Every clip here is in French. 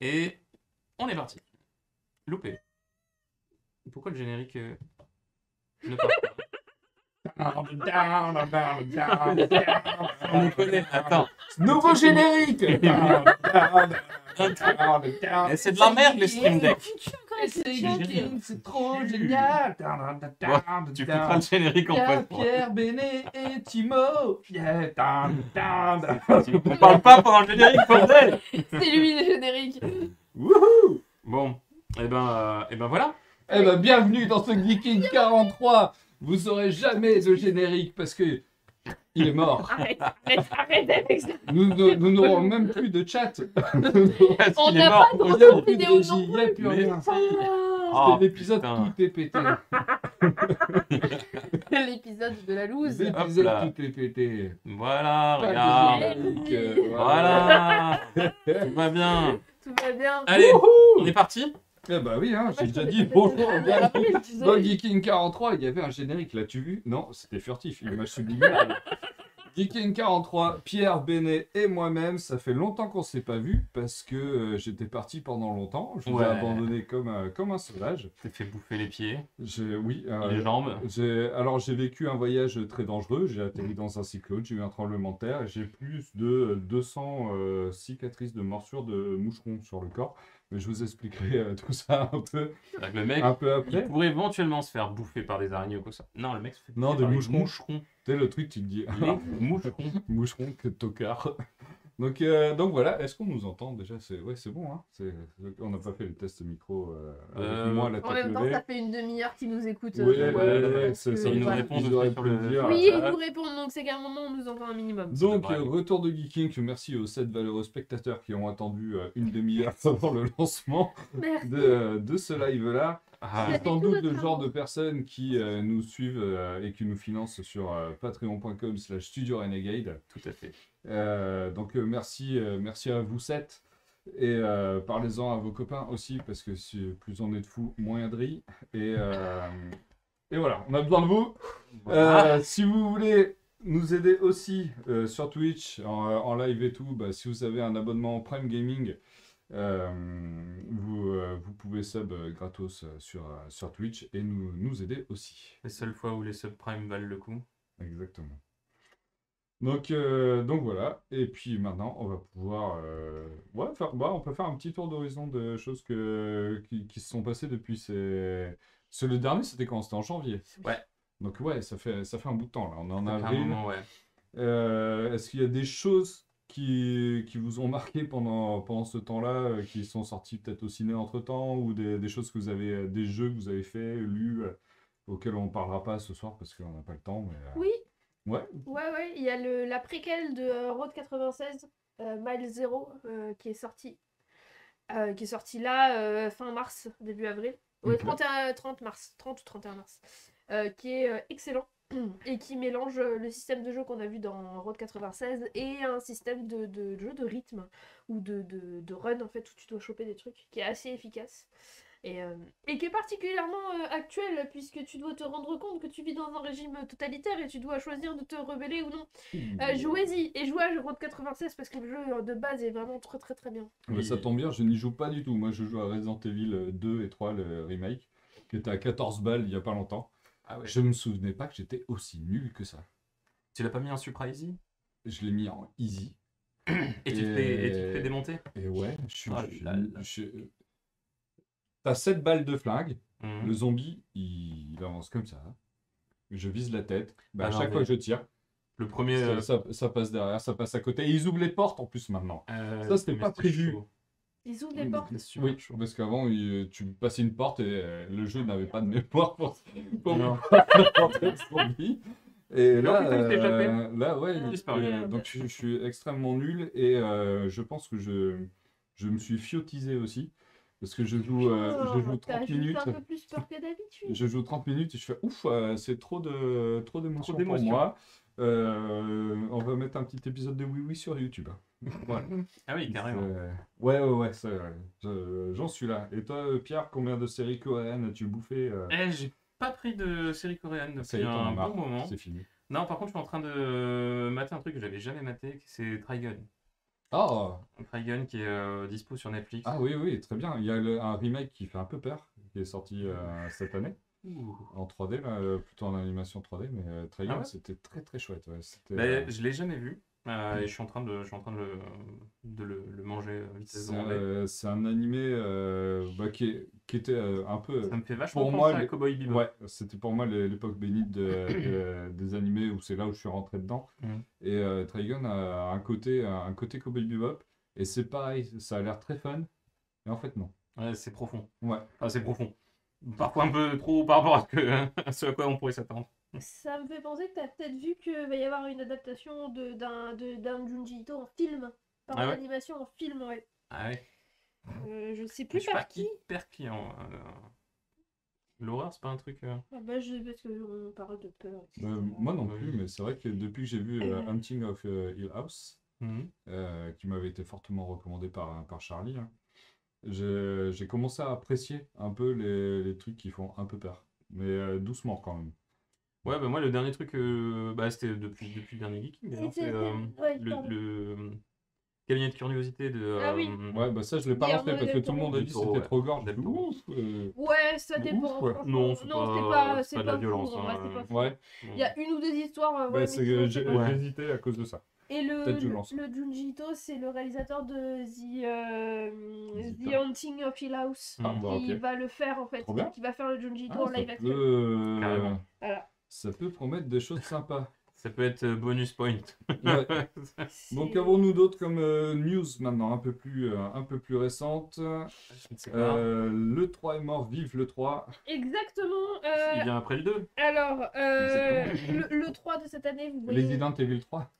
Et on est parti. Loupé. Pourquoi le générique ne part pas? On connaît. Attends. Nouveau générique. Et c'est de la merde les Stream Deck. C'est trop génial. Bon, tu couperas le générique en fait. Pierre, Béné et Timo. On parle pas pendant le générique, bordel. C'est lui le générique. Wouhou. Bon, et ben voilà. Eh ben, bienvenue dans ce Geeking 43. Vous saurez jamais de générique parce que il est mort. Arrête avec ça. Nous n'aurons même plus de chat. Parce On qu'il est n'a mort. pas de Il n'y a retour plus de vidéo régie, non il n'y a plus Mais- rien. Oh, C'est l'épisode putain. tout est pété. L'épisode de la loose. L'épisode Hop là. tout est pété. Voilà, Pas de regarde. générique, Voilà. Tout va bien. Tout va bien. Allez, Wouhou. on est parti. Eh bah oui, hein, j'ai Moi, déjà je dit connais- bonjour. je bienvenue. rappelle, tu sais. Dans Geeking 43, il y avait un générique, l'as-tu vu? Non, c'était furtif, il m'a sublimé. Geeking 43, Pierre, Béné et moi-même, ça fait longtemps qu'on ne s'est pas vu parce que j'étais parti pendant longtemps. Je vous ai Ouais. abandonné comme un sauvage. T'es fait bouffer les pieds, Oui, les jambes. j'ai vécu un voyage très dangereux. J'ai atterri dans un cyclone, j'ai eu un tremblement de terre et j'ai plus de 200 cicatrices de morsures de moucherons sur le corps. Mais je vous expliquerai tout ça C'est-à-dire que le mec, un peu il après. pourrait éventuellement se faire bouffer par des araignées ou quoi ça. Non, le mec se fait Non, bouffer des par les moucherons. moucherons. Tu sais, le truc, tu te dis, Les moucherons. moucheron, que tocard. Donc voilà, est-ce qu'on nous entend déjà? Ouais, c'est bon, hein. On n'a pas fait le test micro avec moi, la En tête même temps, levée. ça fait une demi-heure qu'ils nous écoutent. Oui, donc, parce que, ça ils nous voilà. répondent ils auraient aussi sur pu le- le dire. Oui, ils Ah. nous répondent, donc c'est qu'à un moment, on nous entend un minimum. Donc, devrait aller. retour de Geeking, merci aux 7 valeureux spectateurs qui ont attendu une demi-heure avant le lancement Merci. de ce live-là. Ah, C'est sans tout doute le notre genre amour. de personnes qui nous suivent et qui nous financent sur patreon.com/Studio Renegade. tout à fait. Donc merci à vous 7 et parlez-en à vos copains aussi parce que plus on est de fous, moins il y a de riz. Et voilà, on a besoin de vous. Voilà. Si vous voulez nous aider aussi sur Twitch en live et tout, si vous avez un abonnement Prime Gaming, vous pouvez sub gratos sur Twitch et nous aider aussi. Les seules fois où les subprimes valent le coup. Exactement. Donc voilà, et puis maintenant on va pouvoir on peut faire un petit tour d'horizon de choses qui se sont passées depuis le dernier, c'était quand? C'était en janvier. Ouais. Donc ouais, ça fait un bout de temps là, on est en Ça fait un avril. moment, ouais. Est-ce qu'il y a des choses qui vous ont marqué pendant ce temps-là, qui sont sorties peut-être au ciné entre-temps, ou des choses que vous avez, des jeux que vous avez fait, lus, auxquels on ne parlera pas ce soir parce qu'on n'a pas le temps, mais Oui, ouais. ouais, il y a la préquelle de Road 96, Mile Zero, qui est sortie là fin mars, début avril. Ouais, Ok. 30 mars, 30 ou 31 mars. Qui est excellent et qui mélange le système de jeu qu'on a vu dans Road 96 et un système de jeu de rythme ou de run en fait où tu dois choper des trucs qui est assez efficace et qui est particulièrement actuel puisque tu dois te rendre compte que tu vis dans un régime totalitaire et tu dois choisir de te rebeller ou non. Jouez-y et jouez à Road 96 parce que le jeu de base est vraiment très très très bien. Mais ça tombe bien, je n'y joue pas du tout. Moi, je joue à Resident Evil 2 et 3, le remake, qui était à 14 balles il y a pas longtemps. Ah ouais. Je me souvenais pas que j'étais aussi nul que ça. Tu l'as pas mis en Supra Easy? Je l'ai mis en easy. Et tu te fais démonter? Et ouais, Oh là là. T'as 7 balles de flingue, Mhm. le zombie, il avance comme ça. Je vise la tête. Ah À non, chaque fois mais- que je tire, Le premier. ça passe derrière, ça passe à côté. Et ils ouvrent les portes en plus maintenant. Ça, c'était mais pas prévu. chaud. Ils ouvrent les portes. C'est super Oui, chaud. parce qu'avant, tu passais une porte et le jeu n'avait pas de mémoire pour Non. rentrer le zombie. Et Non, là, putain, il s'est échappé. là, ouais, Il a disparu. donc je suis extrêmement nul et je pense que je me suis fiotisé aussi parce que je joue Oh, t'as 30 juste minutes. un peu plus peur que d'habitude. Je joue 30 minutes et je fais ouf, c'est trop d'émotions pour d'émotions. moi. On va mettre un petit épisode de Oui Oui sur YouTube. Voilà. Ah oui, carrément. Ouais, j'en suis là. Et toi, Pierre, combien de séries coréennes as-tu bouffé J'ai pas pris de série coréenne Ça y est, depuis t'en as un marre, bon moment. c'est fini. Non, par contre, je suis en train de mater un truc que j'avais jamais maté, c'est Trigun. Ah, Trigun qui est dispo sur Netflix. ah oui, oui, très bien. Il y a un remake qui fait un peu peur, qui est sorti cette année, Ouh. en 3D, là, plutôt en animation 3D, mais Trigun, Ah ouais c'était très très chouette. Ouais. C'était, Mais je l'ai jamais vu. Et je suis en train de le manger à vitesse grand V. c'est un animé bah, qui était un peu, Ça me fait vachement pour penser moi, à Cowboy Bebop. ouais, c'était pour moi l'époque bénite des animés où c'est là où je suis rentré dedans. Mhm. Et Trigun a un côté Cowboy Bebop, et c'est pareil, ça a l'air très fun, mais en fait non. Ouais, c'est profond. Ouais. Enfin, c'est profond. Parfois un peu trop par rapport à ce à quoi on pourrait s'attendre. Ça me fait penser que t'as peut-être vu qu'il va y avoir une adaptation d'un Junji Ito en film. Par Ah une ouais animation en film, ouais. Ah ouais. Je sais Je plus suis pas par qui. hyper client. L'horreur, c'est pas un truc. Ah bah, parce qu'on parle de peur, etc. Moi non Oui. plus, mais c'est vrai que depuis que j'ai vu Hunting of Hill House, Mhm. qui m'avait été fortement recommandé par Charlie, hein, j'ai commencé à apprécier un peu les trucs qui font un peu peur, mais doucement quand même. Ouais, bah moi, le dernier truc, bah, c'était depuis le dernier Geeking, d'ailleurs, c'est Ouais, le, pardon. le cabinet de curiosité de. Ah oui. Ouais, bah ça je l'ai pas Guillermo lancé parce que del tout le monde a Del dit Toro, c'était ouais. trop gore. Del J'ai fait, Toro. ouf, Ouais, ça ouf, dépend, ouais. franchement. Non, c'est C'est pas de la pas violence. fou, en vrai, c'est pas fou. Ouais, Il y a une ou deux histoires, bah, ouais, mais c'est sinon, que c'est pas Ouais. j'hésitais à cause de ça. Et Peut-être je lance. le Junji Ito, c'est le réalisateur de The Zita. Haunting of Hill House. Ah bah Qui ok. va le faire en fait. Trop bien. Qui va faire le Junji Ito Ah, en live action. Carrément. Voilà. Ça peut promettre des choses sympas. Ça peut être bonus point. Ouais. C'est- Donc qu'avons-nous d'autres comme news maintenant un peu plus récente. Je ne sais pas. Le 3 est mort, vive le 3. Exactement. Il vient après le 2. Alors, Exactement. le 3 de cette année, vous voyez, Resident Evil 3.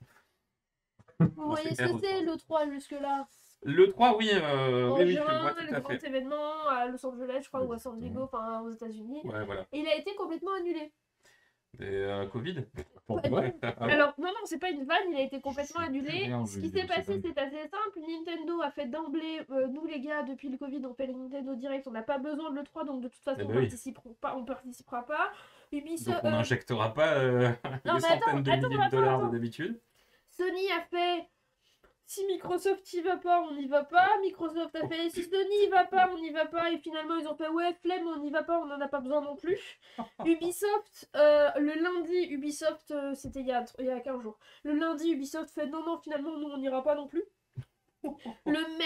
vous voyez ce c'est que c'est R3. le 3 jusque-là. Le 3, oui, En oui, je juin, vois tout le à grand fait. événement à Los Angeles, je crois, ou à San Diego, Exactement. enfin aux États-Unis. Ouais, voilà. Et il a été complètement annulé. Et Covid. Pour Pas vrai Ah bon Alors, non, c'est pas une vanne, il a été complètement Je sais plus annulé. rien en Ce jeu qui vidéo, s'est c'est passé, dingue. c'est assez simple. Nintendo a fait d'emblée, nous les gars, depuis le Covid, on fait les Nintendo Direct, on n'a pas besoin de l'E3, donc de toute façon, Eh ben oui. on participera pas. Ubisoft, Donc on n'injectera pas Non, les mais attends, centaines de attends, milliers de attends, dollars attends. de d'habitude. Sony a fait. Si Microsoft y va pas, on n'y va pas. Microsoft a fait. Si Sony y va pas, on n'y va pas. Et finalement, ils ont fait ouais, flemme, on n'y va pas, on n'en a pas besoin non plus. Ubisoft, le lundi, Ubisoft, c'était il y a 15 jours. Le lundi, Ubisoft fait non, non, finalement, nous, on n'ira pas non plus. Le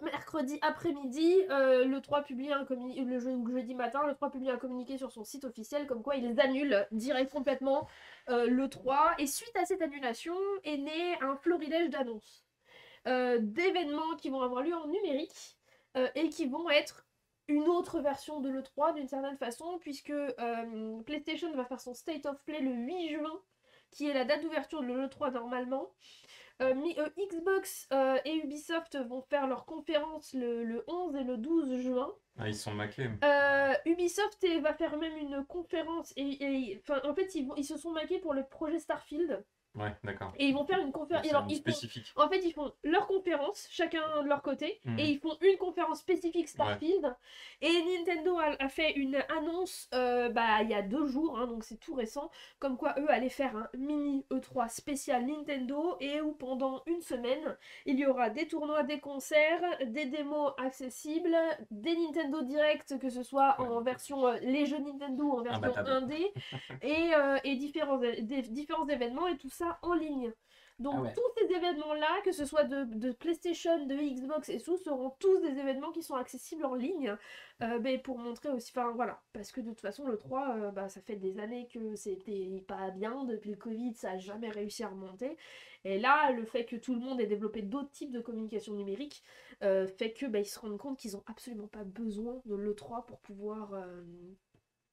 mercredi après-midi, le 3 publie un communiqué, jeudi matin, le 3 publie un communiqué sur son site officiel comme quoi ils annulent direct complètement le 3. Et suite à cette annulation est né un florilège d'annonces, d'événements qui vont avoir lieu en numérique et qui vont être une autre version de l'E3 d'une certaine façon, puisque PlayStation va faire son State of Play le 8 juin, qui est la date d'ouverture de l'E3 normalement. Xbox et Ubisoft vont faire leur conférence le 11 et le 12 juin. Ah, ils sont maqués. Ubisoft va faire même une conférence en fait ils se sont maqués pour le projet Starfield. Ouais, d'accord. Et ils vont faire une conférence. C'est spécifique. En fait, ils font leur conférence, chacun de leur côté, et ils font une conférence spécifique Starfield. Ouais. Et Nintendo a fait une annonce il y a 2 jours, hein, donc c'est tout récent, comme quoi eux allaient faire un mini E3 spécial Nintendo, et où pendant une semaine, il y aura des tournois, des concerts, des démos accessibles, des Nintendo Direct, que ce soit en version les jeux Nintendo, en version 1D, et différents événements, et tout ça en ligne. Donc tous ces événements-là, que ce soit de PlayStation, de Xbox et tout, seront tous des événements qui sont accessibles en ligne, pour montrer aussi, enfin voilà, parce que de toute façon le 3, ça fait des années que c'était pas bien, depuis le Covid ça a jamais réussi à remonter, et là le fait que tout le monde ait développé d'autres types de communication numérique fait que ils se rendent compte qu'ils ont absolument pas besoin de l'E3 pour pouvoir...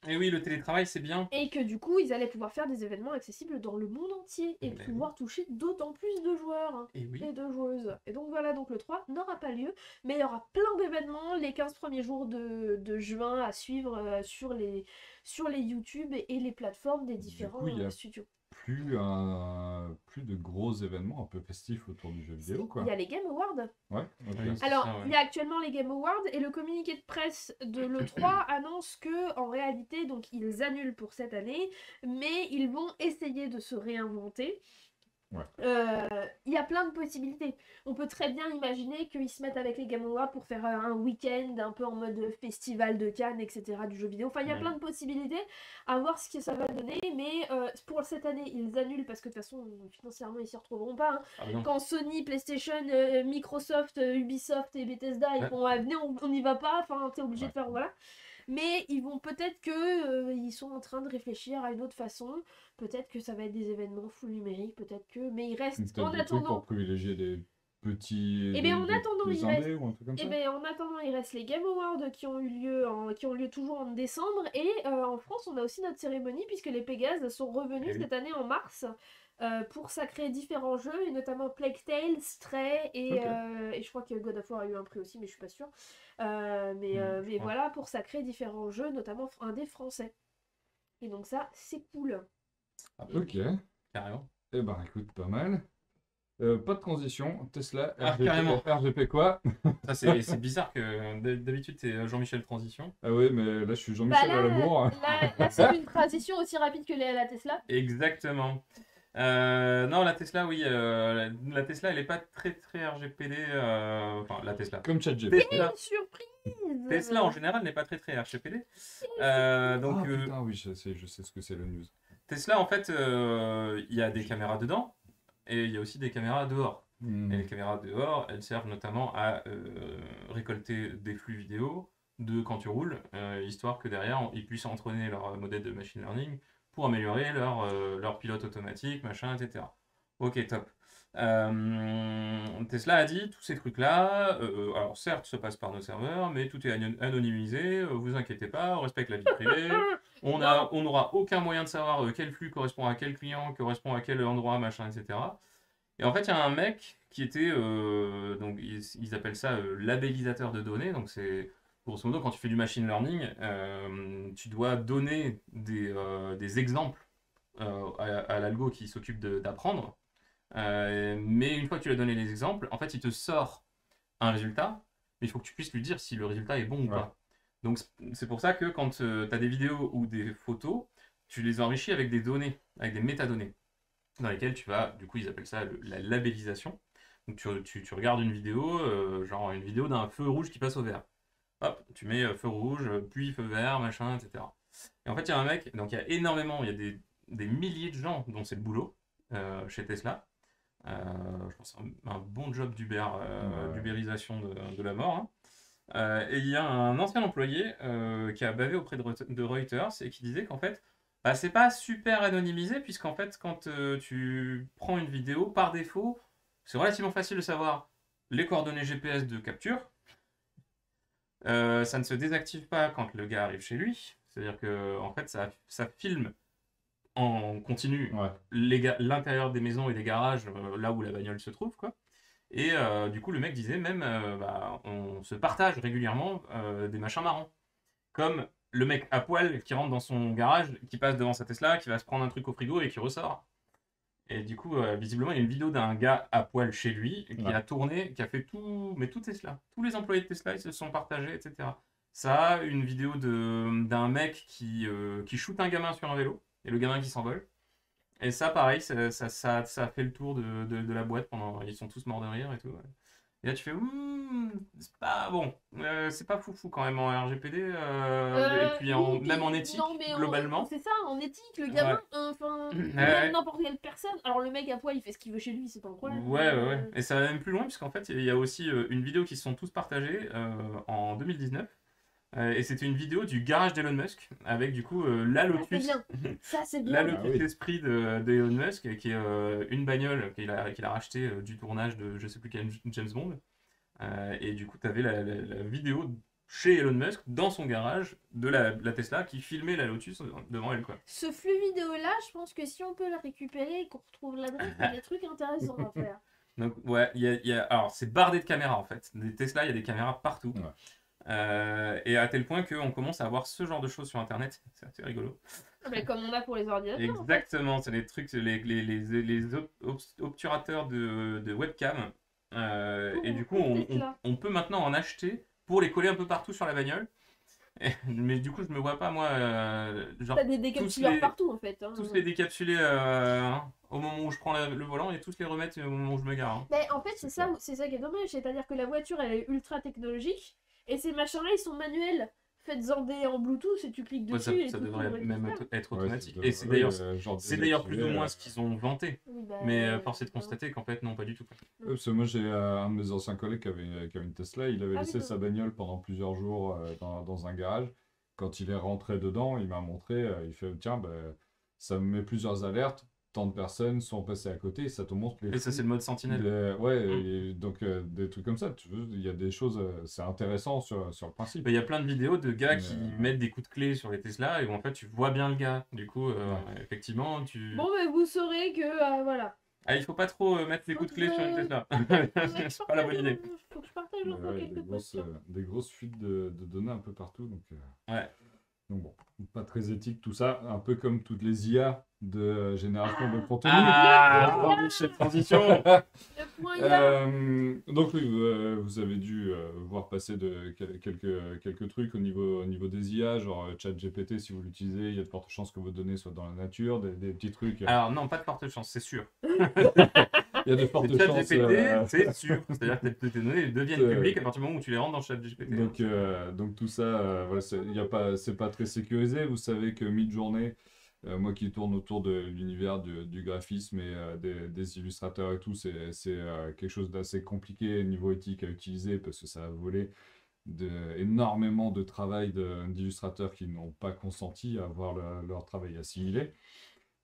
Et oui, le télétravail, c'est bien. Et que du coup, ils allaient pouvoir faire des événements accessibles dans le monde entier et pouvoir toucher d'autant plus de joueurs et de joueuses. Et donc voilà, donc le 3 n'aura pas lieu, mais il y aura plein d'événements les 15 premiers jours de juin à suivre sur les YouTube et les plateformes des différents studios. Plus de gros événements un peu festifs autour du jeu vidéo, quoi. Il y a les Game Awards. Ouais. Okay. Alors, il y a actuellement les Game Awards et le communiqué de presse de l'E3 annonce que, en réalité, donc ils annulent pour cette année, mais ils vont essayer de se réinventer. Ouais. Il y a plein de possibilités. On peut très bien imaginer qu'ils se mettent avec les Game Awards pour faire un week-end un peu en mode festival de Cannes, etc. du jeu vidéo. Enfin, il y a plein de possibilités à voir ce que ça va donner. Mais pour cette année, ils annulent parce que de toute façon, financièrement, ils s'y retrouveront pas. Hein. Ah, non. Quand Sony, PlayStation, Microsoft, Ubisoft et Bethesda, ils font venez, on n'y va pas. Enfin, t'es obligé de faire, voilà. Mais ils vont peut-être que ils sont en train de réfléchir à une autre façon. Peut-être que ça va être des événements full numérique, peut-être que. Mais il reste Peut-être en des trucs pour attendant. privilégier des petits. Et bien en attendant, des il reste. indés ou un truc comme Et ça. ben en attendant, il reste les Game Awards qui ont lieu toujours en décembre. Et en France, on a aussi notre cérémonie puisque les Pégases sont revenus Eh oui. cette année en mars pour sacrer différents jeux, et notamment Plague Tale, Stray et je crois que God of War a eu un prix aussi, mais je suis pas sûre. Mais je crois. voilà, pour sacrer différents jeux, notamment un des français. Et donc ça, c'est cool. Ok. Carrément. Eh ben, écoute, pas mal. Pas de transition. Tesla, Ah, RGP, carrément. RGP quoi? Ça, c'est bizarre que d'habitude, t'es Jean-Michel Transition. Ah oui, mais là, je suis Jean-Michel Bah là, Amour. là, c'est une transition aussi rapide que la Tesla. Exactement. Non, la Tesla, oui. La Tesla, elle est pas très très RGPD. Enfin, la Tesla. Comme ChatGPT. Tesla, Surprise. Tesla en général n'est pas très très RGPD. Donc, Ah putain, oui, je sais ce que c'est le news. Tesla, en fait, il y a des caméras dedans et il y a aussi des caméras dehors. Et les caméras dehors, elles servent notamment à récolter des flux vidéo de quand tu roules, histoire que derrière, ils puissent entraîner leur modèle de machine learning pour améliorer leur pilote automatique, machin, etc. Ok, top. Tesla a dit tous ces trucs-là, alors certes, ça passe par nos serveurs, mais tout est anonymisé, vous inquiétez pas, on respecte la vie privée, on n'aura aucun moyen de savoir quel flux correspond à quel client, correspond à quel endroit, machin, etc. Et en fait, il y a un mec qui était, donc ils appellent ça labellisateur de données, donc c'est grosso modo quand tu fais du machine learning, tu dois donner des exemples à l'algo qui s'occupe d'apprendre. Mais une fois que tu lui as donné les exemples, en fait, il te sort un résultat, mais il faut que tu puisses lui dire si le résultat est bon ou pas. Donc, c'est pour ça que quand tu as des vidéos ou des photos, tu les enrichis avec des données, avec des métadonnées, dans lesquelles tu vas, du coup, ils appellent ça la labellisation. Donc, tu regardes une vidéo, genre une vidéo d'un feu rouge qui passe au vert. Hop, tu mets feu rouge, puis feu vert, machin, etc. Et en fait, il y a un mec, donc il y a énormément, il y a des milliers de gens dont c'est le boulot chez Tesla. Je pense un bon job d'ubérisation de la mort. Hein. Et il y a un ancien employé qui a bavé auprès de Reuters et qui disait qu'en fait, bah, c'est pas super anonymisé, puisqu'en fait, quand tu prends une vidéo, par défaut, c'est relativement facile de savoir les coordonnées GPS de capture. Ça ne se désactive pas quand le gars arrive chez lui. C'est-à-dire que en fait, ça filme en continu l'intérieur des maisons et des garages, là où la bagnole se trouve, quoi. Et du coup, le mec disait même, bah, on se partage régulièrement des machins marrants. Comme le mec à poil qui rentre dans son garage, qui passe devant sa Tesla, qui va se prendre un truc au frigo et qui ressort. Et du coup, visiblement, il y a une vidéo d'un gars à poil chez lui qui a tourné, qui a fait tout Tesla. Tous les employés de Tesla, ils se sont partagés, etc. Ça, une vidéo d'un mec qui shoot un gamin sur un vélo, et le gamin qui s'envole. Et ça, pareil, ça a fait le tour de la boîte pendant. Ils sont tous morts de rire et tout. Ouais. Et là, tu fais, c'est pas bon, c'est pas foufou quand même en RGPD, et puis même en éthique, non, mais globalement. C'est ça, en éthique, le gamin, enfin, même n'importe quelle personne. Alors le mec à poil, il fait ce qu'il veut chez lui, c'est pas un problème. Ouais. Et ça va même plus loin, puisqu'en fait, il y a aussi une vidéo qui se sont tous partagées en 2019. Et c'était une vidéo du garage d'Elon Musk avec du coup la Lotus. Ça c'est bien. La Lotus Esprit d'Elon Musk, qui est une bagnole qu'il a rachetée du tournage de je sais plus quel James Bond. Et du coup, tu avais la vidéo chez Elon Musk dans son garage de la Tesla qui filmait la Lotus devant elle, quoi. Ce flux vidéo là, je pense que si on peut le récupérer et qu'on retrouve l'adresse, il y a des trucs intéressants à faire. Donc ouais, alors c'est bardé de caméras en fait. Des Tesla, il y a des caméras partout. Ouais. Et à tel point qu'on commence à avoir ce genre de choses sur internet, c'est assez rigolo. Mais comme on a pour les ordinateurs. Exactement, en fait. C'est les trucs, les obturateurs de webcam. Et du coup, on peut maintenant en acheter pour les coller un peu partout sur la bagnole. Mais du coup, je me vois pas, moi, genre, T'as des tous décapsuleurs les, partout en fait. Hein. tous les décapsuler au moment où je prends le volant et tous les remettre au moment où je me gare. Hein. Mais en fait, C'est c'est ça qui est dommage. C'est-à-dire que la voiture, elle est ultra technologique et ces machins-là, ils sont manuels. Faites-en des en Bluetooth et tu cliques Ouais, dessus et ça tout devrait devrait même tout faire. être Ouais, automatique. ça Et devrait, genre c'est d'ailleurs plus ou désactiver, moins ce qu'ils ont vanté. Oui, bah, Mais ouais, force est de évidemment. constater qu'en fait, non, pas du tout. Quoi. Parce que moi, j'ai un de mes anciens collègues qui avait une Tesla. Il avait Ah oui, laissé non. sa bagnole pendant plusieurs jours dans un garage. Quand il est rentré dedans, il m'a montré, il fait, tiens, ben, ça me met plusieurs alertes. Tant de personnes sont passées à côté et ça te montre les Et ça, c'est flux. le mode sentinelle. Ouais, Mm. et donc des trucs comme ça. Tu veux, il y a des choses, c'est intéressant sur le principe. Mais il y a plein de vidéos de gars Mais, qui mettent des coups de clé sur les Tesla et où en fait, tu vois bien le gars. Du coup, effectivement, tu. Bon, mais vous saurez que voilà. Ah, il faut pas trop mettre les coups de clé sur une Tesla. C'est pas la bonne idée. Faut que je partage Mais un peu ouais, quelques posts. des grosses fuites de données un peu partout. Ouais. Donc bon, pas très éthique tout ça, un peu comme toutes les IA de génération de contenu. Ah, bravo, cette transition. Le point IA. Donc oui, vous avez dû voir passer quelques trucs au niveau des IA, genre ChatGPT, si vous l'utilisez, il y a de fortes chances que vos données soient dans la nature, des petits trucs. Alors non, pas de forte chance, c'est sûr. Il y a de fortes Le chances. ChatGPT, c'est sûr. C'est-à-dire que tes données deviennent Euh, publiques à partir du moment où tu les rentres dans ChatGPT. Donc tout ça, voilà, c'est pas très sécurisé. Vous savez que Midjourney, moi qui tourne autour de l'univers du graphisme et des illustrateurs et tout, c'est quelque chose d'assez compliqué niveau éthique à utiliser parce que ça a volé énormément de travail d'illustrateurs qui n'ont pas consenti à avoir leur travail assimilé.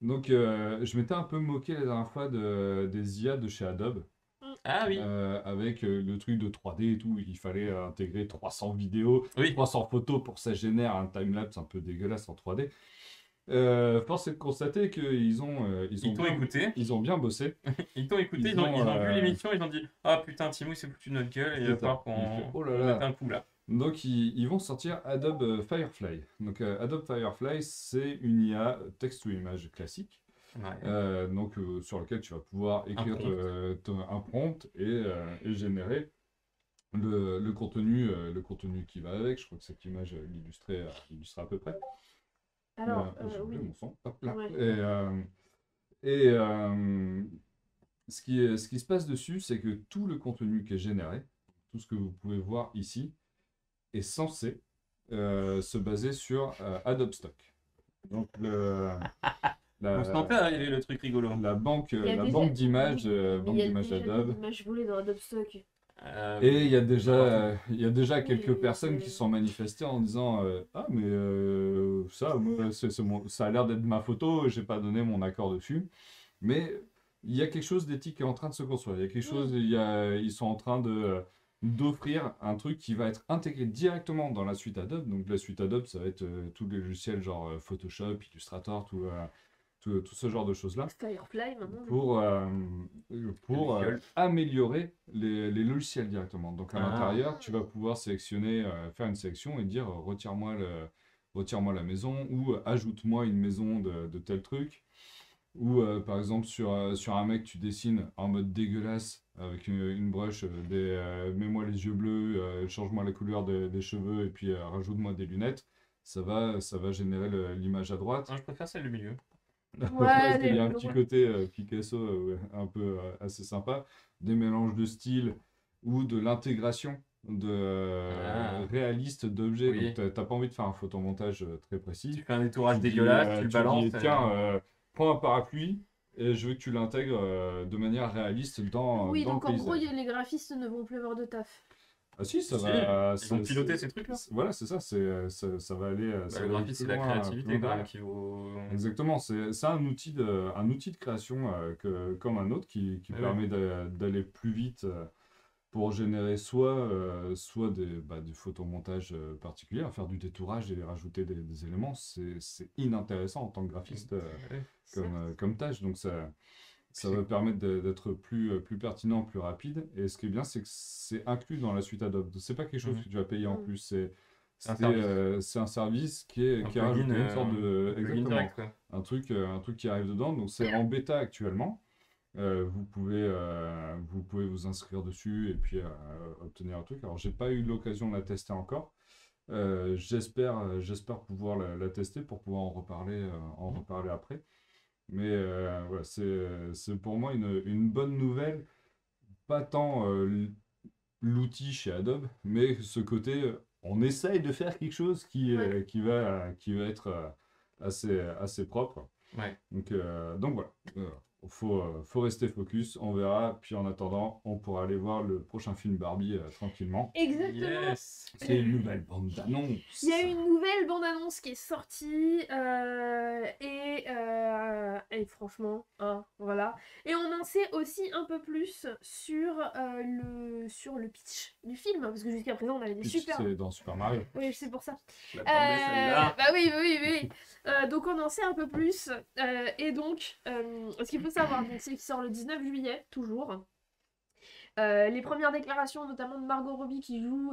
Donc je m'étais un peu moqué la dernière fois des IA de chez Adobe. Ah oui, Avec le truc de 3D et tout, il fallait intégrer 300 vidéos, oui. 300 photos pour que ça génère un timelapse un peu dégueulasse en 3D. Force est de constater qu'ils Ils t'ont écouté. ils ont bien bossé. Ils t'ont écouté, ils ont vu l'émission, ils ont dit ah putain, Timou s'est foutu de notre gueule et il va C'est ça. falloir Il fait, qu'on oh là on là. mette un coup là. Donc ils vont sortir Adobe Firefly. Donc Adobe Firefly, c'est une IA texte-to-image classique. Ouais. Sur lequel tu vas pouvoir écrire un prompt et générer le contenu qui va avec. Je crois que cette image l'illustrait à peu près. Alors, J'ai oublié oui. mon son. Hop là. Ouais. Ce qui se passe dessus, c'est que tout le contenu qui est généré, tout ce que vous pouvez voir ici, est censé se baser sur Adobe Stock. Donc On se tentait d'arriver le truc rigolo. la banque Il y a déjà- banque d'images Mais il y a déjà d'Adobe. des images volées dans Adobe Stock. Et il y a déjà quelques Oui, personnes qui se sont manifestées en disant ah mais ça moi, ça a l'air d'être ma photo, j'ai pas donné mon accord dessus. Mais il y a quelque chose d'éthique qui est en train de se construire. Il y a quelque chose, ils sont en train d'offrir un truc qui va être intégré directement dans la suite Adobe. Donc la suite Adobe, ça va être tous les logiciels genre Photoshop, Illustrator, tout ce genre de choses-là. Firefly, maintenant. Pour Visual. améliorer les logiciels directement. Donc à Ah. l'intérieur, tu vas pouvoir sélectionner, faire une sélection et dire retire-moi la maison ou ajoute-moi une maison de tel truc. Ou par exemple sur un mec, tu dessines en mode dégueulasse avec une brush, mets-moi les yeux bleus, change-moi la couleur des cheveux et puis rajoute-moi des lunettes. Ça va générer l'image à droite. Non, je préfère celle du milieu. Ouais, Il y a un les- petit côté Picasso un peu assez sympa, des mélanges de styles ou de l'intégration réaliste d'objets. Oui. Donc t'as pas envie de faire un photomontage très Tu précis. fais un détourage Tu dis, dégueulasse, tu le dis, balances. tiens, prends un parapluie et je veux que tu l'intègres de manière réaliste dans Oui, le donc en gros, paysage. les graphistes ne vont plus avoir de taf. Ah si, ça Si, va. ils vont piloter ces trucs-là. Voilà, c'est ça, ça va aller. ça Le va aller graphisme, c'est plus la loin, créativité plus loin quand même derrière. qui vaut. Exactement, c'est un outil de création comme un autre qui Ouais. permet d'aller plus vite pour générer soit du photomontage particulier, faire du détourage et rajouter des éléments. C'est inintéressant en tant que graphiste Ouais. comme tâche. Donc ça va permettre d'être plus pertinent, plus rapide. Et ce qui est bien, c'est que c'est inclus dans la suite Adobe. C'est pas quelque chose Mhm. que tu vas payer en Mhm. plus. Un service. C'est un service qui est Un qui rajoute plugin, une sorte de. un plugin Exactement. direct, quoi. Un truc qui arrive dedans. Donc c'est en bêta actuellement. Vous pouvez vous inscrire dessus et puis obtenir un truc. Alors j'ai pas eu l'occasion de la tester encore. J'espère pouvoir la tester pour pouvoir en reparler après. Mais voilà, c'est pour moi une bonne nouvelle. Pas tant l'outil chez Adobe, mais ce côté, on essaye de faire quelque chose qui va être assez propre. Ouais. Donc voilà, faut rester focus, on verra. Puis en attendant, on pourra aller voir le prochain film Barbie tranquillement. Exactement. Yes. C'est une nouvelle bande d'annonce. Il y a une nouvelle bande-annonce qui est sortie et franchement, hein, voilà. Et on en sait aussi un peu plus sur le pitch du film, parce que jusqu'à présent on avait des Puis super. c'est dans Super Mario. Oui, c'est pour ça. L'attendais, celle-là. Bah oui. Donc on en sait un peu plus. Et donc, ce qu'il faut savoir, donc, c'est qu'il sort le 19 juillet, toujours. Les premières déclarations, notamment de Margot Robbie qui joue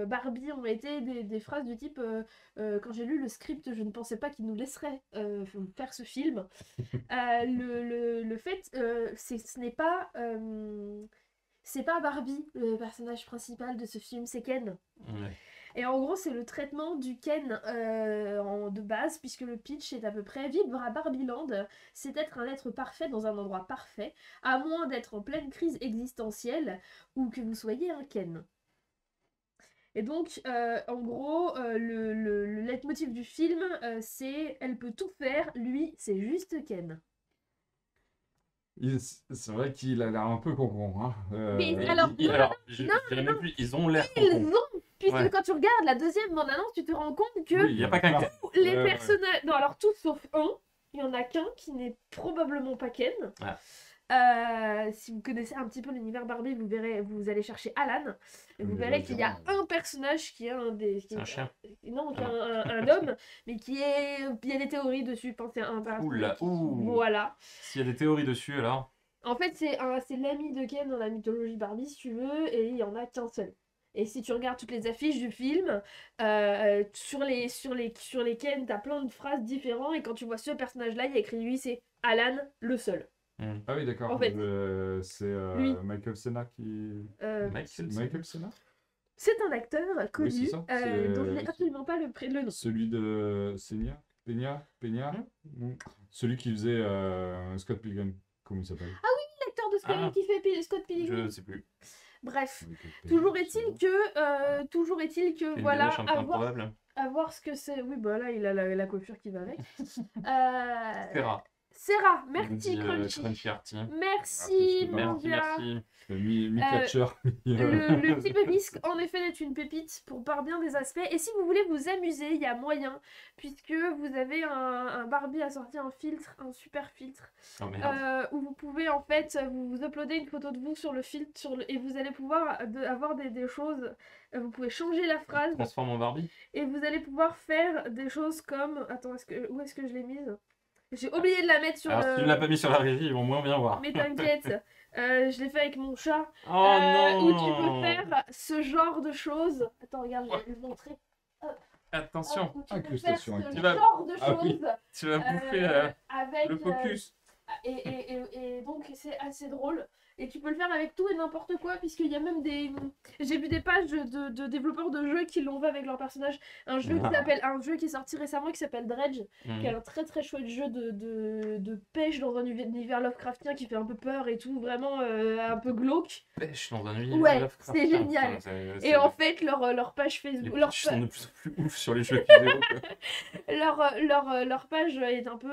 Barbie, ont été des phrases du type quand j'ai lu le script, je ne pensais pas qu'il nous laisserait faire ce film. Le fait, ce n'est pas. C'est pas Barbie, le personnage principal de ce film, c'est Ken. Ouais. Et en gros, c'est le traitement du Ken de base, puisque le pitch est à peu près vivre à Barbieland, c'est être un être parfait dans un endroit parfait, à moins d'être en pleine crise existentielle ou que vous soyez un Ken. Et donc, en gros, le leitmotiv du film, c'est elle peut tout faire, lui, c'est juste Ken. C'est vrai qu'il a l'air un peu con, hein. Mais Mais alors, je dirais même plus, ils ont l'air Ils cons. ont, puisque Ouais. quand tu regardes la deuxième bande-annonce, tu te rends compte que Oui, il n'y a pas qu'un Ken. tous les Ouais. personnages. Non, alors tous sauf un. Il y en a qu'un qui n'est probablement pas Ken. Ah. Si vous connaissez un petit peu l'univers Barbie, vous verrez, vous allez chercher Alan. Et vous Mais verrez là, qu'il y a direct. un personnage qui est un des. C'est un chien. Non, qui est Ah un homme, mais qui est. Il y a des théories dessus. Pensez à un personnage. Oula, ouh. Voilà. S'il y a des théories dessus, alors. En fait, c'est l'ami de Ken dans la mythologie Barbie, si tu veux, et il y en a qu'un seul. Et si tu regardes toutes les affiches du film, sur les Ken, t'as plein de phrases différentes, et quand tu vois ce personnage-là, il y a écrit lui, c'est Alan, le seul. Ah oui, d'accord. En fait, C'est lui. Michael Cena qui. Michael Michael Cena C'est un acteur connu, c'est ça, c'est- dont je n'ai absolument pas le nom. Celui de Peña Celui qui faisait Scott Pilgrim. Comment il s'appelle L'acteur de Scott Ah. qui fait Scott Pilgrim. Je sais plus. Bref, Michael Peña, toujours c'est est-il bon. que, Une voilà, débauche un peu improbable. à voir ce que c'est. Oui, bah là, il a la coiffure qui va avec. Terra. Sarah, nous merci dit, Crunchy. Crunchy Arty. Merci, Merci, mon Merci, gars. merci. Mi-catcher. Le type risque en effet d'être une pépite par bien des aspects. Et si vous voulez vous amuser, il y a moyen, puisque vous avez un Barbie a sorti un filtre, un super filtre, Oh merde. où vous pouvez en fait vous uploader une photo de vous sur le filtre et vous allez pouvoir avoir des choses. Vous pouvez changer la phrase Transforme en Barbie. et vous allez pouvoir faire des choses comme. Attends, où est-ce que je l'ai mise? J'ai oublié de la mettre sur Alors, si tu ne l'as pas mis sur la régie, ils vont moins bien voir. Mais t'inquiète, je l'ai fait avec mon chat. Oh non. Où tu peux faire ce genre de choses. Attends, regarde, je vais le montrer. Attention, Où tu peux faire Incrustation ce Tu vas- genre de Ah oui. choses. tu vas bouffer Avec, le focus. et donc c'est assez drôle. Et tu peux le faire avec tout et n'importe quoi, puisqu'il y a même des. J'ai vu des pages de développeurs de jeux qui l'ont fait avec leur personnage. Un jeu qui est sorti récemment qui s'appelle Dredge, qui est un très très chouette jeu de pêche dans un univers Lovecraftien qui fait un peu peur et tout, vraiment un peu glauque. Pêche dans un univers Ouais, Lovecraftien. c'est génial. Putain, Et en fait, leur page les Facebook, pitchs sont de plus en plus ouf sur les jeux vidéo. leur page est un peu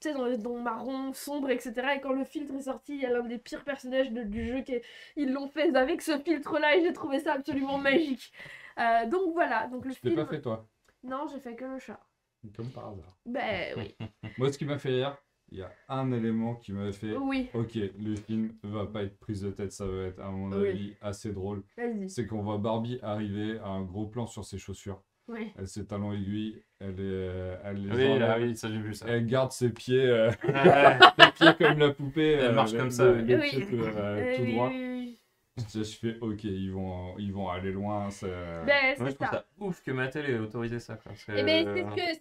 tu sais, dans marron, sombre, etc. Et quand le filtre est sorti, il y a l'un des pires personnages du jeu ils l'ont fait avec ce filtre-là et j'ai trouvé ça absolument magique. Donc voilà, donc le Tu l'as film. pas fait toi, Non, j'ai fait que le chat. comme par hasard. Ben oui. Moi, ce qui m'a fait rire, il y a un élément qui m'avait fait. Oui, Ok, le film va pas être prise de tête, ça va être à mon Oui. avis assez drôle. vas-y. C'est qu'on voit Barbie arriver à un gros plan sur ses chaussures. Ouais. Elle ses talons aiguilles, elle les Oui, enlève, ah oui, ça j'ai vu ça. elle garde ses pieds, Ouais. ses pieds comme la poupée. Elle marche comme ça, le ouais. pied Oui. tout Oui, droit. oui, oui. Je fais, ok, ils vont aller loin. Ben, Moi, c'est je trouve ça. ça ouf que Mattel ait autorisé ça, quoi. Et ben,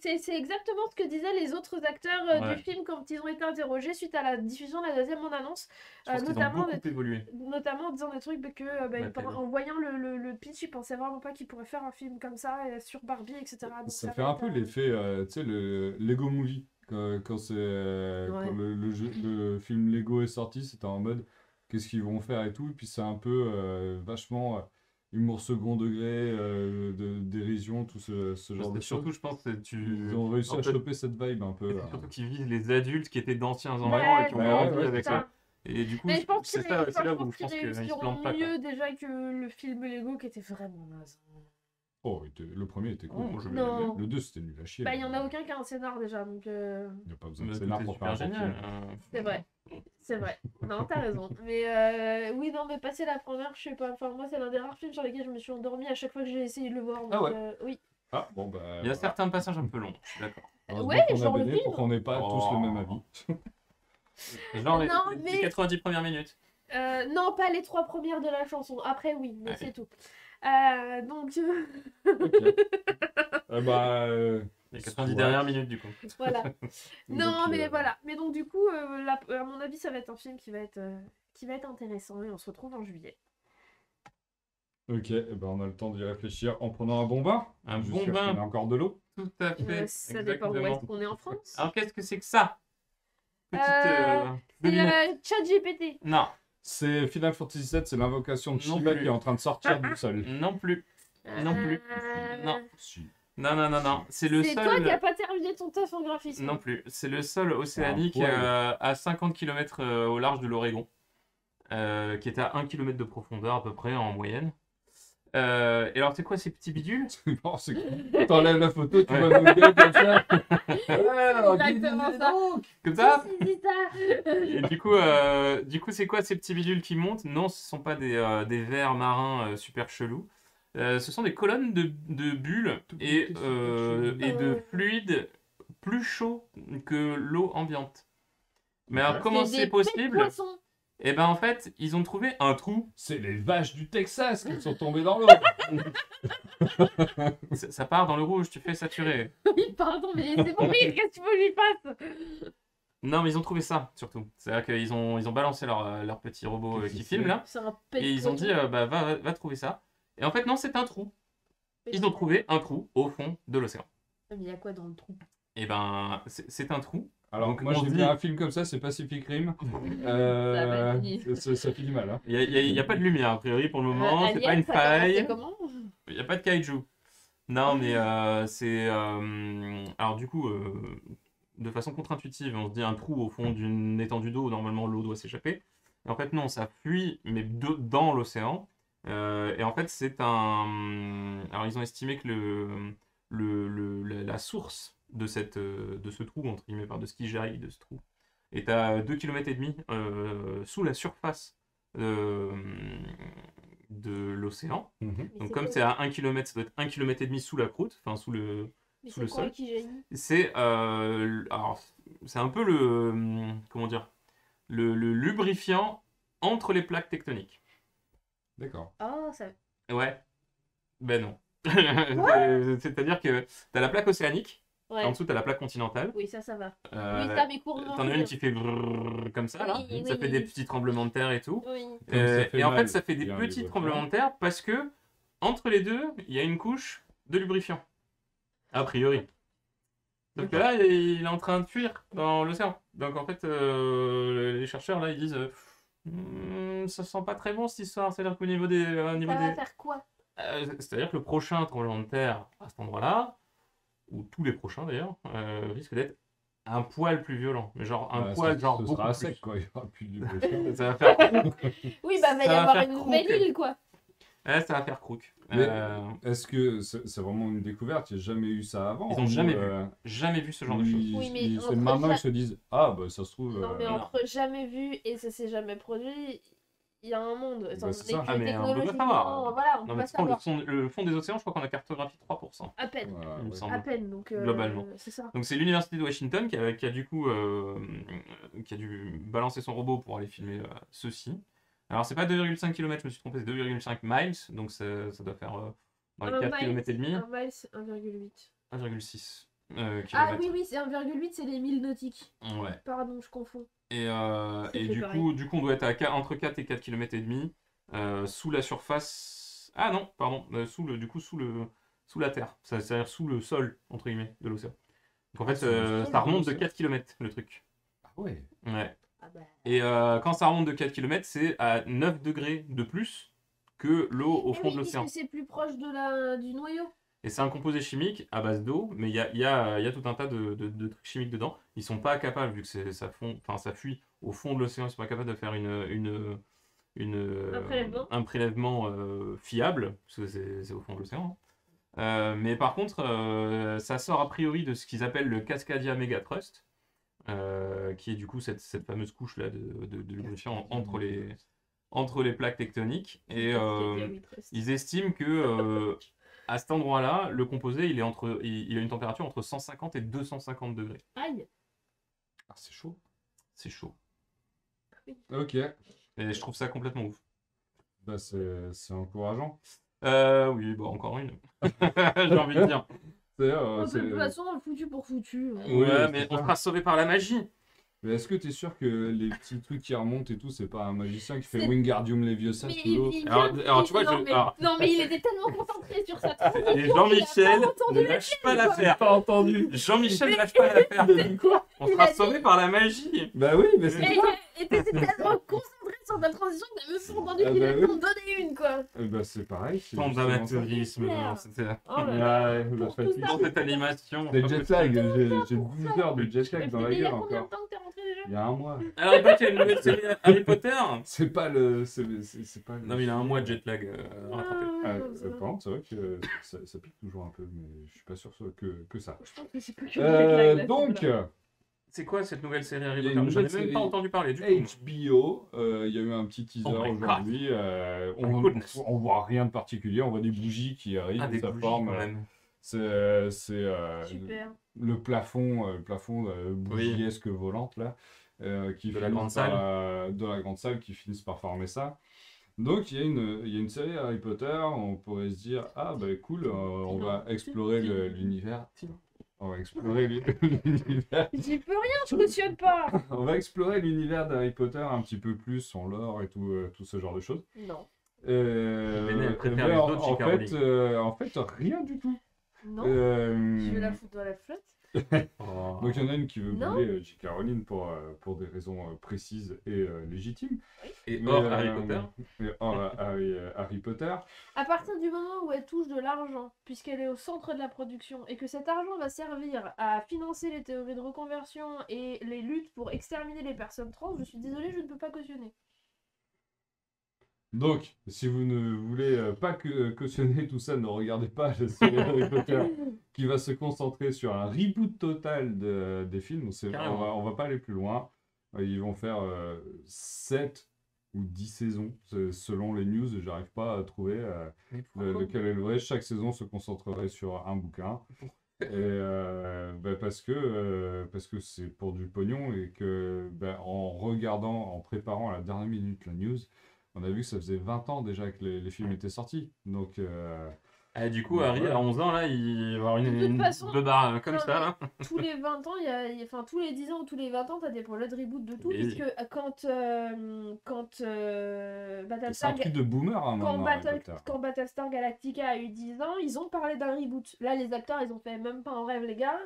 c'est exactement ce que disaient les autres acteurs Ouais. du film quand ils ont été interrogés suite à la diffusion de la deuxième bande-annonce. Je pense qu'ils ont notamment, beaucoup évolué. notamment en disant des trucs que, Mattel. en voyant le pitch, ils pensaient vraiment pas qu'ils pourraient faire un film comme ça sur Barbie, etc. Donc, Ça va fait un être, peu l'effet, tu sais, le Lego Movie. Quand quand le film Lego est sorti, c'était en mode qu'est-ce qu'ils vont faire et tout. Et puis c'est un peu vachement humour second degré, dérision, tout ce genre de Surtout, choses. je pense que Ils ont réussi en à fait, choper cette vibe un peu. surtout qu'ils visent les adultes qui étaient d'anciens enfants Ouais, et qui ont ouais, grandi ouais, avec c'est ça. Et du coup, Mais je pense c'est qu'ils ça, c'est là je où pense je pense qu'ils qu'ils se réussiront plantent pas, quoi. mieux déjà que le film Lego qui était vraiment naze. Oh, le premier était cool. Oh, moi, je Non. Le 2, c'était nul à chier. Bah, il y en a aucun qui a un scénar déjà, donc Il n'y a pas besoin de Mais scénar tout est pour faire super un bon génial. film. c'est vrai. C'est vrai. Non, t'as raison. Mais oui, non, mais passer la première, je sais pas. Enfin, moi, c'est l'un des rares films sur lesquels je me suis endormie à chaque fois que j'ai essayé de le voir. Donc, Ah ouais. oui. Ah, bon, bah. Il y a voilà. certains passages un peu longs, je suis d'accord. Heureusement Ouais, qu'on a genre le BD film. pour qu'on n'ait pas tous le même avis. Genre les Non, mais- 90 premières minutes. Non, pas les 3 premières de la chanson. Après, oui, mais Allez. c'est tout. Donc, Ok. Bah. Les 90 soit. dernières minutes, du coup. voilà. Non, Donc, mais voilà. Mais donc, du coup, à mon avis, ça va être un film qui va être intéressant et on se retrouve en juillet. Ok, eh ben on a le temps d'y réfléchir en prenant un bon bain. Un Je bon suis sûr bain. qu'on a encore de l'eau. Tout à fait. Ça dépend où est-ce Exactement. qu'on est en France. Alors, qu'est-ce que c'est que ça? Petite C'est devinette. ChatGPT. Non, C'est Final Fantasy VII, c'est l'invocation de Non Shiva plus. qui est en train de sortir du sol. non plus. Non plus. Non. Si. Non, non, non, non. C'est le C'est seul. toi qui n'as pas terminé ton taf en graphisme. Non plus. C'est le sol océanique poil. à 50 km au large de l'Oregon, qui est à 1 km de profondeur à peu près en moyenne. Et alors, c'est quoi ces petits bidules? Non, c'est cool. T'enlèves la photo, tu vois nos gueules comme ça. Ouais, alors, Exactement dis-nous ça. donc. Comme ça? C'est ça. Et du coup, c'est quoi ces petits bidules qui montent? Non, ce sont pas des vers marins super chelous. Ce sont des colonnes de bulles et de fluides plus chauds que l'eau ambiante. Mais alors, comment C'est c'est des pets de possible? poissons. Eh ben, en fait, ils ont trouvé un trou. C'est les vaches du Texas qui sont tombées dans l'eau. Ça part dans le rouge, tu fais saturer. Oui, pardon, mais c'est pour rire. Qu'est-ce que tu veux que je lui fasse? Non, mais ils ont trouvé ça, surtout. C'est-à-dire qu'ils ont balancé leur petit robot Qu'est-ce qui que filme, c'est là. C'est un pet de Et ils ont poisson. dit, bah, va trouver ça. Et en fait, non, c'est un trou. Ils ont trouvé un trou au fond de l'océan. Mais il y a quoi dans le trou? Et ben, c'est un trou. Alors, Donc, moi, on j'ai dit- vu un film comme ça, c'est Pacific Rim. va finir. Ça finit mal, hein. Il y a pas de lumière, a priori, pour le moment. C'est pas une Alien, ça commençait faille. comment? Il n'y a pas de kaiju. Non, mais c'est... alors, du coup, de façon contre-intuitive, on se dit un trou au fond d'une étendue d'eau où normalement l'eau doit s'échapper. Et en fait, non, ça fuit, mais dans l'océan. Et en fait, c'est un... Alors, ils ont estimé que la source de ce trou, entre guillemets, de ce qui jaillit de ce trou, est à 2,5 km sous la surface de l'océan. Mhm. Mais Donc, c'est comme quoi- c'est à 1 km, ça doit être 1,5 km sous la croûte, enfin sous le mais sous le c'est quoi sol. qui jaillit? C'est alors, c'est un peu comment dire, le lubrifiant entre les plaques tectoniques. D'accord. Oh, ça. Ouais. Ben non. C'est-à-dire que t'as la plaque océanique, Ouais. en dessous t'as la plaque continentale. Oui, ça va. Euh, Oui, ça, mais couramment. T'en as une qui fait brrrr comme ça, là. Oui, Ça oui, fait oui. des petits tremblements de terre et tout. Oui. Comme ça fait Et en mal, fait, ça fait des il y a un petits lubrifiant. tremblements de terre parce que entre les deux, il y a une couche de lubrifiant. A priori. Donc là, il est en train de fuir dans l'océan. Donc en fait, les chercheurs là, ils disent ça sent pas très bon cette histoire. C'est-à-dire qu'au niveau des. Ça va faire quoi? C'est-à-dire que le prochain tremblement de terre à cet endroit-là, ou tous les prochains d'ailleurs, risque d'être un poil plus violent. Mais genre un Ouais, poil, genre ce beaucoup sera plus. sec, quoi. Il n'y aura plus de lubrifiant. Ça va faire Oui, bah, va y Ça va avoir faire une croûte. nouvelle île, quoi. ouais, ça va faire crook. Mais est-ce que c'est vraiment une découverte? Il n'y a jamais eu ça avant? Ils ont jamais vu. vu. Jamais vu ce genre de choses. Oui, mais C'est entre maintenant ça- ils se disent, ah, bah ça se trouve. Non, mais non. entre jamais vu et ça s'est jamais produit, il y a un monde. Étant Bah, c'est donné ça. que Ah, mais on peut pas technologiquement, savoir. voilà, on Non, peut mais pas tu prends savoir. le fond des océans, je crois qu'on a cartographié 3%. À peine. Voilà, Il me ouais. semble. À peine, donc. Globalement. C'est ça. Donc c'est l'université de Washington qui a du coup qui a dû balancer son robot pour aller filmer ceci. Alors, c'est pas 2,5 km, je me suis trompé, c'est 2,5 miles, donc ça doit faire dans les 4 km et demi. 1 mile, c'est 1,8. 1,6 Ah km. oui, c'est 1,8, c'est les milles nautiques. Ouais. Pardon, je confonds. Et C'est du pareil. coup, on doit être entre 4 et 4 km et demi, sous la surface. Ah non, pardon, sous la terre, c'est-à-dire sous le sol, entre guillemets, de l'océan. Donc en fait, sous le sol ça de remonte de l'océan. 4 km, le truc. Ah ouais. Ouais. Ah bah. Et quand ça remonte de 4 km, c'est à 9 degrés de plus que l'eau au fond de Puisque l'océan. c'est plus proche du noyau. Et c'est un composé chimique à base d'eau, mais il y a tout un tas de trucs chimiques dedans. Ils sont pas capables, vu que ça fuit au fond de l'océan, ils sont pas capables de faire un prélèvement fiable, parce que c'est au fond de l'océan. Mais par contre, ça sort a priori de ce qu'ils appellent le Cascadia Megatrust, qui est du coup cette fameuse couche là de lubrifiant entre les plaques tectoniques. Et ils estiment que à cet endroit-là, le composé, il a une température entre 150 et 250 degrés. Aïe. Ah, c'est chaud. C'est chaud. Ok. Et je trouve ça complètement ouf. Bah, c'est encourageant. Oui, bah encore une. J'ai envie de dire. D'ailleurs, De toute façon, foutu pour foutu. Oui, Ouais, c'est mais ça. on sera sauvé par la magie. Mais est-ce que t'es sûr que les petits trucs qui remontent et tout, c'est pas un magicien qui fait C'est- Wingardium Leviosa Mais sous l'eau? Alors, tu vois, non, non, mais il était tellement concentré sur sa transition. Et Jean-Michel il a pas entendu ne lâche pas l'affaire. Pas entendu. Jean-Michel ne lâche pas l'affaire. Quoi? On Il sera a dit- sauvé par la magie. Bah oui, mais c'est Et ça. t'étais tellement concentré sur ta transition que t'as même pas entendu Ah qu'il bah allait oui. t'en donner une, quoi. Bah c'est pareil. c'est Tant justement ça. d'amateurisme. Merde. C'était Oh là là. Ouais, la Pour tout fatigue. ça. dans cette animation. Des jet lag, j'ai 12 heures de jet lag dans la Mais il y a gueule combien de encore. temps que t'es rentré déjà? Il y a un mois. Alors, il y a une nouvelle série Harry Potter. C'est pas le. C'est pas le. Non, mais il a un mois de jet lag à rattraper. Ah, non, ça va. par contre, c'est vrai que ça pique toujours un peu, mais je suis pas sûr que ça. Je pense que c'est pas que le jet lag, là, Donc, c'est là. C'est quoi cette nouvelle série Harry Il y a Potter? une J'en ai nouvelle même pas série entendu parler du tout. HBO, il y a eu un petit teaser Oh my God. aujourd'hui. My goodness. On voit rien de particulier, on voit des bougies qui arrivent, Ah, des ça bougies forme. quand même. C'est Super. le plafond bougiesque volante là, qui De la finissent grande salle. de la grande salle qui finissent par former ça. Donc il y a une série Harry Potter, on pourrait se dire ah bah cool, on va explorer l'univers. On va explorer l'univers. J'y peux rien, je cautionne pas. On va explorer l'univers d'Harry Potter un petit peu plus, son lore et tout ce genre de choses. Non. Vénère préfère Ben, les autres, J.K. Rowling. en fait, rien du tout. Non. Euh, Je vais la foutre dans la flotte. Oh. Donc il y en a une qui veut Non. bouler J.K. Rowling pour des raisons précises et légitimes. Et Mais, hors Harry Potter. mais hors Harry Potter. À partir du moment où elle touche de l'argent, puisqu'elle est au centre de la production, et que cet argent va servir à financer les théories de reconversion et les luttes pour exterminer les personnes trans, je suis désolée, je ne peux pas cautionner. Donc, si vous ne voulez pas cautionner tout ça, ne regardez pas la série Harry Potter qui va se concentrer sur un reboot total des films. Carrément. On va pas aller plus loin. Ils vont faire 7 ou 10 saisons, selon les news. J'arrive pas à trouver Mais pourquoi lequel est le vrai. Chaque saison se concentrerait sur un bouquin. Et parce que c'est pour du pognon et que en préparant à la dernière minute la news, on a vu que ça faisait 20 ans déjà que les films étaient sortis. Donc, Ah, du coup, Donc, Harry, voilà. à 11 ans, là, il va avoir De toute façon, deux barres comme non, ça, là. Tous les 20 ans, enfin tous les 10 ans ou tous les 20 ans, t'as des projets de reboot de tout, Oui. puisque quand c'est un Battlestar, truc de boomer hein, quand, maintenant, Harry Potter. quand Battlestar Galactica a eu 10 ans, ils ont parlé d'un reboot. Là, les acteurs, ils ont fait même pas un rêve, les gars,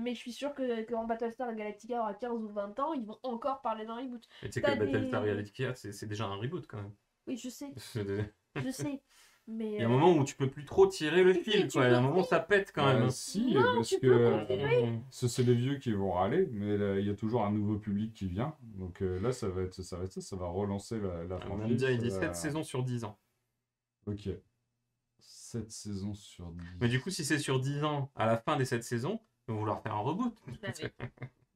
mais je suis sûre que quand Battlestar Galactica aura 15 ou 20 ans, ils vont encore parler d'un reboot. Et tu sais T'as que Battlestar des- Galactica, c'est déjà un reboot, quand même. Oui, je sais, Il je sais. Mais y a un moment où tu peux plus trop tirer le fil, tu quoi. Il y a un peux- moment où ça pète, quand même. Si, Non, parce tu que peux continuer. c'est les vieux qui vont râler, mais là, il y a toujours un nouveau public qui vient. Donc là, ça va être ça va relancer la On franchise. aime bien, il dit ça 7 va- saisons sur 10 ans. Ok. 7 saisons sur 10. Mais du coup, si c'est sur 10 ans, à la fin des 7 saisons, ils vont vouloir faire un reboot. Bah oui.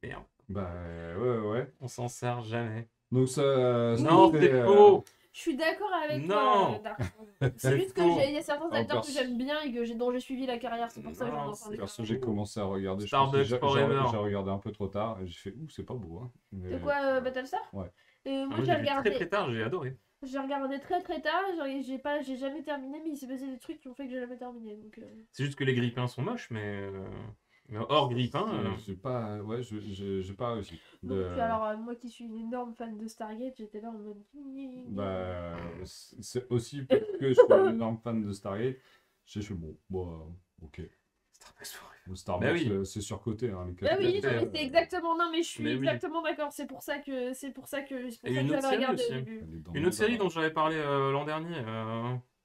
Merde, Bah ouais. on s'en sert jamais. Donc ça Non, serait, c'est faux. Je suis d'accord avec Non. toi, Dark. C'est C'est juste que faux. il y a certains acteurs que j'aime bien et dont j'ai suivi la carrière, c'est pour ça que j'en Non, entends des Perso, j'ai commencé à regarder. Stardust je pense que Forever. j'ai regardé un peu trop tard et j'ai fait ouh, c'est pas beau. Hein. De quoi, Battlestar Ouais. Moi Moi, j'ai j'ai vu regardé. très tard, j'ai adoré. J'ai regardé très très tard, j'ai jamais terminé, mais il s'est passé des trucs qui ont fait que j'ai jamais terminé. Donc, C'est juste que les grippins sont moches, mais hors grippins. J'ai pas, ouais, j'ai pas réussi. donc, puis alors, moi qui suis une énorme fan de Stargate, j'étais là en mode. Bah, c'est aussi parce que je suis un énorme fan de Stargate. J'ai fait bon, ok. Starbucks Forever. Ou Starbucks, Bah oui. c'est surcoté, hein, les Bah oui, fait, non, mais c'est exactement. Non, mais je suis Mais oui. exactement d'accord. C'est pour ça que Et une autre j'avais série regardé aussi. au début. Elle est dans Une mon autre série bas. dont j'avais parlé l'an dernier,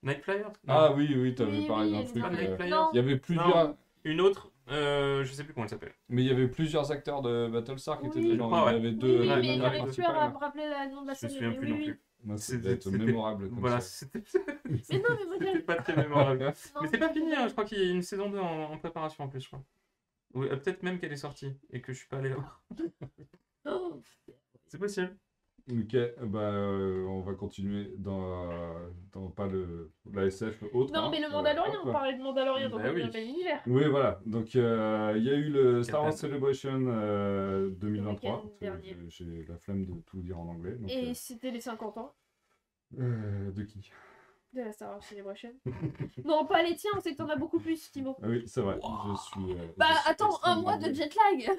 Night Flyer. Non. Ah oui, t'avais Oui, parlé oui, d'un elle est truc. dans Night Flyer. Non, Il y avait plusieurs, Une autre, je sais plus comment elle s'appelle. mais il y avait plusieurs acteurs de Battlestar qui étaient Oui. dedans. Je crois, ouais. Il y avait oui, deux, oui, deux mais nanas j'arrive plus à principales. me rappeler le nom de la Je me série. souviens mais plus oui, non oui. plus. Moi, ça C'était- devait être c'était- mémorable comme Voilà, ça. c'était Mais non, mais moi c'était j'ai. pas très mémorable. Non, Mais c'est pas mais fini, c'est hein, je crois qu'il y a une saison 2 en préparation en plus, je crois. Oui, peut-être même qu'elle est sortie et que je suis pas allé là voir. Oh. C'est possible. Ok, bah, on va continuer dans pas la SF autre. Non, hein. mais le Mandalorian, Hop. on parlait de Mandalorian, donc Bah on est dans oui. le même univers. Oui, voilà. Donc, il y a eu le Star Wars Captain. Celebration 2023. Le week-end dernier. J'ai la flemme de tout dire en anglais. Donc, Et c'était les 50 ans de qui? de la Star Wars Celebration. Non, pas les tiens, on sait que t'en as beaucoup plus, Timo. Ah oui, c'est vrai. Wow. Je suis. Bah je suis attends, un extrêmement mois de anglais. jet lag.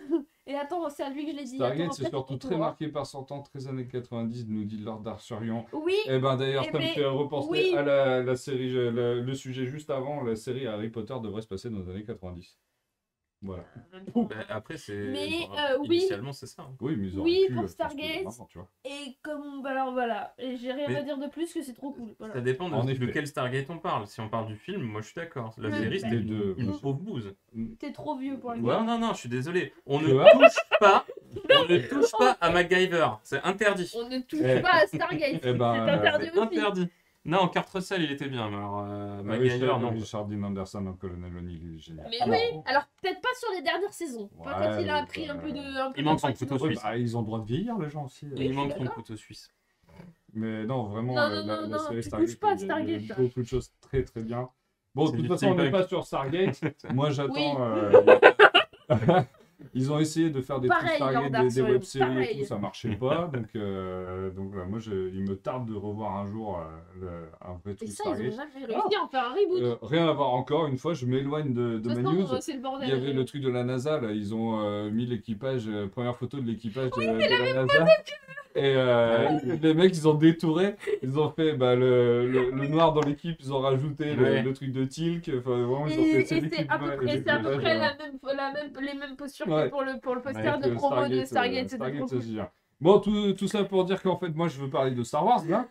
Et attends, c'est à lui que je l'ai dit. Stargate, Attends, c'est après, surtout tu très pourras. marqué par son temps, très années 90, nous dit Lord Arsurian. Oui, Eh ben d'ailleurs, Eh ça me ben, fait repenser oui. à la série, le sujet juste avant, la série Harry Potter devrait se passer dans les années 90. Voilà. Bah, après, c'est. Mais, enfin, oui. Initialement, c'est ça. Hein. Oui, mais ils auraient Oui, pu pour transposer Stargate. maintenant, tu vois. Et comme. Alors voilà. Et j'ai rien Mais- à dire de plus que c'est trop cool. Voilà. Ça dépend En de effet. quel Stargate on parle. Si on parle du film, moi je suis d'accord. La Mais- série, c'était Les deux, une moi, pauvre bouse. T'es trop vieux pour le Ouais, non, je suis désolé. On Tu ne vois touche pas. On ne touche pas à MacGyver. C'est interdit. On ne touche Eh. pas à Stargate. Eh ben, c'est interdit C'est aussi. interdit. Non, Kurt Russell, il était bien, mais alors MacGyver, non. Richard Dean Anderson en Colonel O'Neill, il est génial. Mais Alors, oui, alors peut-être pas sur les dernières saisons. Pas Ouais, quand il a mais pris bah, un peu de. Il manque son de couteau ouais, suisse. bah, ils ont le droit de vieillir, les gens aussi. Oui, Il je manque suis son d'accord. couteau suisse. Mais non, vraiment, Non, la non, série tu Stargate, touches pas à il y a Stargate, là. beaucoup de choses très très bien. Bon, de C'est toute du façon, on n'est steampunk. pas sur Stargate. Moi, j'attends. Ils ont essayé de faire des Pareil, trucs Stargate, Lord des Arsurian, web-séries et pareil. tout, ça marchait pas. Donc voilà, moi, il me tarde de revoir un jour un vrai Et truc ça, ils ont Stargate. jamais réussi à en faire un reboot. Rien à voir encore, une fois, je m'éloigne de De ma toute news. façon, c'est le Il bordel. y avait le truc de la NASA, là, ils ont mis l'équipage, première photo de l'équipage de la NASA. Et les mecs, ils ont détouré, ils ont fait le noir dans l'équipe, ils ont rajouté Ouais. le truc de Tilk, enfin vraiment, ils ont Et fait c'est à peu près les mêmes postures Ouais. que pour le poster Avec, de promo de Stargate, Stargate. C'était Stargate, trop ça cool. se gère. Bon, tout ça pour dire qu'en fait, moi, je veux parler de Star Wars, là.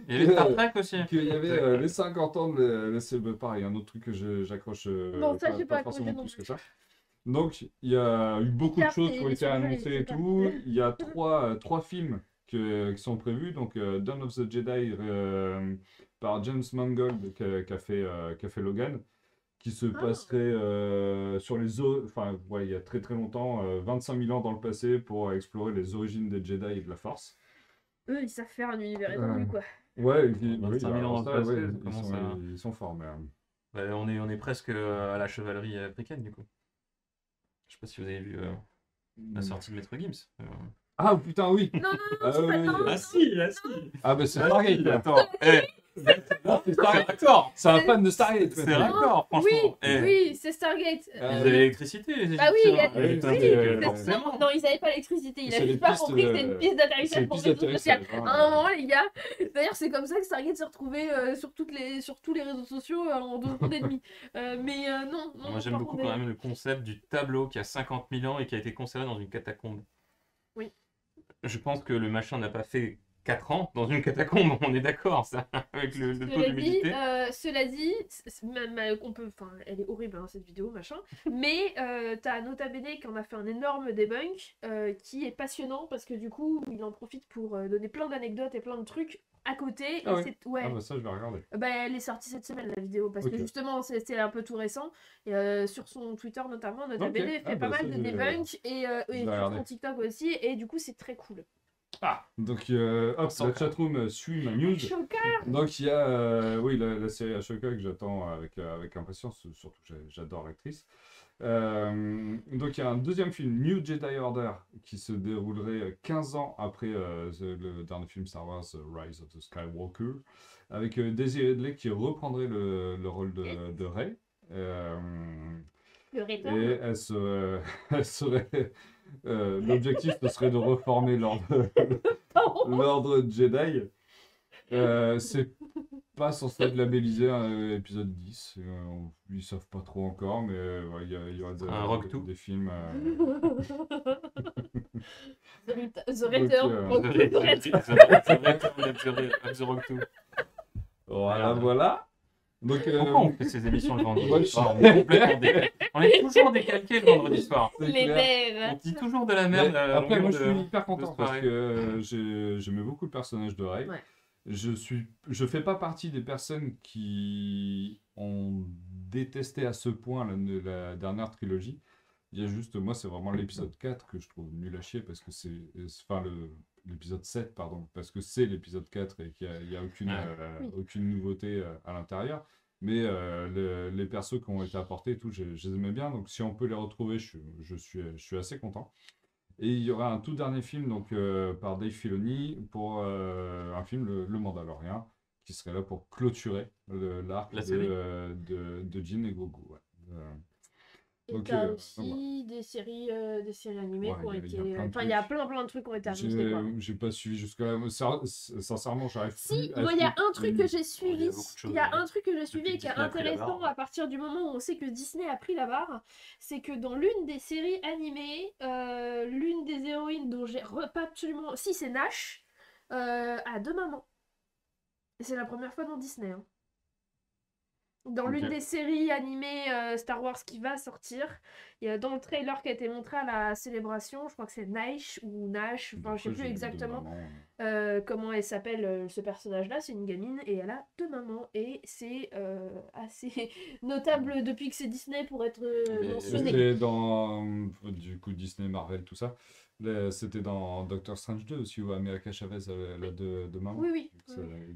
Il y avait Star Trek aussi. Qu'il y avait les 50 ans de c'est pareil, un autre truc que j'accroche Non, ça, j'ai pas forcément accroché non plus plus. que ça. Donc, il y a eu beaucoup de Certes, choses qui ont ils été sont jolis, annoncées et c'est tout. pas- Il y a trois films qui sont prévus. Donc, Dawn of the Jedi par James Mangold qui a fait Logan, qui se passerait sur enfin, ouais, il y a très très longtemps, 25 000 ans dans le passé pour explorer les origines des Jedi et de la Force. Eux, ils savent faire un univers étendu, quoi. Ouais, 25 000 alors ans dans ça, le passé, ouais, ça commence à- ils sont forts, mais... Bah, on est presque à la chevalerie africaine, du coup. Je sais pas si vous avez vu la sortie de Maître Gims. Ah putain, oui! Non, Ah, tu oui, fais oui. non, si. Ah bah c'est Stargate, attends. C'est raccord. C'est un fan de Stargate. C'est raccord, oui, franchement. Eh, oui, c'est Stargate. Ah, Vous avez l'électricité, les Bah oui, Égyptiens. il y a- putain, oui, c'est- forcément. Non, ils avaient pas l'électricité, il a C'est juste les pas pistes, compris que c'était une piste c'est d'atterrissage une pour piste des vaisseaux spatial. d'atterrissage, À un moment, les gars, d'ailleurs, c'est comme ça que Stargate s'est retrouvé sur tous les réseaux sociaux en 2 secondes et demie. Non. Moi j'aime par beaucoup contre, quand même le concept du tableau qui a 50 000 ans et qui a été conservé dans une catacombe. Oui. Je pense que le machin n'a pas fait 4 ans dans une catacombe, on est d'accord, ça, avec le taux d'humidité. Cela dit, on peut, enfin, elle est horrible hein, cette vidéo, machin. Mais t'as Nota Bene qui en a fait un énorme debunk qui est passionnant parce que du coup, il en profite pour donner plein d'anecdotes et plein de trucs à côté. Ah et ouais. ouais. Ah bah ça je vais regarder. Bah, elle est sortie cette semaine la vidéo parce Ok. que justement c'était un peu tout récent et sur son Twitter notamment Nota Ok. Bene fait Ah pas bah mal ça, de je vais- debunk et vais sur regarder. son TikTok aussi et du coup c'est très cool. Ah, donc hop, Sans la cas. chatroom suit ma news. Ashoka. Donc il y a oui, la série Ashoka que j'attends avec impatience, surtout que j'adore l'actrice. Donc il y a un deuxième film, New Jedi Order, qui se déroulerait 15 ans après le dernier film Star Wars, Rise of the Skywalker, avec Daisy Ridley qui reprendrait le rôle de Rey. Euh, Le et Return. elle serait l'objectif ce serait de reformer l'ordre Jedi. C'est pas censé être labellisé épisode 10. Ils savent pas trop encore, mais ouais, il y aura Un Rock Two. des films. The Return. Donc, The Return. Return of the Rock 2. voilà, Merde. voilà. Donc, Pourquoi on fait ces émissions le vendredi moi, soir? On est complètement décalé. On est toujours décalqué le vendredi soir. c'est Les clair. On mères. dit toujours de la merde. Mais à après, longueur moi, je de- suis hyper content de parce soirée. que j'aimais beaucoup le personnage de Rey. Ouais. Je fais pas partie des personnes qui ont détesté à ce point la dernière trilogie. Il y a juste, moi, c'est vraiment l'épisode 4 que je trouve nul à chier parce que enfin, l'épisode 7, pardon, parce que c'est l'épisode 4 et qu'il y a aucune, Ouais. Oui. aucune nouveauté à l'intérieur. Mais les persos qui ont été apportés et tout, je les aimais bien. Donc, si on peut les retrouver, je suis assez content. Et il y aura un tout dernier film donc, par Dave Filoni pour un film, le Mandalorian, qui serait là pour clôturer l'arc La série. de Jin et Grogu. Ouais. Et Donc, t'as donc aussi des séries animées Ouais, qui ont il y a été. plein de Enfin, il y a trucs. plein de trucs qui ont été annoncés, quoi. J'ai pas suivi jusque-là. Sincèrement, j'arrive Si, plus à moi, il y a suivre. un truc que j'ai suivi. beaucoup de choses, Il y a ouais. un truc que j'ai suivi Depuis et qui est Disney a pris la intéressant barre. à partir du moment où on sait que Disney a pris la barre. C'est que dans l'une des séries animées, l'une des héroïnes dont j'ai pas absolument. Si, c'est Nash, a deux mamans. Et c'est la première fois dans Disney. Hein. Dans l'une Ok. des séries animées Star Wars qui va sortir, il y a dans le trailer qui a été montré à la célébration, je crois que c'est Nash ou Nash, enfin je sais plus exactement comment elle s'appelle ce personnage-là, c'est une gamine et elle a deux mamans et c'est assez notable depuis que c'est Disney pour être Mais- mentionné. C'était dans du coup Disney, Marvel, tout ça. C'était dans Doctor Strange 2 aussi où America Chavez elle a deux mamans. Oui, oui. C'est oui.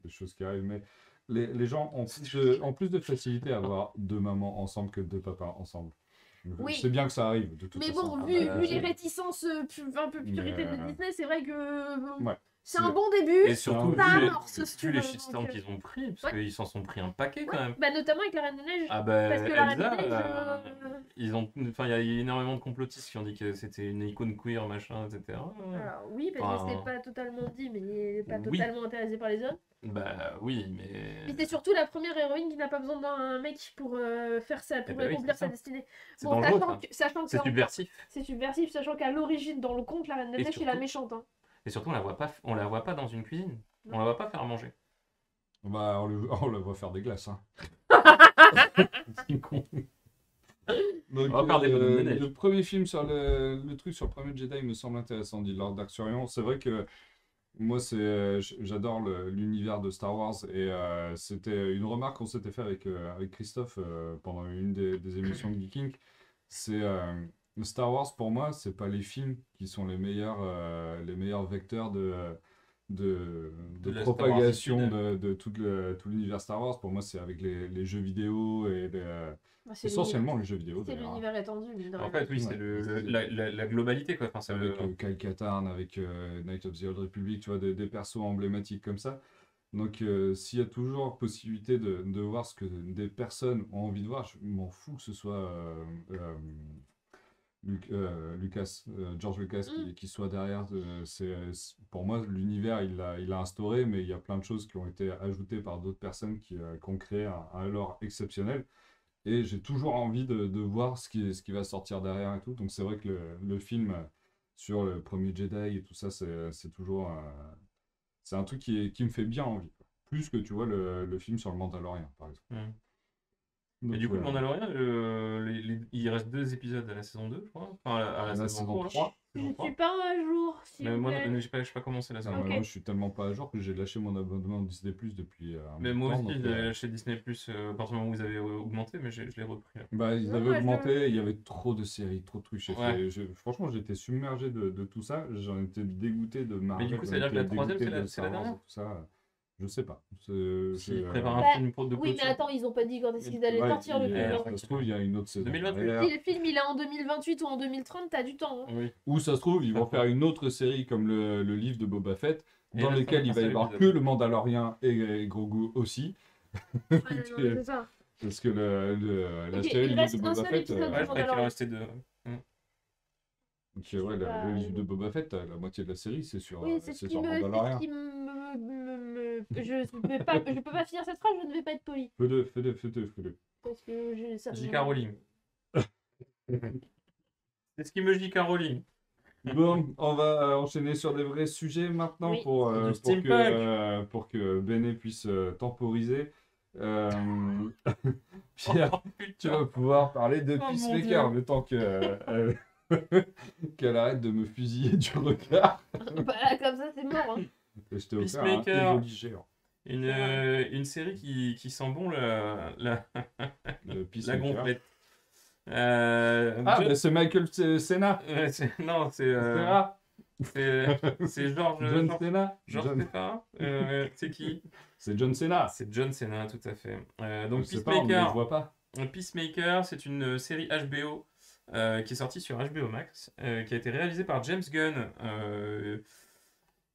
des choses qui arrivent, mais les gens ont plus de facilité à avoir deux mamans ensemble que deux papas ensemble. Donc, Oui. c'est bien que ça arrive, de toute Mais façon. bon, Ah vu, bah, vu les réticences un peu puritaines Mais, de Disney, c'est vrai que ouais. c'est un bon début. Et surtout, ça vu amorce, si tu les veux, shitstorms donc, qu'ils ont pris, parce ouais. qu'ils s'en sont pris un paquet quand Ouais, même. bah, notamment avec la Reine des Neiges. Ah bah, Parce que la Reine Elsa, des Neiges, ils ont, enfin, il y a énormément de complotistes qui ont dit que c'était une icône queer, machin, etc. Alors oui, parce que Enfin, c'était pas totalement dit, mais pas oui. totalement intéressé par les hommes. Bah oui, mais. Mais c'est surtout la première héroïne qui n'a pas besoin d'un mec pour faire ça, pour bah oui, accomplir c'est ça. sa destinée. C'est Bon, dangereux, ça. sachant que C'est subversif. c'est subversif, sachant qu'à l'origine, dans le conte, la Reine des Et Neiges, c'est la surtout- méchante. Hein. Et surtout, on la voit pas dans une cuisine. Non. On la voit pas faire à manger. Bah, on le voit faire des glaces. Hein. C'est con. Donc, On va faire des bonhommes de neige. le premier film sur le truc sur le premier Jedi me semble intéressant, dit Lord Darksurion. C'est vrai que moi, j'adore l'univers de Star Wars et c'était une remarque qu'on s'était fait avec Christophe pendant une des émissions de Geeking. C'est Star Wars pour moi, c'est pas les films qui sont les meilleurs vecteurs de la propagation Star Wars de tout l'univers Star Wars. Pour moi, c'est avec les jeux vidéo et Bah, c'est essentiellement les jeux vidéo. C'est d'ailleurs. l'univers étendu, mine de En rien. fait, oui, c'est Ouais. la globalité, quoi. Enfin, c'est Avec Kyle Katarn, avec Knight of the Old Republic, tu vois, des persos emblématiques comme ça. Donc, s'il y a toujours possibilité de voir ce que des personnes ont envie de voir, je m'en fous que ce soit George Lucas qui soit derrière. Pour moi, l'univers, il l'a instauré, mais il y a plein de choses qui ont été ajoutées par d'autres personnes qui ont créé un lore exceptionnel. Et j'ai toujours envie de voir ce qui va sortir derrière et tout. Donc c'est vrai que le film sur le premier Jedi et tout ça, c'est toujours... c'est un truc qui me fait bien envie. Quoi. Plus que, tu vois, le film sur le Mandalorian, par exemple. Et du coup, le Mandalorian, il reste 2 épisodes à la saison 2, je crois. Enfin, à la saison 3. Je crois. suis pas à jour, s'il Mais vous moi, plaît. j'ai pas commencé la Non, semaine. mais Ok. moi, je suis tellement pas à jour que j'ai lâché mon abonnement Disney Plus depuis un Mais bout de moi temps. aussi, Donc, j'ai lâché Disney Plus à partir du moment où ils avaient augmenté, mais je l'ai repris. Là. bah, ils Non, avaient moi, augmenté, il y avait trop de séries, trop de trucs. Ouais. Franchement, j'étais submergé de tout ça. J'en étais dégoûté de Mais Marvel, du coup, ça j'en veut dire que la étais troisième, dégoûté de c'est la Star Wars et dernière tout ça. Je sais pas. S'ils préparent un Bah, film de Oui, mais clôture. attends, ils ont pas dit quand est-ce qu'ils allaient Ouais, sortir le il- film. ok. ça se trouve, il y a une autre saison 2028. derrière. Si le film il est en 2028 ou en 2030, t'as du temps. Hein. Oui. Ou ça se trouve, ils vont D'accord. faire une autre série comme le livre de Boba Fett, Et dans là, lequel ça il va y sera avoir que l'épisode. le Mandalorien et Grogu aussi. Ah, non, mais c'est ça. Parce que la Ok, série, il le livre reste de un Boba seul Fett. épisode Ouais, je croyais qu'il en Mandalorian. restait deux. Donc, ouais, Bah, le livre de Boba Fett, la moitié de la série, c'est sur, Oui, c'est ce c'est qui sur me. C'est ce Mandalorian. qui je peux pas finir cette phrase, je ne vais pas être poli. Fais-le. Parce que ça J.K. Rowling. C'est ce qui me J.K. Rowling. Bon, on va enchaîner sur des vrais sujets maintenant Oui. Du steampunk. pour que Bene puisse temporiser. Euh, Pierre, Oh, tu putain. vas pouvoir parler de Oh, mon Peacemaker, Dieu. le temps qu'elle arrête de me fusiller du regard. Bah là, comme ça, c'est mort. Hein. Et je t'ai offert un Peacemaker. Evoli géant. Une série qui sent bon la Le Peacemaker. gonflette. Ah, John- bah c'est Michael Cena. Non, Cena. c'est George John Cena. George John- Cena. C'est qui? C'est John Cena. C'est John Cena, tout à fait. Donc Je sais pas, on ne le Peacemaker. voit pas. Peacemaker, c'est une série HBO qui est sortie sur HBO Max, qui a été réalisée par James Gunn.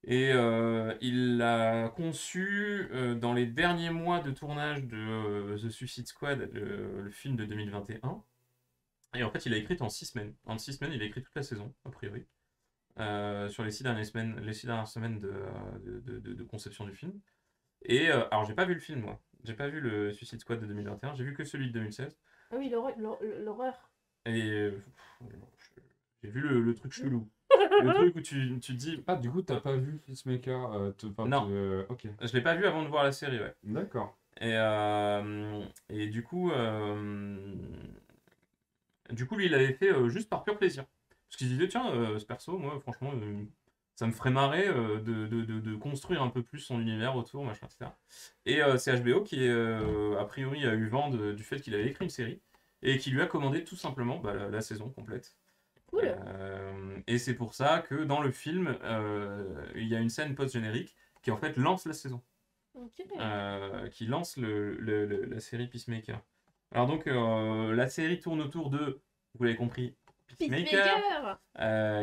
Il l'a conçu dans les derniers mois de tournage de The Suicide Squad, le film de 2021. Et en fait, il a écrit en 6 semaines. En 6 semaines, il a écrit toute la saison, a priori. Sur les 6 dernières semaines de conception du film. Et alors, j'ai pas vu le film, moi. J'ai pas vu le Suicide Squad de 2021, j'ai vu que celui de 2016. Ah oui, l'horreur. Et j'ai vu le truc chelou. Le truc où tu te dis. Ah, du coup, t'as pas vu Peacemaker Non. Ok. Je l'ai pas vu avant de voir la série, ouais. D'accord. Et du coup, lui, il l'avait fait juste par pur plaisir. Parce qu'il se disait, tiens, ce perso, moi, franchement, ça me ferait marrer de construire un peu plus son univers autour, machin, etc. Et c'est HBO qui, a priori, a eu vent du fait qu'il avait écrit une série et qui lui a commandé tout simplement la saison complète. Cool. Et c'est pour ça que dans le film, il y a une scène post-générique qui en fait lance la saison. Ok. Qui lance la série Peacemaker. Alors donc la série tourne autour de, vous l'avez compris, Peacemaker,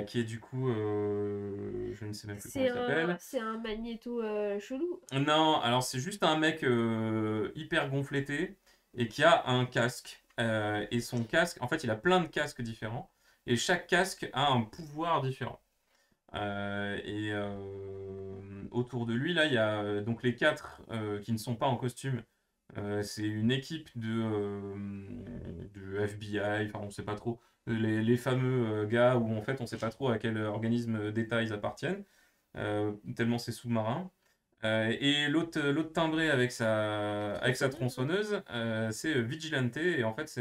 qui est du coup, je ne sais même plus comment il s'appelle. C'est un magnéto chelou. Non, alors c'est juste un mec hyper gonfletté et qui a un casque. Et son casque, en fait il a plein de casques différents. Et chaque casque a un pouvoir différent. Autour de lui, là, il y a donc les 4 qui ne sont pas en costume. C'est une équipe de FBI, enfin on sait pas trop. Les fameux gars où en fait on sait pas trop à quel organisme d'État ils appartiennent. Tellement c'est sous-marin. Et l'autre timbré avec sa tronçonneuse, c'est Vigilante. Et en fait,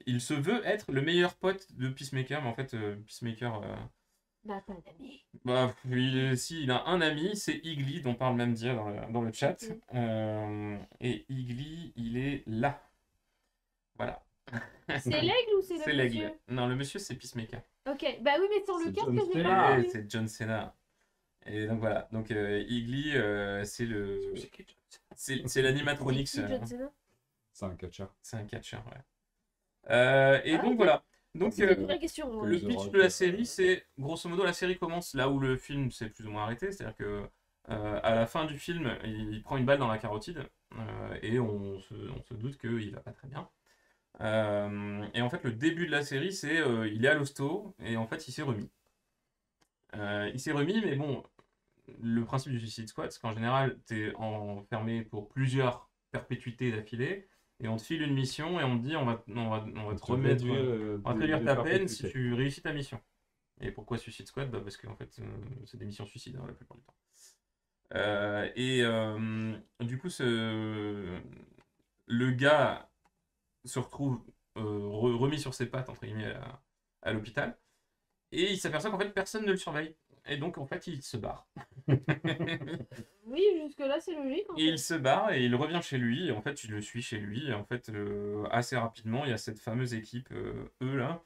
il se veut être le meilleur pote de Peacemaker, mais en fait, Peacemaker. Bah, pas d'amis. Bah, il a un ami, c'est Igli, dont parle même Dia dans le chat. Et Igli, il est là. Voilà. C'est l'aigle ou c'est C'est le l'aigle. monsieur? Non, le monsieur, c'est Peacemaker. Ok, bah oui, mais sans le C'est casque, John j'ai Cena. pas Ouais, vu. c'est John Cena. Et donc voilà. Donc Igli, c'est le. C'est l'animatronics. C'est qui, John Cena? C'est un catcheur. C'est un catcheur, ouais. Et donc ok. voilà. Donc C'est une vraie question. le The pitch Rock, de la série, c'est grosso modo la série commence là où le film s'est plus ou moins arrêté, c'est-à-dire que à la fin du film, il prend une balle dans la carotide et on se doute qu'il va pas très bien. Et en fait, le début de la série, c'est il est à l'hosto et en fait, il s'est remis. Mais bon, le principe du Suicide Squad, c'est qu'en général, t'es enfermé pour plusieurs perpétuités d'affilée. Et on te file une mission et on te dit on va te remettre, on va te réduire ta peine si tu réussis ta mission. Et pourquoi Suicide Squad? Parce qu'en fait c'est des missions suicides la plupart du temps. Du coup le gars se retrouve remis sur ses pattes entre guillemets à l'hôpital Et il s'aperçoit qu'en fait, personne ne le surveille. Et donc, en fait, il se barre. Oui, jusque-là, c'est logique. En Et il fait. se barre et il revient chez lui. Et en fait, tu le suis chez lui. Et en fait, assez rapidement, il y a cette fameuse équipe, eux là,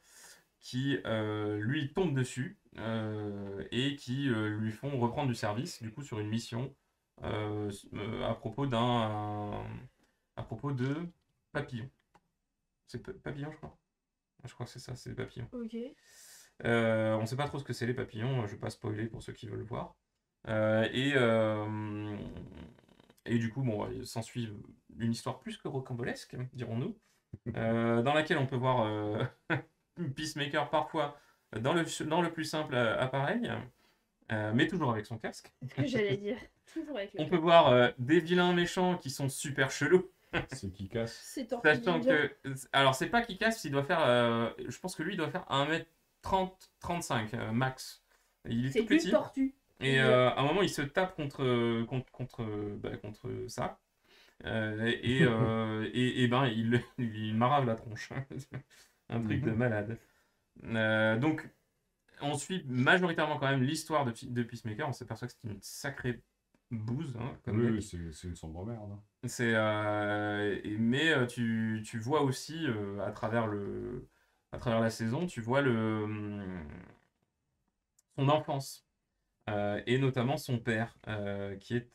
qui lui tombe dessus et qui lui font reprendre du service, du coup, sur une mission à propos à propos de Papillon. C'est Papillon, je crois. Je crois que c'est ça, c'est Papillon. Ok. On ne sait pas trop ce que c'est les papillons, je ne vais pas spoiler pour ceux qui veulent voir. Euh, et, euh, et du coup, bon, il s'ensuit une histoire plus que rocambolesque, dirons-nous, dans laquelle on peut voir Peacemaker parfois dans le plus simple appareil, mais toujours avec son casque. C'est ce que j'allais dire. Toujours avec le On peut casque. voir des vilains méchants qui sont super chelous. C'est qui casse. C'est Tortue Sachant Ninja. que. Alors, c'est pas qu'il casse, il doit faire. Je pense que lui, il doit faire 1m30-35 max. Il est C'est tout une petit. tortue. Et à un moment, il se tape contre ça. Et ben, il marave la tronche. Un truc de malade. Donc, on suit majoritairement quand même l'histoire de Peacemaker. On s'aperçoit que c'est une sacrée bouse. Hein, comme Oui, mec. oui, c'est une sombre merde. Hein. Mais tu vois aussi à travers à travers la saison, tu vois son enfance et notamment son père qui est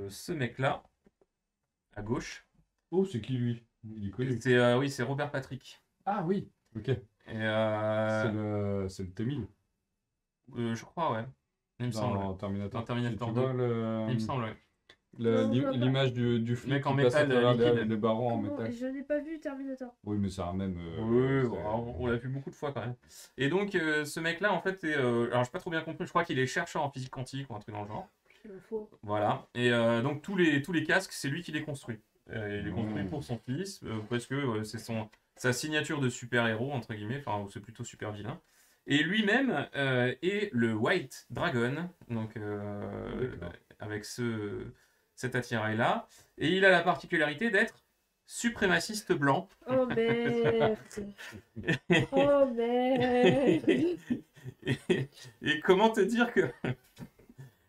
ce mec-là à gauche. Oh, c'est qui lui? Il est connu. Oui, c'est Robert Patrick. Ah oui, ok. Et, C'est le T-1000 je crois, ouais. Il me semble. dans Terminator. Dans Terminator Tu 2. vois Il me semble, ouais. Non, je vois pas. l'image du flic mec en qui passe à métal, travers liquide. les barreaux en Comment métal. Je n'ai pas vu Terminator. Oui, mais c'est un même. Oui, c'est- bon, on l'a vu beaucoup de fois quand même. Et donc, ce mec-là, en fait, alors j'ai pas trop bien compris, je crois qu'il est chercheur en physique quantique ou un truc dans le genre. Il me faut. Voilà. Et donc, tous les casques, c'est lui qui les construit. Il les construit pour son fils, parce que c'est sa signature de super-héros, entre guillemets, enfin, ou c'est plutôt super-vilain. Et lui-même est le White Dragon, donc D'accord. avec cet attirail-là. Et il a la particularité d'être suprémaciste blanc. Oh merde. Oh merde. Et comment te dire que.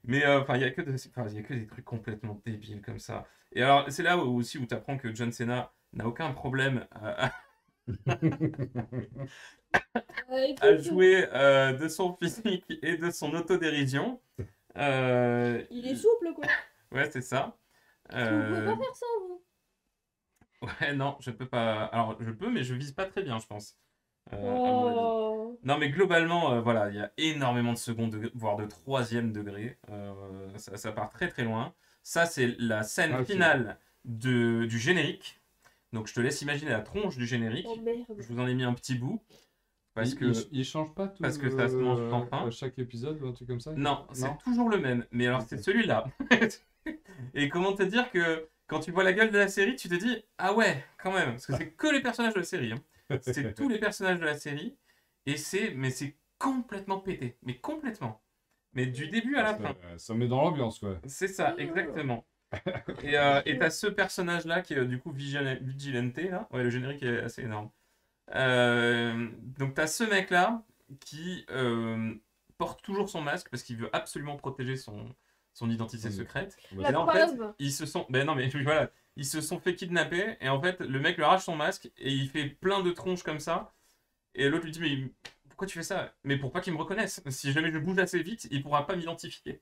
Mais enfin, il y a que des trucs complètement débiles comme ça. Et alors, c'est là aussi où tu apprends que John Cena n'a aucun problème à Écoute, jouer de son physique et de son autodérision. il est souple quoi. Ouais, c'est ça. Vous pouvez pas faire ça vous. Ouais, non, je peux pas. Alors, je peux, mais je vise pas très bien, je pense. À mon avis. Oh. Non, mais globalement, voilà, il y a énormément de second degré, voire de troisième degré. Ça part très très loin. Ça, c'est la scène Ah, ok. finale du générique. Donc, je te laisse imaginer la tronche du générique. Oh merde. Je vous en ai mis un petit bout. Parce que. Il change pas tout parce que ça se mange sans fin. chaque épisode ou un truc comme ça? Non, c'est toujours le même. Mais alors, c'est celui-là. Et comment te dire que quand tu vois la gueule de la série, tu te dis ah ouais, quand même. Parce que c'est que les personnages de la série. Hein. C'est tous les personnages de la série. Mais c'est complètement pété. Mais complètement. Mais du début à la fin. Ça met dans l'ambiance, quoi. C'est ça, exactement. Et t'as ce personnage-là qui est du coup Vigilante, là. Ouais, le générique est assez énorme. Donc t'as ce mec-là qui porte toujours son masque parce qu'il veut absolument protéger son identité Oui. secrète. La Et là, en fait, preuve. ils se sont. Ben non, mais voilà. Ils se sont fait kidnapper et en fait, le mec lui arrache son masque et il fait plein de tronches comme ça. Et l'autre lui dit, mais pourquoi tu fais ça? Mais pour pas qu'il me reconnaisse. Si jamais je bouge assez vite, il pourra pas m'identifier.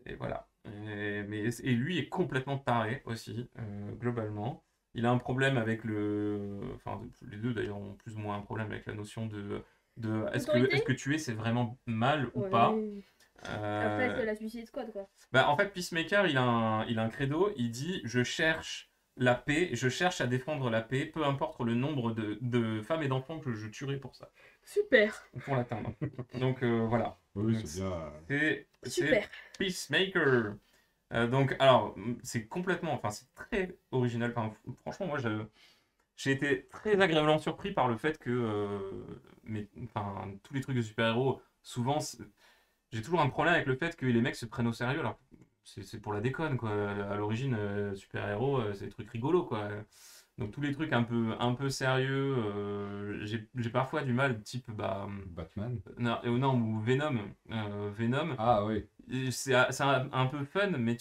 Et voilà. Et lui est complètement taré aussi, globalement. Il a un problème avec Enfin, les deux d'ailleurs ont plus ou moins un problème avec la notion de Autorité est-ce que tuer c'est vraiment mal ou Ouais. pas? Après c'est la Suicide Squad quoi. Bah, en fait, Peacemaker, il a un credo, il dit je cherche la paix, je cherche à défendre la paix, peu importe le nombre de femmes et d'enfants que je tuerai pour ça, Super. pour l'atteindre. Donc voilà. Oui, Donc, c'est bien. C'est Super. Peacemaker. Donc, alors, c'est complètement, enfin, c'est très original. Enfin, franchement, moi, j'ai été très agréablement surpris par le fait que, enfin, tous les trucs de super-héros, souvent, j'ai toujours un problème avec le fait que les mecs se prennent au sérieux. Alors, c'est pour la déconne, quoi. À l'origine, super-héros, c'est des trucs rigolos, quoi. Donc tous les trucs un peu sérieux, j'ai parfois du mal, type Batman. non, ou Venom. Venom, Ah oui. c'est un peu fun, mais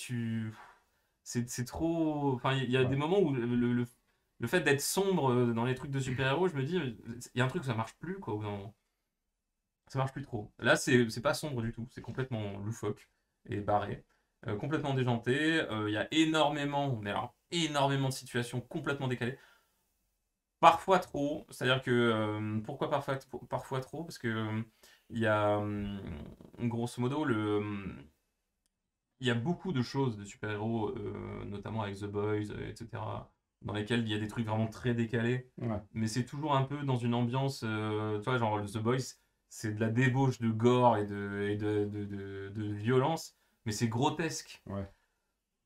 c'est trop. Enfin, il y a des Ouais. moments où le fait d'être sombre dans les trucs de super-héros, je me dis, il y a un truc ça marche plus, quoi. Au bout d'un moment. Ça marche plus trop. Là, c'est pas sombre du tout, c'est complètement loufoque et barré, complètement déjanté. Il y a énormément, mais alors énormément de situations complètement décalées. Parfois trop, c'est-à-dire que pourquoi parfois trop? Parce que il y a grosso modo il y a beaucoup de choses de super-héros, notamment avec The Boys, etc., dans lesquels il y a des trucs vraiment très décalés, Ouais. mais c'est toujours un peu dans une ambiance, tu vois, genre The Boys, c'est de la débauche de gore et de violence, mais c'est grotesque. Ouais.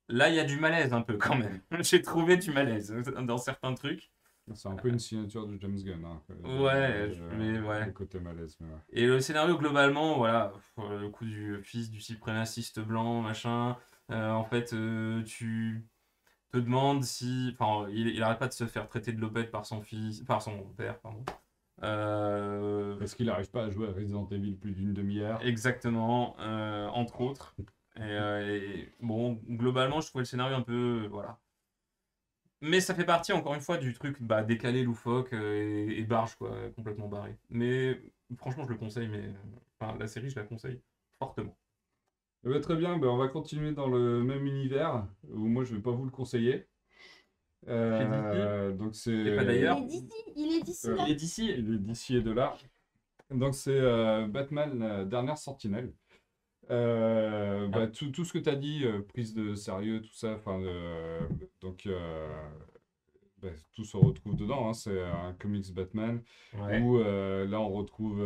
Là, il y a du malaise un peu quand même. J'ai trouvé du malaise dans certains trucs. C'est un peu une signature de James Gunn, hein, Ouais, mais le ouais. côté malaise. Mais ouais. Et le scénario, globalement, voilà, le coup du fils du suprémaciste blanc, machin, en fait, tu te demandes si. Enfin, il arrête pas de se faire traiter de lopette par son fils, par son père, pardon. Parce qu'il n'arrive pas à jouer à Resident Evil plus d'une demi-heure. Exactement, entre autres. Et bon, globalement, je trouvais le scénario un peu. Voilà. Mais ça fait partie, encore une fois, du truc décalé, loufoque et barge, quoi, complètement barré. Mais franchement, je le conseille, mais. Enfin, la série, je la conseille fortement. Eh ben, très bien, ben, on va continuer dans le même univers, où moi je vais pas vous le conseiller. Chez DC, Donc et pas c'est... Il d'ailleurs. est d'ici, il est d'ici euh, là. Il est d'ici. il est d'ici et de là. Donc c'est Batman, Dernière Sentinelle. Ah, Tout ce que tu as dit, prise de sérieux, tout ça, enfin, donc tout se retrouve dedans, hein. C'est un comics Batman ouais. où là on retrouve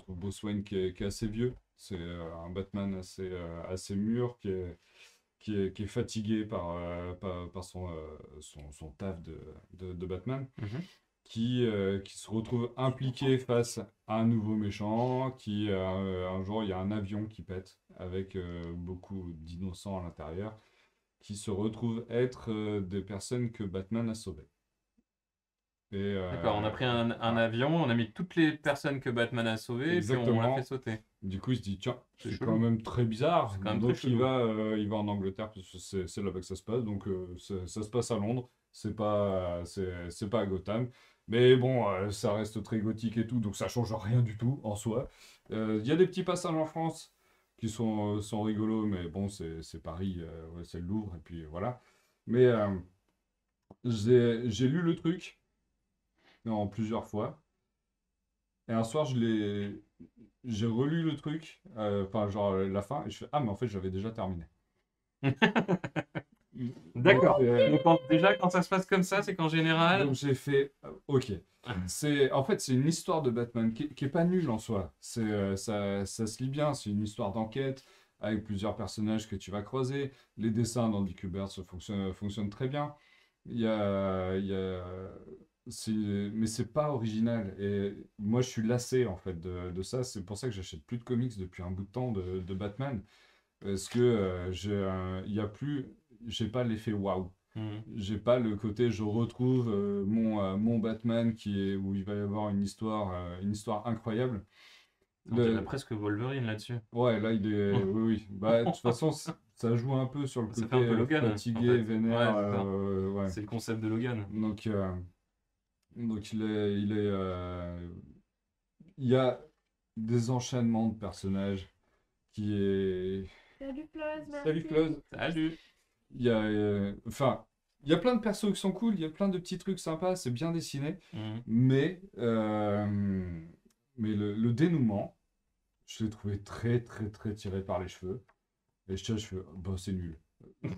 Bruce Wayne qui est assez vieux. C'est un Batman assez mûr qui est fatigué par son taf de Batman, Mhm. qui se retrouve impliqué face à un nouveau méchant, un jour il y a un avion qui pète avec beaucoup d'innocents à l'intérieur, qui se retrouvent être des personnes que Batman a sauvées. Et D'accord, on a pris un voilà. avion, on a mis toutes les personnes que Batman a sauvées, puis on l'a fait Exactement. sauter. Du coup, il se dit, tiens, C'est c'est quand chelou. même très bizarre. C'est quand même très Donc, chelou. il va en Angleterre, parce que c'est là-bas que ça se passe. Donc, ça se passe à Londres. C'est pas à Gotham. Mais bon, ça reste très gothique et tout, donc ça change rien du tout en soi. Il y a des petits passages en France qui sont rigolos, mais bon, c'est Paris, ouais, c'est le Louvre, et puis voilà. Mais j'ai lu le truc en plusieurs fois. Et un soir, j'ai relu le truc, enfin, genre la fin, et je fais, ah, mais en fait, j'avais déjà terminé. Donc, D'accord. Donc déjà, quand ça se passe comme ça, c'est qu'en général. donc j'ai fait, ok. En fait, c'est une histoire de Batman qui est pas nulle en soi. Ça se lit bien, c'est une histoire d'enquête avec plusieurs personnages que tu vas croiser. Les dessins d'Andy Kubert fonctionnent très bien. Il y a, mais c'est pas original. Et moi, je suis lassé en fait de ça. C'est pour ça que j'achète plus de comics depuis un bout de temps de Batman. Parce que il y a plus, j'ai pas l'effet waouh. Mhm. J'ai pas le côté, je retrouve mon Batman où il va y avoir une histoire incroyable. On dirait Le, presque Wolverine là-dessus. ouais, là, oui, oui. Bah, de toute façon, ça joue un peu sur le Ça fait côté un peu Logan, en fatigué, fait. vénère. Ouais, c'est ça. Ouais. C'est le concept de Logan. Donc, il y a des enchaînements de personnages qui est. Salut Flauz, Salut merci. Claude. Salut. Enfin, il y a plein de persos qui sont cool, il y a plein de petits trucs sympas, c'est bien dessiné, Mhm. mais, le dénouement, je l'ai trouvé très, très, très tiré par les cheveux. Et je fais, bah, c'est nul.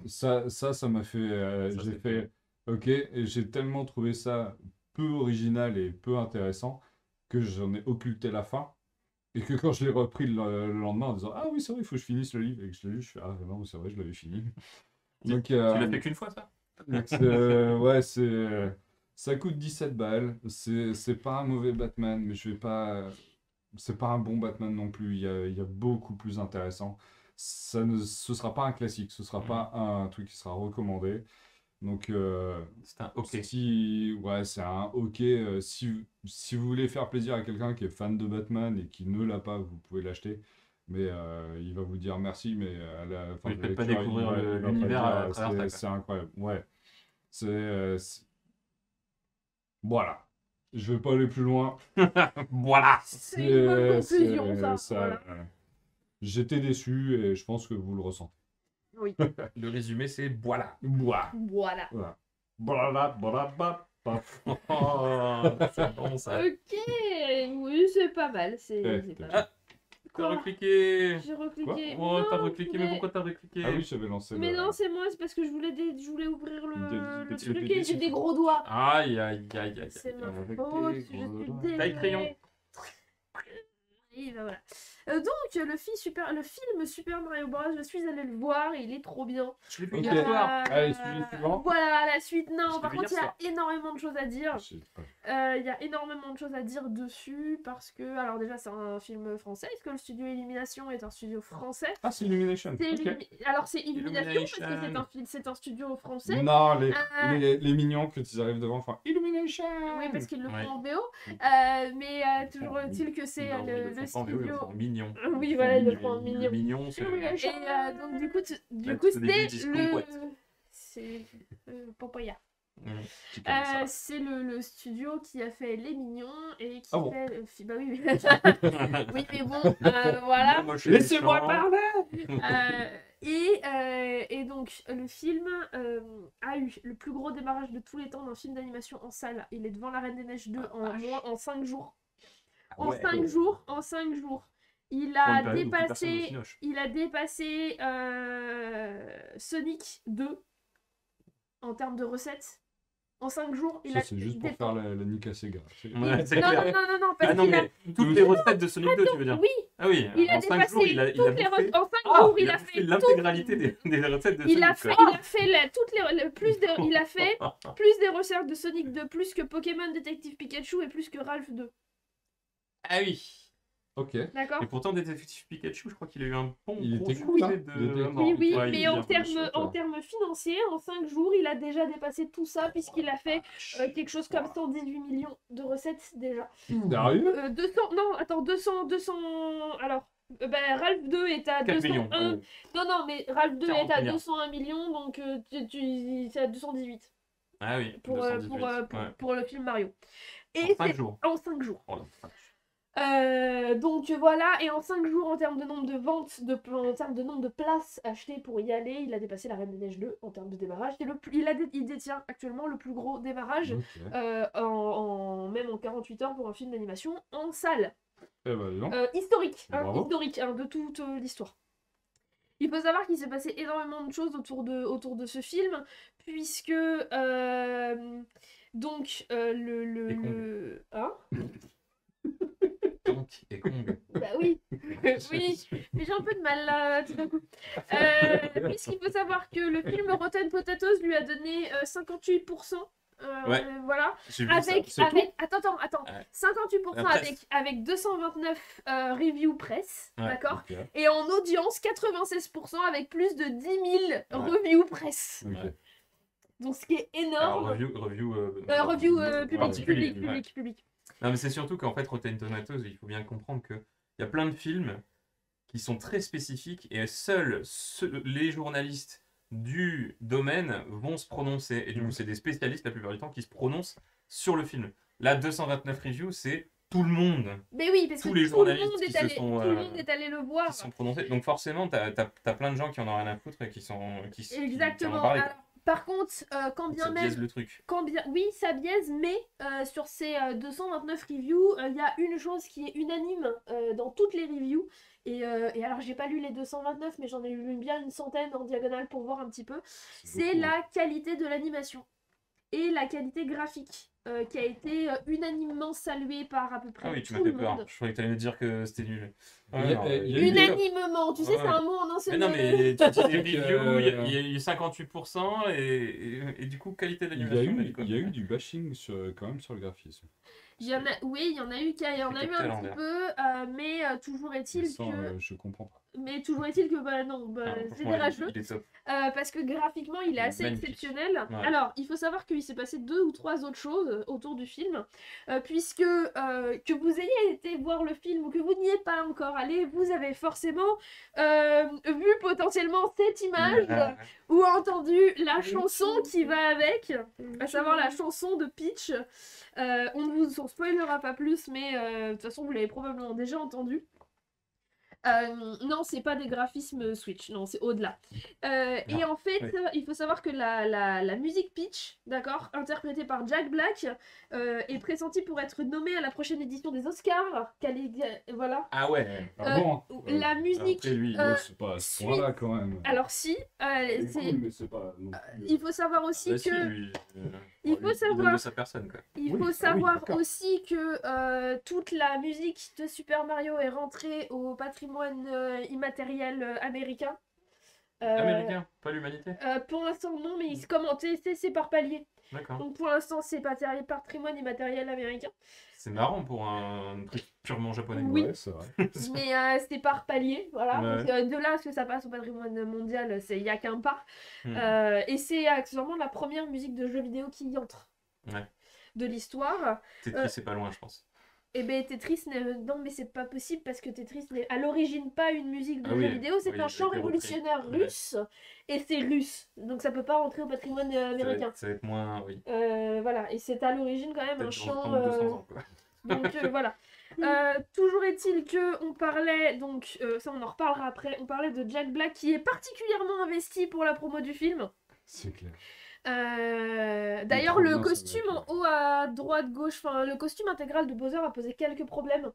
Ça m'a fait. Ça, J'ai c'est fait. fait, ok, et j'ai tellement trouvé ça peu original et peu intéressant que j'en ai occulté la fin. Et que quand je l'ai repris le lendemain en disant, ah oui, c'est vrai, il faut que je finisse le livre, et que je l'ai lu, je fais, ah non, c'est vrai, je l'avais fini. Donc, Tu l'as fait qu'une fois, ça? ouais, ça coûte 17 balles. C'est pas un mauvais Batman, mais je vais pas. C'est pas un bon Batman non plus. Il y a beaucoup plus intéressant. Ce sera pas un classique, ce sera Mhm. pas un truc qui sera recommandé. Donc, C'est un ok. ouais, c'est un ok. Si vous voulez faire plaisir à quelqu'un qui est fan de Batman et qui ne l'a pas, vous pouvez l'acheter. Mais il va vous dire merci, mais à la fin Oui, de la peut-être pas lecture, découvrir il va pas l'univers dire, à travers ça, quoi. c'est incroyable. Ouais, c'est- voilà. Je vais pas aller plus loin. Voilà. C'est une bonne C'est- conclusion, ça. ça, Voilà. J'étais déçu et je pense que vous le ressentez. Oui. Le résumé, c'est voilà. Voilà. Voilà. Voilà. Voilà, voilà, bah, bah. Oh, c'est bon ça. Ok, oui, c'est pas mal. C'est Eh, pas t'as- mal. T'as Quoi recliqué. J'ai recliqué. Oh, t'as Non, recliqué, mais pourquoi t'as recliqué? Ah oui, j'avais lancé Mais le... non, c'est moi, c'est parce que je voulais ouvrir le Des- truc des- et j'ai des gros doigts. Aïe, aïe, aïe, aïe. C'est ma avec faute, des je suis gros doigts. désolée. Taille crayon. Et ben voilà. Donc, le film Super Mario Bros, je suis allée le voir et il est trop bien. Je l'ai vu Ok. hier soir. Allez, sujet suivant. Voilà, la suite. Je Non, l'ai par vu contre, il y hier a énormément de choses à dire. Je sais pas. Il y a énormément de choses à dire dessus parce que, alors déjà, c'est un film français. Est-ce que le studio Illumination est un studio français? Ah, c'est Illumination. C'est Ok. Alors, c'est Illumination parce que Illumination. c'est un studio français. Non, Euh, les mignons, quand ils arrivent devant, enfin Illumination. Oui, parce qu'ils le font Ouais. en VO. Mais toujours est-il que c'est Non, le ils le font pas en VO, ils le studio. font en mignon. Oui, voilà, ils le font en Mignon. mignon. Mignon, c'est. Et donc, du coup, Bah, tout au début, ils disent le. Kumquat. C'est. Papaya. Tu connais ça. C'est le studio qui a fait Les Mignons et qui Ah bon fait le film. Bah oui, oui, mais bon, voilà. Moi, je suis Laissez-moi méchant. parler. Et donc, le film a eu le plus gros démarrage de tous les temps d'un film d'animation en salle. Il est devant La Reine des Neiges 2 en 5 jours. En Ouais. 5 jours, en 5 jours. Il Pour une a période où plus personne ne dépassé, cinoche. il a dépassé Sonic 2 en termes de recettes. En 5 jours, il Ça, a c'est juste pour faire la nique à Sega. Ouais, c'est non, clair. non, parce Ah non, qu'il a... mais toutes les recettes de Sonic 2, tu veux dire? Oui, Ah oui, il a en 5 dépassé jours, il a toutes les bouffé. recettes. En 5 Ah, jours, il a fait tout- l'intégralité des recettes de Sonic. Il a fait, quoi. il a fait il a fait plus des recettes de Sonic 2, plus que Pokémon Détective Pikachu et plus que Ralph 2. Ah oui. Ok. D'accord? Et pourtant, Détective Pikachu, je crois qu'il a eu un bon Il gros était cool, succès hein. de Il était vraiment. Oui, oui, Ouais, il mais est en bien. termes chouette, en ouais. termes financiers, en 5 jours, il a déjà dépassé tout ça puisqu'il a fait quelque chose comme 118 millions de recettes déjà. Sérieux 200, non, attends, 200, alors, Ralph 2 est à 4 millions. 201. Non, mais Ralph 2 est 40 à milliards. 201 millions, donc c'est à 218 Ah oui, pour, 218. Ouais. pour le film Mario. En Et 5 c'est jours. en 5 jours. Oh la vache. Donc voilà, et en 5 jours, en termes de nombre de ventes, en termes de nombre de places achetées pour y aller, il a dépassé La Reine des Neiges 2 en termes de démarrage. Il détient actuellement le plus gros démarrage, Ok. même en 48 heures pour un film d'animation en salle. Eh ben, dis donc. Historique, Bravo. historique de toute l'histoire. Il faut savoir qu'il s'est passé énormément de choses autour de ce film, puisque donc Et le... Hein? Donc, et Kong. Bah oui, oui, mais j'ai un peu de mal là tout d'un coup. Puisqu'il faut savoir que le film Rotten Potatoes lui a donné 58%. Ouais. Voilà. J'ai vu ça. Attends. Ouais. 58% La presse. avec 229 reviews presse, Ouais. d'accord? Ok. Et en audience, 96% avec plus de 10 000 reviews presse. Ok. Donc ce qui est Alors, énorme. review particulier, Public. Non, mais c'est surtout qu'en fait, Rotten Tomatoes, il faut bien comprendre qu'il y a plein de films qui sont très spécifiques et seuls les journalistes du domaine vont se prononcer. Et du coup, c'est des spécialistes la plupart du temps qui se prononcent sur le film. Là, 229 reviews, c'est tout le monde Mais oui, parce Tous que les tout le journalistes monde qui est se allé, sont, tout le monde est allé le voir. qui sont prononcés. Donc forcément, t'as plein de gens qui en ont rien à foutre et qui en Exactement. parlent. Alors, par contre, quand Donc bien ça même, biaise le truc. oui, ça biaise, mais sur ces 229 reviews, il y a une chose qui est unanime dans toutes les reviews. Et alors, j'ai pas lu les 229, mais j'en ai lu bien une centaine en diagonale pour voir un petit peu. C'est beaucoup. la qualité de l'animation et la qualité graphique qui a été unanimement saluée par à peu près Ah oui, tu tout m'as fait le peur. monde. Je croyais que t'allais me dire que c'était nul. Il y a- non, il y a eu des- Unanimement, tu sais, Ouais. c'est un mot en un Mais seul non, mot. mais tu dis des Donc, reviews, il y a eu 58% et du coup, qualité Il y a d'animation. eu, il y a eu du bashing quand même sur le graphisme. Il y en a, oui, il y en a eu un capté à petit l'envers. peu, mais toujours Mais est-il ça, que je comprends pas. mais toujours est-il que bah non, Ah, c'est franchement, des rageux. il est top. Parce que graphiquement, il est assez Magnifique. exceptionnel. Ouais. Alors, il faut savoir qu'il s'est passé 2 ou 3 autres choses autour du film, puisque que vous ayez été voir le film ou que vous n'y êtes pas encore allé, vous avez forcément vu potentiellement cette image ou entendu la chanson qui va avec, à savoir la chanson de Peach. On ne vous en spoilera pas plus, mais de toute façon, vous l'avez probablement déjà entendu. Non, c'est pas des graphismes Switch, non, c'est au-delà. Et en fait, oui. il faut savoir que la musique Peach, d'accord, interprétée par Jack Black, est pressentie pour être nommée à la prochaine édition des Oscars. Voilà. Ah ouais. Ah bon La musique. Après, lui, Ouais, c'est pas à ce point-là quand même. Alors si, C'est c'est. cool, mais c'est pas non plus, Il faut savoir aussi bah, si, que. lui, Il bon, faut lui, savoir- donne de sa personne, quoi. Il Oui, faut ah oui, savoir d'accord. aussi que toute la musique de Super Mario est rentrée au patrimoine immatériel américain. Américain, pas l'humanité. Pour l'instant, non, mais commenté, c'est par palier. D'accord. Donc pour l'instant, c'est patrimoine immatériel américain. C'est marrant pour un truc purement japonais. Oui. Ouais, c'est vrai. Mais c'est par palier, voilà. Ouais. Donc, de là à ce que ça passe au patrimoine mondial, il n'y a qu'un pas. Hmm. Et c'est accessoirement la première musique de jeu vidéo qui y entre. Ouais. De l'histoire. Tetris, c'est pas loin, je pense. Et ben Tetris, non mais c'est pas possible parce que Tetris n'est à l'origine pas une musique de Ah jeu oui, vidéo, c'est oui, un chant avec les révolutionnaire reprises. Ouais. russe et c'est russe, donc ça peut pas rentrer au patrimoine américain. Ça va être moins, oui. Voilà, et c'est à l'origine quand même un Peut-être dans chant. 200 ans, quoi. Donc voilà. Toujours est-il que on parlait, donc ça on en reparlera après, on parlait de Jack Black qui est particulièrement investi pour la promo du film. C'est clair. D'ailleurs, trop le bien, ce costume mec-là. en haut à droite, gauche, enfin le costume intégral de Bowser a posé quelques problèmes.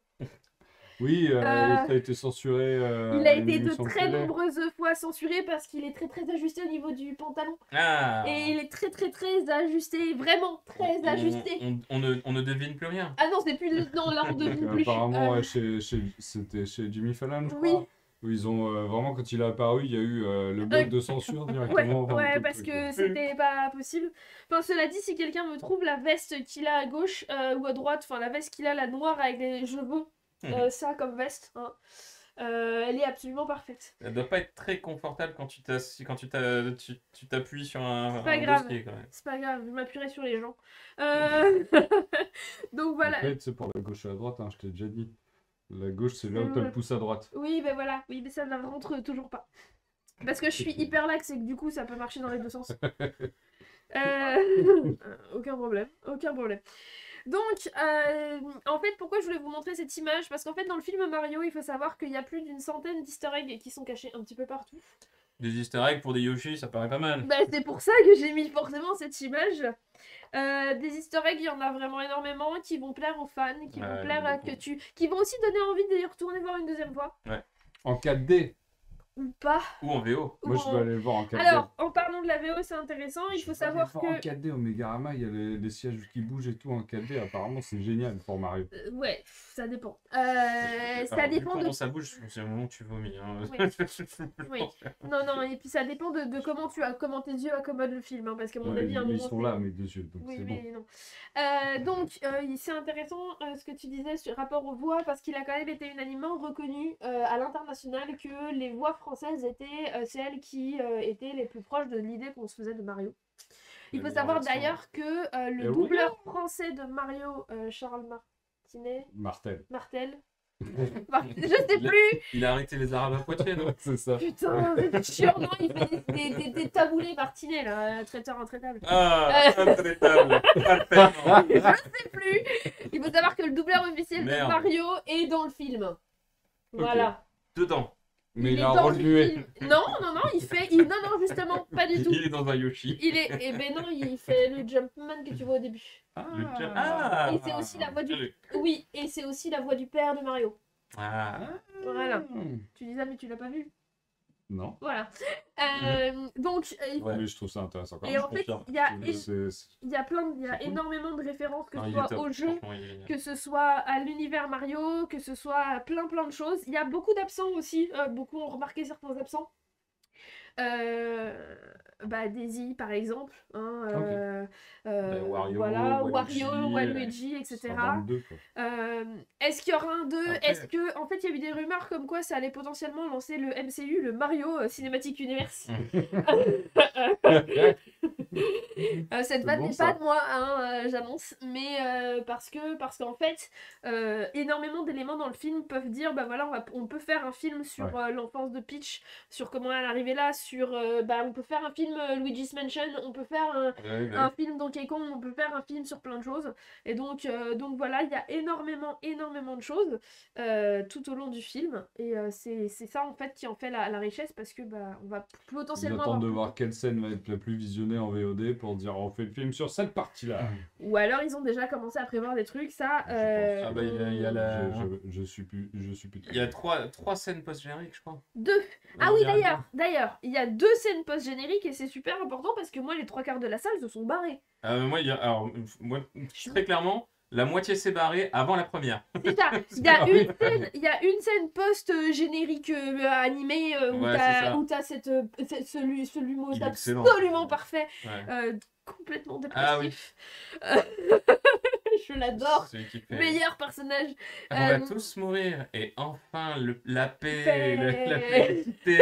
Oui, ça a été censuré. Il a à une été de émission très télé. nombreuses fois censuré parce qu'il est très très ajusté au niveau du pantalon. Ah. Et il est très très très ajusté, vraiment très ajusté. On ne devine plus rien. Ah non, c'est plus non là on devine plus. Apparemment, ouais, c'était chez Jimmy Fallon, je Oui. crois. Où ils ont vraiment, quand il est apparu, il y a eu le bloc de censure Ouais, directement. dans ouais, tout le parce truc, que quoi. c'était pas possible. Enfin, cela dit, si quelqu'un me trouve la veste qu'il a à gauche ou à droite, enfin la veste qu'il a, la noire avec les cheveux, ça comme veste, hein, elle est absolument parfaite. Elle doit pas être très confortable quand tu t'appuies sur C'est pas un grave. dossier, quand même. C'est pas grave, je m'appuierai sur les gens. Donc voilà. Après, c'est pour la gauche et la droite, hein, je t'ai déjà dit. La gauche, c'est là où t'as Ouais. le pouce à droite. Oui, ben voilà, oui, mais ça ne rentre toujours pas. Parce que je suis hyper laxe et que du coup ça peut marcher dans les deux sens. Aucun problème, aucun problème. Donc, en fait, pourquoi je voulais vous montrer cette image? Parce qu'en fait, dans le film Mario, il faut savoir qu'il y a plus d'une centaine d'easter eggs qui sont cachés un petit peu partout. Des easter eggs pour des Yoshi, ça paraît pas mal. Bah, c'est pour ça que j'ai mis forcément cette image. Des easter eggs, il y en a vraiment énormément qui vont plaire aux fans, qui vont Ouais, plaire à beaucoup. qui vont aussi donner envie d'y retourner voir une deuxième fois. En 4D. Ou pas. Ou en VO. Moi, Ou je en- vais aller le voir en 4D. Alors, en parlant de la VO, c'est intéressant. Il Je faut vais aller savoir le voir en que 4D au Megarama, il y a les sièges qui bougent et tout en 4D. Apparemment, c'est génial pour Mario. ouais, ça dépend. Alors, Ça vu dépend de comment ça bouge, c'est le moment où tu vomis. Hein. Oui. Non, non, et puis ça dépend de comment tes yeux accommodent le film, hein, parce qu'à mon Ouais, avis, à un ils moment, sont c'est- là, mes deux yeux, donc Oui, c'est bon. mais non. Donc, c'est intéressant ce que tu disais sur rapport aux voix, parce qu'il a quand même été unanimement reconnu à l'international que les voix françaises étaient celles qui étaient les plus proches de l'idée qu'on se faisait de Mario. Il La faut meilleure savoir version. d'ailleurs que le Et oui. doubleur français de Mario, Charles Martel. Martel, je sais plus. Il a arrêté les Arabes à Poitiers, non? C'est ça. Putain, c'est chiant, non, il fait des taboulés Martinet, là, traiteur intraitable. Ah, intraitable. Parfaitement. Je sais plus. Il faut savoir que le doubleur officiel de Merde. Mario est dans le film. Voilà. Dedans. Mais il est a un dans rôle le muet. film. Non, non, non, non, non, justement, pas du tout. Il est dans un Yoshi. Il est, eh ben non, il fait le Jumpman que tu vois au début. Ah. Et c'est aussi la voix du- Le- Oui, et c'est aussi la voix du père de Mario. Ah. Voilà. Tu dis ça, mais tu l'as pas vu. Non. Voilà. Donc, Ouais. Mais je trouve ça intéressant quand et même. en fait, confirme. il y a, C'est- il y a C'est cool. énormément de références, que Non, ce il est soit top. au jeu, Franchement, il est génial. que ce soit à l'univers Mario, que ce soit à plein de choses. Il y a beaucoup d'absents aussi, beaucoup ont remarqué certains absents. Daisy par exemple, hein, Wario, voilà, Waluigi, Waluigi, etc. Ce sera dans le 2, quoi. Est-ce qu'il y aura un 2? Après- Est-ce que, en fait, il y a eu des rumeurs comme quoi ça allait potentiellement lancer le MCU, le Mario Cinematic Universe. Cette C'est vanne bon, n'est ça. pas de moi, hein, j'annonce, mais parce qu'en fait, énormément d'éléments dans le film peuvent dire, bah voilà, on peut faire un film sur l'enfance de Peach, sur comment elle est arrivée là, sur, on peut faire un film Luigi's Mansion, on peut faire un film Donkey Kong, on peut faire un film sur plein de choses, et donc voilà, il y a énormément de choses tout au long du film, et c'est ça en fait qui en fait la richesse, parce que on va Ils potentiellement attendent de avoir voir quelle scène va être la plus visionnée en VOD pour dire on fait le film sur cette partie-là. ou alors ils ont déjà commencé à prévoir des trucs, ça. Je pense. Ah bah, il y a la... Je suis plus Il y a trois scènes post-génériques, je crois. Deux. Ah Non, oui, il y a d'ailleurs, il y a 2 scènes post-génériques et c'est super important parce que moi, les 3/4 de la salle se sont barrés. Moi, moi, très clairement, la moitié s'est barrée avant la première. C'est ça. Il y a une scène post-générique animée Ouais, c'est ça. où t'as ce l'humour Il est excellent. absolument parfait, Ouais. complètement Ah oui. dépressif. Je l'adore. Celui qui fait... Meilleur personnage. On va Euh, tous mourir et enfin la paix, Paix. la félicité.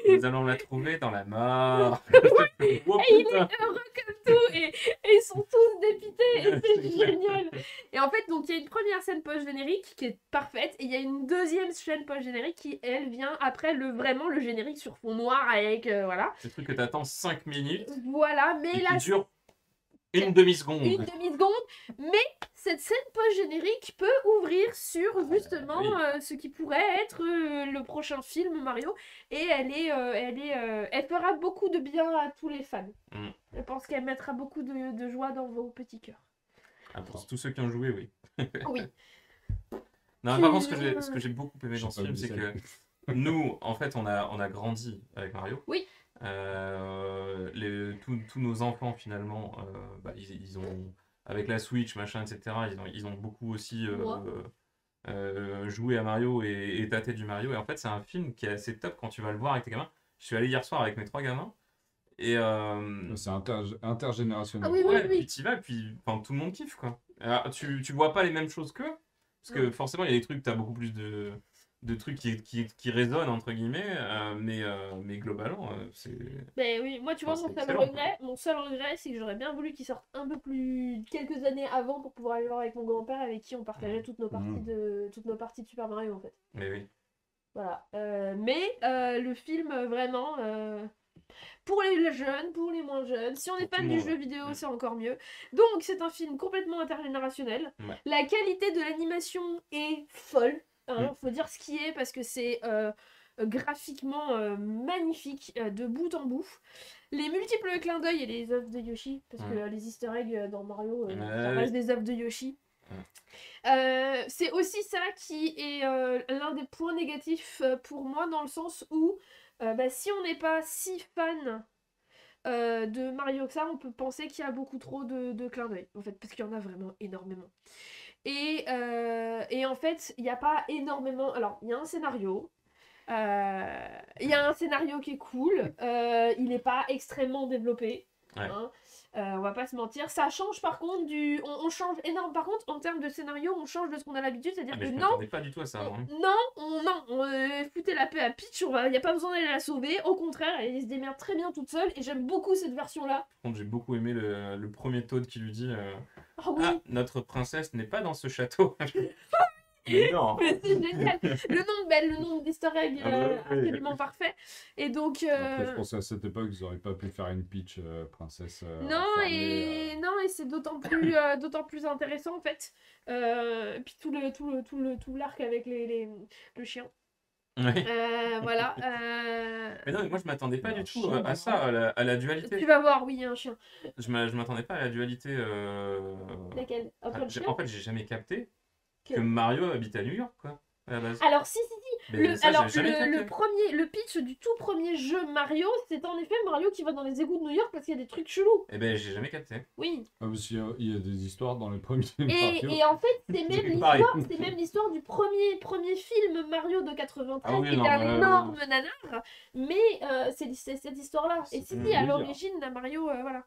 Nous allons la trouver dans la mort. Oh, Et il est putain. heureux comme tout et ils sont tous dépités et c'est C'est clair. génial. Et en fait, donc il y a une première scène post-générique qui est parfaite et il y a une deuxième scène post-générique qui, elle, vient après vraiment le générique sur fond noir avec, voilà. Ce truc que t'attends 5 minutes Voilà, mais et là, qui dure une demi-seconde. une demi-seconde, mais cette scène post-générique peut ouvrir sur justement oui. ce qui pourrait être le prochain film Mario, et elle fera beaucoup de bien à tous les fans. Mm. Je pense qu'elle mettra beaucoup de joie dans vos petits cœurs. Ah, pour tous ceux qui ont joué, oui. Oui. Non, par contre, ce que j'ai beaucoup aimé dans ce J'ai pas film, c'est vu que nous, en fait, on a grandi avec Mario. Oui. Tous nos enfants, finalement, ils ont, avec la Switch, machin, etc., ils ont beaucoup aussi Moi. joué à Mario et tâté du Mario. Et en fait, c'est un film qui est assez top quand tu vas le voir avec tes gamins. Je suis allé hier soir avec mes 3 gamins. Et C'est intergénérationnel. Ah oui, ouais, oui. puis tu y vas, et puis enfin, tout le monde kiffe, quoi. Alors, tu vois pas les mêmes choses qu'eux, parce que forcément, il y a des trucs, t'as beaucoup plus de trucs qui résonnent, entre guillemets, mais globalement, c'est... Ben oui, moi tu vois, Enfin, mon c'est seul excellent, regret, c'est que j'aurais bien voulu qu'il sorte un peu plus quelques années avant pour pouvoir aller voir avec mon grand-père avec qui on partageait toutes nos parties de Super Mario en fait. Mais oui. Voilà. Mais le film vraiment pour les jeunes, pour les moins jeunes, si on est Pour tout fan le du monde, jeu ouais. vidéo, c'est encore mieux. Donc c'est un film complètement intergénérationnel. Ouais. La qualité de l'animation est folle. Hein, faut dire ce qui est parce que c'est graphiquement magnifique de bout en bout. Les multiples clins d'œil et les œuvres de Yoshi, parce que les easter eggs dans Mario, ça reste des œuvres de Yoshi. C'est aussi ça qui est l'un des points négatifs pour moi, dans le sens où si on n'est pas si fan de Mario que ça, on peut penser qu'il y a beaucoup trop de clins d'œil, en fait, parce qu'il y en a vraiment énormément. Et en fait, il n'y a pas énormément... Alors, il y a un scénario. Il y a un scénario qui est cool. Il n'est pas extrêmement développé. Ouais. Hein. On va pas se mentir. Ça change par contre du... On change énorme. Par contre, en termes de scénario, on change de ce qu'on a l'habitude. C'est-à-dire Ah, mais que je non, m'attendais pas du tout à ça, moi. foutez la paix à Peach. Il n'y a pas besoin d'aller la sauver. Au contraire, elle se démerde très bien toute seule. Et j'aime beaucoup cette version-là. Par contre, j'ai beaucoup aimé le premier Toad qui lui dit Oh oui. Ah, notre princesse n'est pas dans ce château. Mais non. Mais c'est génial. Le nombre d'easter eggs absolument parfait. Et donc. Après, je pense qu'à cette époque, ils auraient pas pu faire une Peach princesse. Non, enfermée, et c'est d'autant plus intéressant en fait. Puis tout l'arc avec le chien. Ouais. Voilà. Mais non, mais moi je m'attendais pas Il y a du un tout chien, à ça, à la dualité. Tu vas voir, oui, il y a un chien. Je m'attendais pas à la dualité. Laquelle? Un peu de chien? En fait, j'ai jamais capté que Que- Mario habitait à New York, quoi, à la base. Alors, si, Mais ça, Alors, j'ai jamais capté. le pitch du tout premier jeu Mario, c'est en effet Mario qui va dans les égouts de New York parce qu'il y a des trucs chelous. Eh ben, j'ai jamais capté. Oui. Ah, parce qu'il y a des histoires dans les premiers Et, Mario. et en fait, c'est même Pareil. l'histoire du premier film Mario de 93 Ah oui, qui est non, un énorme nanar, mais c'est cette histoire-là. Et C'est si, le à délire. l'origine, la Mario, voilà.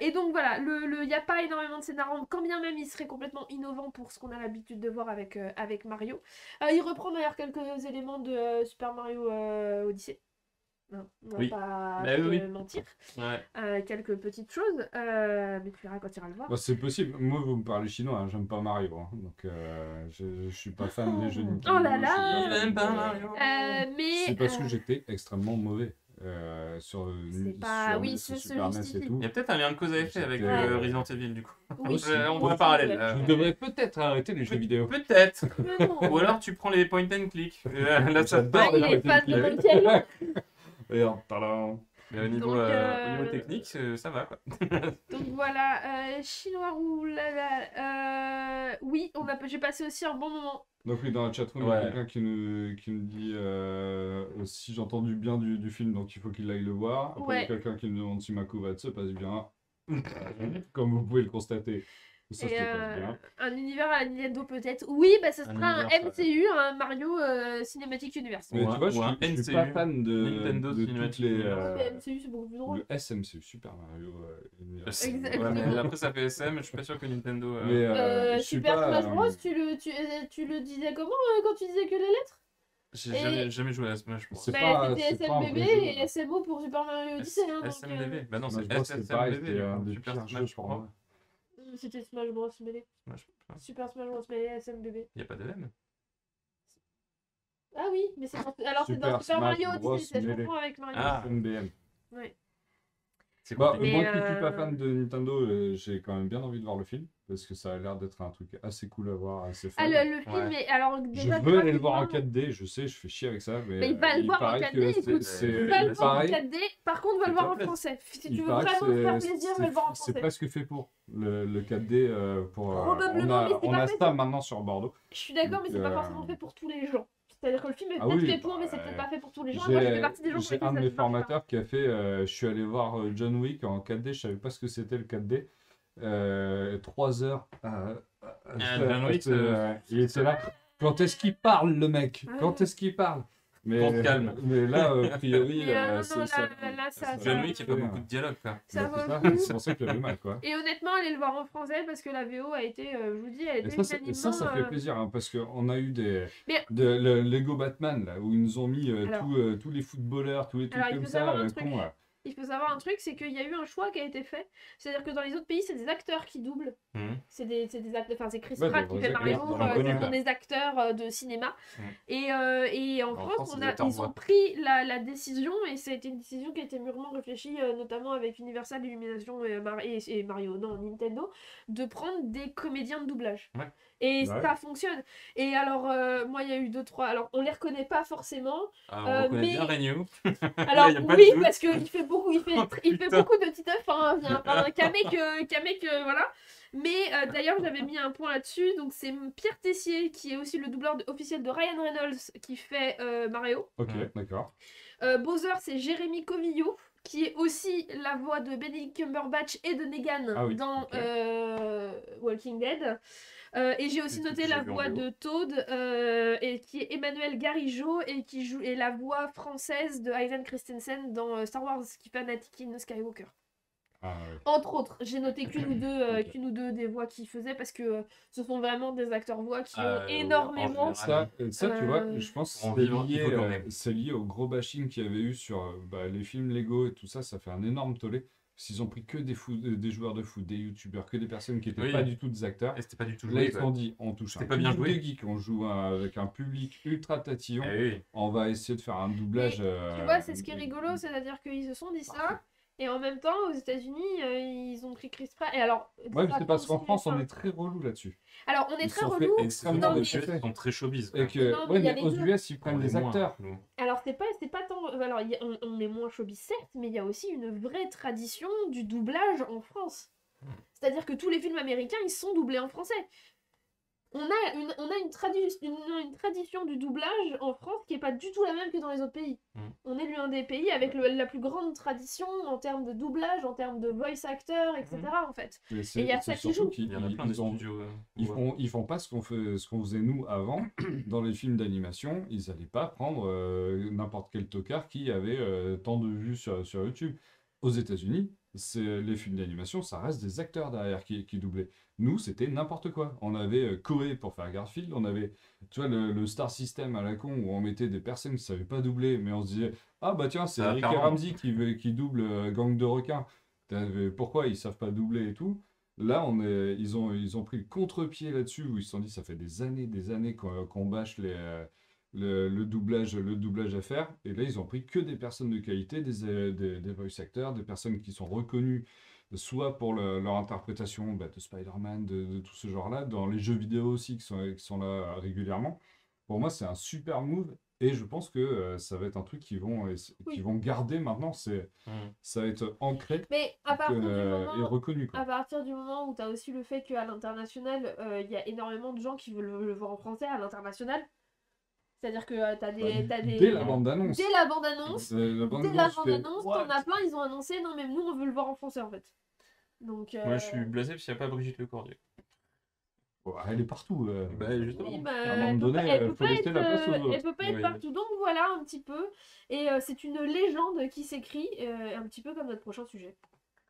Et donc voilà, il n'y a pas énormément de scénario, quand bien même il serait complètement innovant pour ce qu'on a l'habitude de voir avec Mario. Il reprend d'ailleurs quelques éléments de Super Mario Odyssey. Non, on va Oui. pas Bah te oui. mentir. Ouais. Quelques petites choses, mais tu verras quand tu iras le voir. Bah, c'est possible. Moi, vous me parlez chinois, hein, j'aime pas Mario. Hein. Donc, je suis pas fan des jeux Nintendo. Oh là là. Il aime pas Mario. Mais C'est parce que j'étais extrêmement mauvais sur, c'est pas- sur oui, NES, ce Super NES justifie. et tout. Il y a peut-être un lien de cause à effet avec Ouais. Resident Evil, du coup. oui, aussi. On voit un aussi, parallèle. ouais. là. Je devrais peut-être arrêter les jeux vidéo. Peut-être. Mais non. Ou alors tu prends les point and click. Là, ça J'adore part. Ah, il est fan de Monkey Island. Regarde, tadam. Mais au niveau, Donc, au niveau technique, ça va quoi. Donc voilà, chinois oui, j'ai passé aussi un bon moment. Donc oui, dans la chatroom, il y a Ouais. quelqu'un qui nous dit si j'ai entendu bien du film, donc il faut qu'il aille le voir. Après, il y a Ouais. quelqu'un qui me demande si ma couvade se passe bien. Comme vous pouvez le constater, ça se Et passe bien. un univers à la Nintendo peut-être. Oui, bah ce Un sera un univers, MCU, un Mario Cinematic Universe. Mais Ou tu un- vois, ou un je suis pas NCU, fan Nintendo de toutes Cinematic les... Universe. Mais MCU c'est beaucoup plus drôle. le SMCU, Super Mario Universe. Exactement. Ouais, mais après ça fait SM, je suis pas sûr que Nintendo. Mais je suis Super pas... Smash Bros, tu le disais comment quand tu disais que les lettres? J'ai jamais joué à Smash Bros. C'est Bah, pas- c'était c'est pas un SMBB vrai jeu. et SMO pour Super Mario Odyssey. Hein, donc, SMDB. Bah non, Smash c'est Bros, c'est pareil, SSMDB. c'était un des Super pires jeux Smash pour Bros. moi. C'était Smash Bros mêlé. Smash Bros. Super Smash Bros mêlé SMBB. Y a pas de M. Ah oui, mais c'est alors c'est Super dans Super Smash Mario Bros Odyssey, je mêlé. confonds avec Mario. Ah. SMBM. Ouais. C'est Bah, compliqué. moi Mais, qui suis pas fan de Nintendo, j'ai quand même bien envie de voir le film, parce que ça a l'air d'être un truc assez cool à voir, assez fun. Ah, le film Ouais. est. Alors, Je déjà, veux aller le voir en graphiquement, 4D, je sais, je fais chier avec ça, mais Mais il va le voir en paraît 4D, que écoute. c'est Il va le voir en pareil. 4D, par contre, va le C'est voir en top, là. français. Si Il tu veux paraît que vraiment te faire plaisir, va le voir en c'est français. presque fait pour le 4D. Probablement, mais c'est on pas a fait ça pour- maintenant sur Bordeaux. Je suis d'accord, mais c'est pas Donc, forcément fait pour tous les gens. C'est-à-dire que le film est Ah peut-être oui, fait pour, mais c'est bah, peut-être pas fait pour tous les gens. Et moi, je fais partie des gens pour J'ai lesquels un de ça mes ne marche pas. formateurs qui a fait, je suis allé voir John Wick en 4D, je savais pas ce que c'était le 4D. 3 heures. John Wick, il était là. Quand est-ce qu'il parle, le mec? Quand est-ce qu'il parle? Qu'on se calme. Mais là, a priori, Mais, non, c'est là, ça. là, ça- John Wick, il y a pas fait, beaucoup de dialogue quoi. Ça bah, vaut c'est le ça, coup. c'est pour ça qu'il avait mal, quoi. Et honnêtement, allez le voir en français parce que la VO a été, je vous dis, elle Et était ça, unanimement. ça fait plaisir, hein, parce qu'on a eu Mais- le Lego Batman, là, où ils nous ont mis Alors- tous les footballeurs, tous les trucs Alors, il comme faut ça, savoir un truc. cons, là. Il faut savoir un truc, c'est qu'il y a eu un choix qui a été fait. C'est-à-dire que dans les autres pays, c'est des acteurs qui doublent. Mhm. C'est des acteurs, enfin c'est Chris Ouais, Pratt des qui fait vrais Mario, acteurs, vraiment connus, ce quoi. sont des acteurs de cinéma. Mhm. Et en France, France, c'est des acteurs ils ont voix. pris la décision, et ça a été une décision qui a été mûrement réfléchie, notamment avec Universal Illumination et Mario, non, Nintendo, de prendre des comédiens de doublage. Ouais. Et Ouais. ça fonctionne. Et alors, moi, il y a eu 2-3. Alors, on les reconnaît pas forcément. On reconnaît mais- bien Renew. Alors Y a pas de oui, doute. parce qu'il fait beaucoup, il fait Putain. beaucoup de titeuf, hein, Kamek, voilà. Mais d'ailleurs, j'avais mis un point là-dessus. Donc c'est Pierre Tessier qui est aussi le doubleur officiel de Ryan Reynolds qui fait Mario. Ok, Ouais. d'accord. Bowser, c'est Jérémy Covillo qui est aussi la voix de Benedict Cumberbatch et de Negan Ah oui, dans ok. Walking Dead. Et j'ai aussi C'est noté tout ce que la j'ai vu en voix VO. de Toad, et qui est Emmanuel Garigeau et qui joue est la voix française de Hayden Christensen dans Star Wars, qui fait Anakin Skywalker. Ah, ouais. Entre autres, j'ai noté Ok. qu'une ou deux des voix qu'ils faisaient parce que ce sont vraiment des acteurs voix qui Ah, ont en énormément. général. Ça, tu vois, je pense que Pour en c'est vivre, il faut quand même. c'est lié au gros bashing qu'il y avait eu sur les films Lego et tout ça, ça fait un énorme tollé. Parce qu'ils ont pris que des joueurs de foot, des youtubeurs, que des personnes qui n'étaient Oui. pas du tout des acteurs. Et c'était pas du tout Là, joué. ils se quoi. sont dit, on touche un C'était pas bien public joué. de geeks, on joue avec un public ultra tatillon, Eh oui. on va essayer de faire un doublage. Tu vois, c'est ce qui est rigolo, c'est-à-dire qu'ils se sont dit ça, et en même temps, aux États-Unis, ils ont pris Chris Pratt. Et alors, Ouais, mais ça c'est parce qu'en continue, France, on enfin, est très relou là-dessus. Alors, on est ils très sont fait relou. extrêmement dans Les les- déçus. US sont très showbiz. Et quoi. que, Non, mais ouais, il y a mais les aux deux. US, ils prennent On est des moins, acteurs. nous. Alors, c'est pas tant. Alors, on est moins showbiz, certes, mais il y a aussi une vraie tradition du doublage en France. C'est-à-dire que tous les films américains, ils sont doublés en français. On a une tradition du doublage en France qui est pas du tout la même que dans les autres pays. On est l'un des pays avec la plus grande tradition en termes de doublage, en termes de voice actor, etc. en fait. Mais Et il y a ça qui joue. Il y en a plein de studios. Ils font pas ce qu'on faisait nous avant. Dans les films d'animation, ils allaient pas prendre n'importe quel tocard qui avait tant de vues sur YouTube. Aux États-Unis, les films d'animation, ça reste des acteurs derrière qui doublaient. Nous, c'était n'importe quoi. On avait Corée pour faire Garfield, on avait, tu vois, le Star System à la con où on mettait des personnes qui savaient pas doubler, mais on se disait, ah bah tiens, c'est Ça va Eric faire et mal. Ramsey qui double Gang de requins. Pourquoi ils savent pas doubler et tout? Là, ils ont pris le contre-pied là-dessus où ils se sont dit, ça fait des années qu'on bâche le doublage à faire. Et là, ils ont pris que des personnes de qualité, des voice actors, des personnes qui sont reconnues soit pour leur interprétation de Spider-Man, de tout ce genre-là, dans les jeux vidéo aussi qui sont là régulièrement. Pour moi, c'est un super move et je pense que ça va être un truc qu'ils vont garder maintenant. Ça va être ancré Mais à partir du et moment, reconnu, quoi. à partir du moment où tu as aussi le fait qu'à l'international, il y a énormément de gens qui veulent le voir en français à l'international. C'est-à-dire que t'as des... Dès la bande-annonce. Dès la bande-annonce, La t'en as plein, ils ont annoncé, non mais nous on veut le voir en français en fait. Donc, Moi, je suis blasé parce qu'il n'y a pas Brigitte Lecordier. Elle est partout. Justement. oui, bah, À un moment donné, elle faut laisser la place aux autres. elle peut pas être Oui. partout, donc voilà un petit peu. Et c'est une légende qui s'écrit, un petit peu comme notre prochain sujet.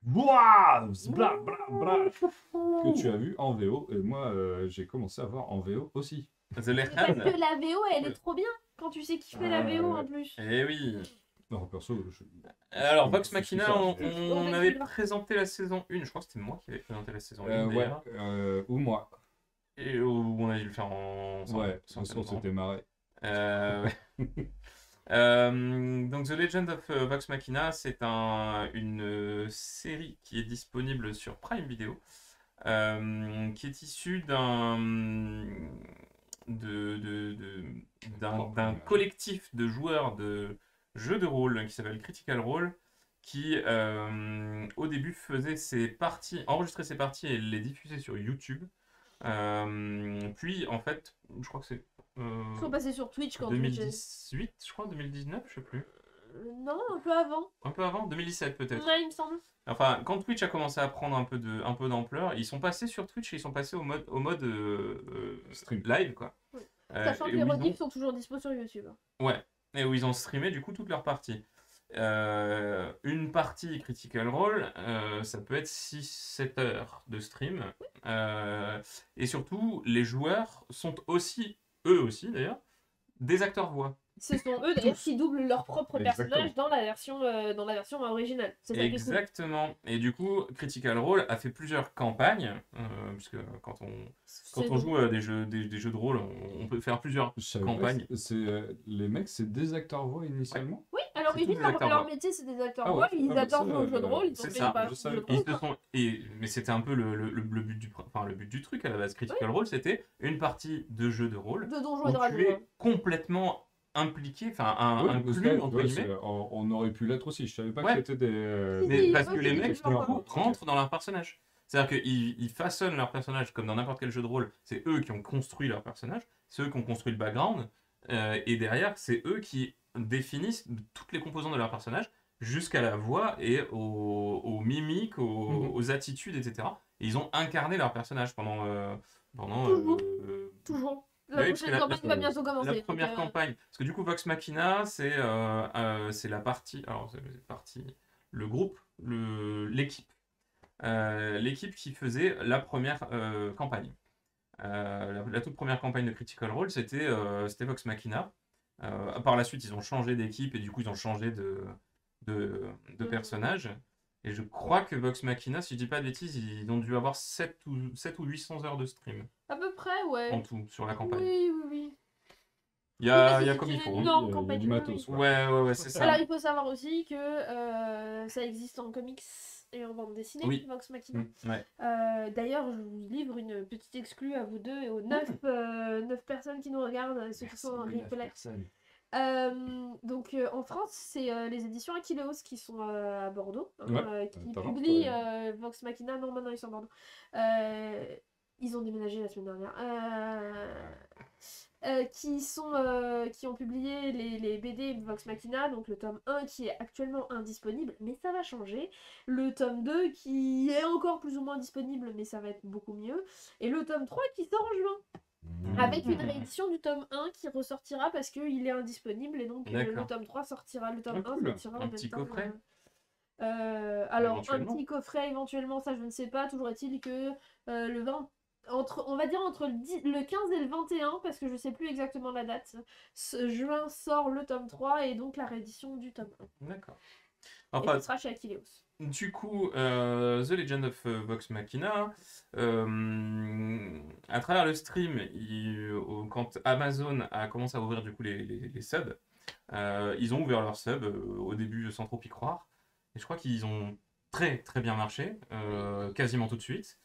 Bouah, bla, bla, bla, que tu as vu en VO. Et moi, j'ai commencé à voir en VO aussi. The Mais Left parce Hand. que la VO, elle est trop bien quand tu sais qui fait la VO en plus. Eh oui. Non, perso, Alors, je- Vox je Machina, suis ça, on avait présenté la saison 1. Je crois que c'était moi qui avais présenté la saison 1 ouais, d'ailleurs. ou moi. Et où on a dû le faire ensemble. Ouais, de toute façon, c'était marré. Donc The Legend of Vox Machina, c'est une série qui est disponible sur Prime Video, qui est issue d'un collectif de joueurs de jeux de rôle qui s'appelle Critical Role, qui au début enregistrait ses parties et les diffusait sur YouTube. Puis en fait, je crois que c'est Ils sont passés sur Twitch quand Twitch 2018, je crois, 2019, je sais plus. Non, un peu avant. Un peu avant, 2017 peut-être. Ouais, il me semble. Enfin, quand Twitch a commencé à prendre un peu d'ampleur, ils sont passés sur Twitch et ils sont passés au mode Stream. live, quoi. Oui. Sachant que et les où ils rediffs sont toujours dispo sur YouTube. Ouais, et où ils ont streamé du coup toutes leurs parties. Une partie Critical Role, ça peut être 6-7 heures de stream. Et surtout, les joueurs sont aussi, eux aussi d'ailleurs, des acteurs voix. Ce sont eux d'ailleurs qui doublent leur propre Exactement. personnage dans la version originale. C'est ça qui est cool. Exactement. Et du coup, Critical Role a fait plusieurs campagnes, puisque quand on joue à des jeux de rôle, on peut faire plusieurs Je savais pas, campagnes. les mecs, c'est des acteurs voix initialement. Oui, à l'origine, tous des acteurs leur voix. métier c'est des acteurs Ah voix, ouais, ils adorent ça, jouer aux jeux de rôle, ils ont c'est fait ça, une partie je de savais jeux de pas. Ils rôle. se sont... mais c'était un peu le but du truc à la base. Critical Role, c'était une partie de jeu de rôle De Donjons où et Dragons. tu es complètement impliqué, enfin Ouais, inclus entre guillemets. on aurait pu l'être aussi. Je savais pas Ouais. que c'était des. Mais Si, parce ok, que les mecs, je vois. du coup, rentrent dans leur personnage. C'est-à-dire qu'ils façonnent leur personnage comme dans n'importe quel jeu de rôle. C'est eux qui ont construit leur personnage, c'est eux qui ont construit le background, et derrière, c'est eux qui définissent toutes les composantes de leur personnage, jusqu'à la voix et aux mimiques, aux attitudes, etc. Et ils ont incarné leur personnage pendant Toujours. La oui, parce prochaine que campagne va bientôt commencer. la première campagne. Parce que du coup, Vox Machina, c'est la partie. Alors, c'est le groupe, l'équipe. L'équipe qui faisait la première campagne. La toute première campagne de Critical Role, c'était Vox Machina. Par la suite, ils ont changé d'équipe et du coup, ils ont changé de personnage. Et je crois que Vox Machina, si je dis pas de bêtises, ils ont dû avoir 7 ou 800 heures de stream À peu près, ouais. en tout sur la campagne. Oui. Il y a, Oui, il y a c'est comme une il faut. énorme Il y a campagne, du oui, matos, oui. quoi. Ouais, c'est ça. Alors, il faut savoir aussi que ça existe en comics et en bande dessinée, Oui. Vox Machina. Ouais. D'ailleurs, je vous livre une petite exclue à vous deux et aux 9 personnes qui nous regardent, ceux qui sont en replay. Donc en France, c'est les éditions Aquileos qui sont à Bordeaux, Ouais, qui Talent, publient ouais. Vox Machina. Non, maintenant ils sont à Bordeaux. Ils ont déménagé la semaine dernière. Qui ont publié les BD Vox Machina, donc le tome 1 qui est actuellement indisponible, mais ça va changer. Le tome 2 qui est encore plus ou moins disponible, mais ça va être beaucoup mieux. Et le tome 3 qui sort en juin, avec une réédition du tome 1 qui ressortira parce qu'il est indisponible, et donc le D'accord. tome 3 sortira, le tome Ah, 1 cool. sortira en Un même petit temps. coffret Alors, un Éventuellement. petit coffret éventuellement, ça je ne sais pas. Toujours est-il que le 20, on va dire entre le 15 et le 21, parce que je sais plus exactement la date, juin sort le tome 3 et donc la réédition du tome 1. D'accord. Et Enfin, ce sera chez Akileos. du coup, The Legend of Vox Machina, à travers le stream, quand Amazon a commencé à ouvrir du coup les subs, ils ont ouvert leurs subs au début sans trop y croire. Et je crois qu'ils ont très très bien marché, quasiment tout de suite.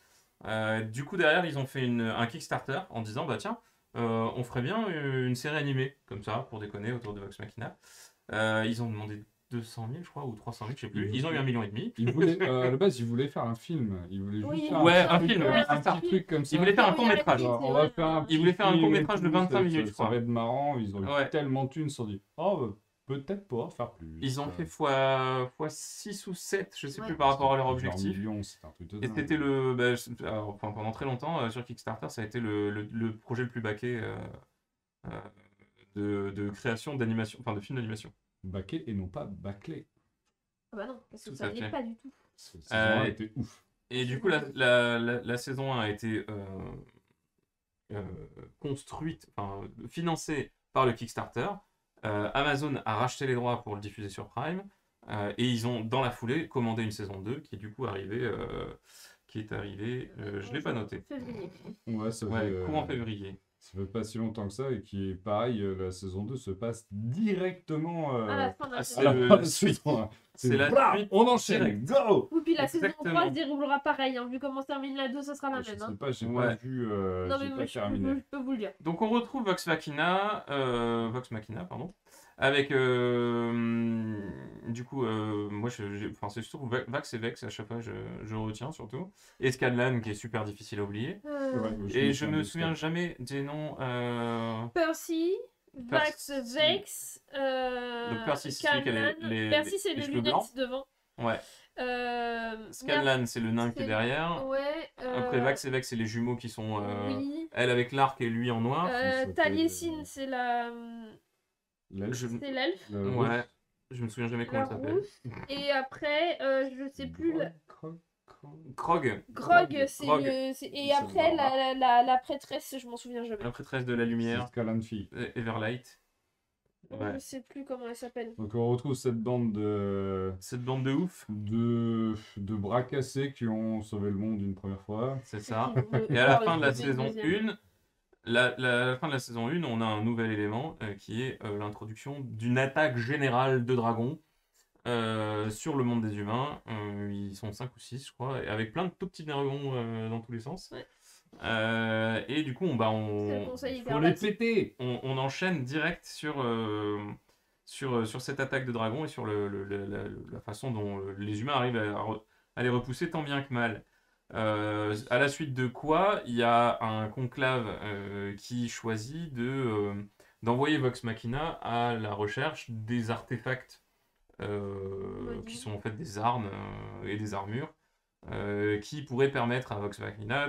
Du coup, derrière, ils ont fait un Kickstarter en disant bah tiens, on ferait bien une série animée, comme ça, pour déconner, autour de Vox Machina. Ils ont demandé 200 000, je crois, ou 300 000, je sais plus. Ils ont eu 1,5 million. Ils voulaient, à la base, ils voulaient faire un film. Ils voulaient juste Oui, faire ouais, petit un truc, film, un oui, petit c'est ça. truc comme ça. Ils voulaient faire un Oui, court-métrage. arrêtez, On va faire un Ils petit voulaient faire un film et court-métrage de tout, 25 ça- minutes, je Ça va crois. être marrant. Ils ont eu Ouais. tellement de thunes, ils se sont dit, oh, bah, peut-être pouvoir faire plus. Ils ont fait fois 6 ou 7, je sais Ouais. plus par rapport à leur Plusieurs objectif. millions, c'est un truc de Et dingue. c'était enfin, pendant très longtemps, sur Kickstarter, ça a été le projet le plus baqué de création d'animation, enfin de film d'animation. Baqué et non pas bâclé. Ah bah non, parce que Tout ça à l'est fait. pas du tout. Cette saison-là Euh, était ouf. Et du coup, la saison 1 a été construite, enfin, financée par le Kickstarter. Amazon a racheté les droits pour le diffuser sur Prime. Et ils ont, dans la foulée, commandé une saison 2 qui est du coup arrivée. Je ne l'ai pas noté. Février. Ouais, ça Ouais, fait, courant février. ça fait pas si longtemps que ça. Et qui est pareil, la saison 2 se passe directement À la fin de la à saison. à la le- fin de la suite. saison 1. C'est la blam, suite on enchaîne, directe. go! Oui, puis la saison Exactement. 3 se déroulera pareil, hein. Vu comment se termine la 2, ça sera la Je même. sais Hein. pas, j'ai Ouais. pas vu, Non, mais j'ai moi, pas je terminé. peux vous le dire. Donc on retrouve Vox Machina, pardon, avec du coup, moi enfin c'est surtout Vax et Vex à chaque fois je retiens surtout, et Scanlan qui est super difficile à oublier, Ouais, et je me de souviens Scan. jamais des noms. Percy, Vax, Percy. Vex, Donc Percy, c'est celui qui a Scanlan. Percy, c'est les le cheveux lunette blancs. devant. Ouais. Merde, Scanlan c'est le nain qui est c'est- derrière. Ouais. Après Vax et Vex c'est les jumeaux qui sont Oui. elle avec l'arc et lui en noir. s'appelle, Taliesin, c'est la. L'elfe, Je- C'est l'elfe. le Ouais. rouge. Je me souviens jamais comment La elle s'appelle. rousse. Et après, je sais plus. Krog, Grog, c'est Grog. le. Et C'est après, le la prêtresse, je m'en souviens jamais. la prêtresse de la lumière, C'est Scalan fille. Everlight. Ouais. Je sais plus comment elle s'appelle. Donc on retrouve cette bande Cette bande de ouf, de bras cassés qui ont sauvé le monde une première fois. c'est ça. Le- Et à la le fin de la deuxième. saison 1, la fin de la saison 1, on a un nouvel élément qui est l'introduction d'une attaque générale de dragons sur le monde des humains. Ils sont 5 ou 6, je crois, et avec plein de tout petits dragons dans tous les sens. Ouais. Et du coup, C'est le conseil Faut les hyper péter! on enchaîne direct sur cette attaque de dragon et sur la façon dont les humains arrivent à les repousser tant bien que mal. À la suite de quoi, il y a un conclave qui choisit d'envoyer Vox Machina à la recherche des artefacts qui sont en fait des armes et des armures qui pourraient permettre à Vox Machina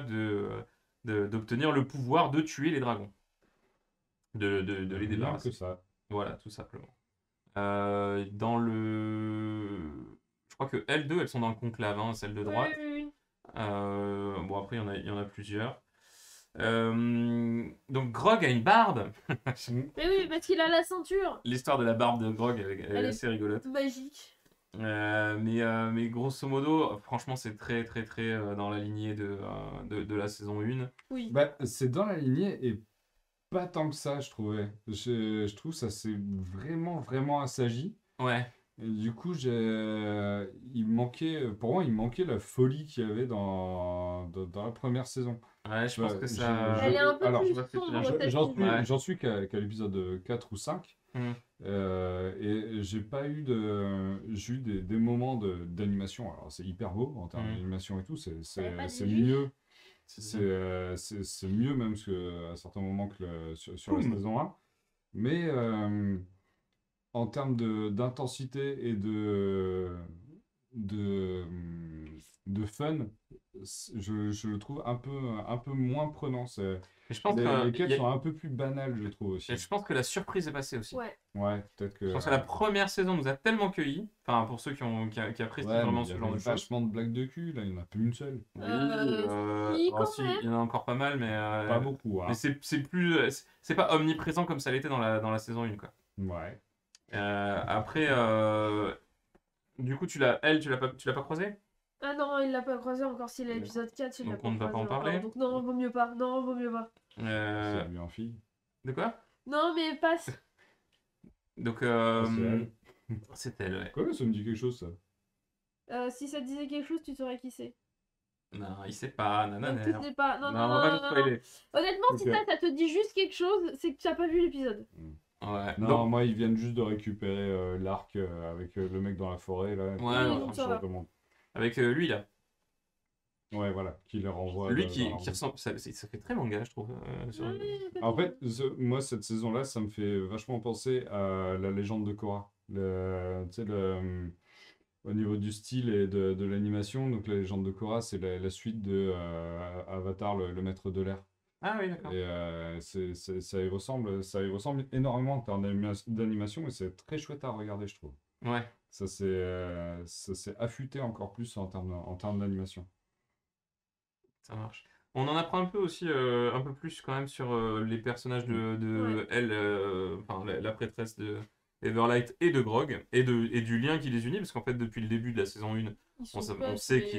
d'obtenir le pouvoir de tuer les dragons. De les Rien débarrasser. que ça. Voilà, tout simplement. Dans le... Je crois que L2, elles sont dans le conclave, hein, celle de droite. Oui. Bon, après, il y en a plusieurs. Donc, Grog a une barbe. Mais oui, parce qu'il a la ceinture L'histoire de la barbe de Grog, elle Elle est est- assez rigolote. magique. Mais grosso modo, franchement, c'est très, très, très dans la lignée de la saison 1. Oui. Bah, c'est dans la lignée et pas tant que ça, je trouvais. Je trouve ça c'est vraiment, vraiment assagi. Ouais, Et du coup, pour moi, il manquait la folie qu'il y avait dans la première saison. ouais, je pense Ouais, que je- ça... Elle est un peu alors, plus je vois ce que tu veux sombre. dire. celle-ci. Ouais. J'en suis qu'à l'épisode 4 ou 5. Hmm. Et j'ai pas eu de. J'ai eu des moments d'animation. Alors, c'est hyper beau en termes Hmm. Mm. d'animation et tout. T'avais pas C'est de vue mieux. C'est mieux même à certains moments que sur la saison 1. Mais en termes d'intensité et de, de fun, je le trouve un peu moins prenant. Mais je pense Les que, quêtes sont un peu plus banales, je trouve aussi. je pense que la surprise est passée aussi. Ouais. Ouais, peut-être que. Je pense que la première saison nous a tellement cueillis, enfin pour ceux qui apprécient Ouais, mais vraiment il y ce genre avait de choses. vachement de blagues de cul, là, il n'y en a plus une seule. Oui, si, oh, quand si, même. il y en a encore pas mal, mais Pas beaucoup, hein. mais c'est plus, c'est pas omniprésent comme ça l'était dans la saison 1, quoi. Ouais. Après, du coup, tu l'as pas croisé? Ah non, il l'a pas croisé encore s'il est l'épisode 4, il l'a Donc pas on ne va pas croisé en parler. encore. Donc non, vaut mieux pas. Non, vaut mieux pas. C'est lui en fille. De quoi? Non, mais passe. Donc, Ah, c'est elle. c'est elle, ouais. Quoi, ça me dit quelque chose, ça. Si ça te disait quelque chose, tu saurais qui c'est. Non, il sait pas, Donc nanana. tu sais pas. Non, Non, non, on non, va pas non, te non. spoiler. Honnêtement, si Ok. ça te dit juste quelque chose, c'est que tu n'as pas vu l'épisode. Ouais. Non, Donc, moi, ils viennent juste de récupérer l'arc avec le mec dans la forêt, là. Ouais, Oui, ouais, donc ça va. avec lui là. Ouais, voilà, qui les renvoie. Lui dans qui leur- ressemble, ça fait très manga, je trouve. En fait, moi, cette saison-là, ça me fait vachement penser à la légende de Korra. Tu sais, au niveau du style et de l'animation, donc la légende de Korra, c'est la suite de Avatar, le maître de l'air. Ah oui, d'accord. Et ça y ressemble énormément en termes d'animation, et c'est très chouette à regarder, je trouve. Ouais. Ça s'est affûté encore plus en termes d'animation. Ça marche. On en apprend un peu aussi, un peu plus quand même sur les personnages de Ouais. elle, enfin la prêtresse de Everlight et de Grog, et du lien qui les unit, parce qu'en fait depuis le début de la saison 1, Ils on, sont on potes, sait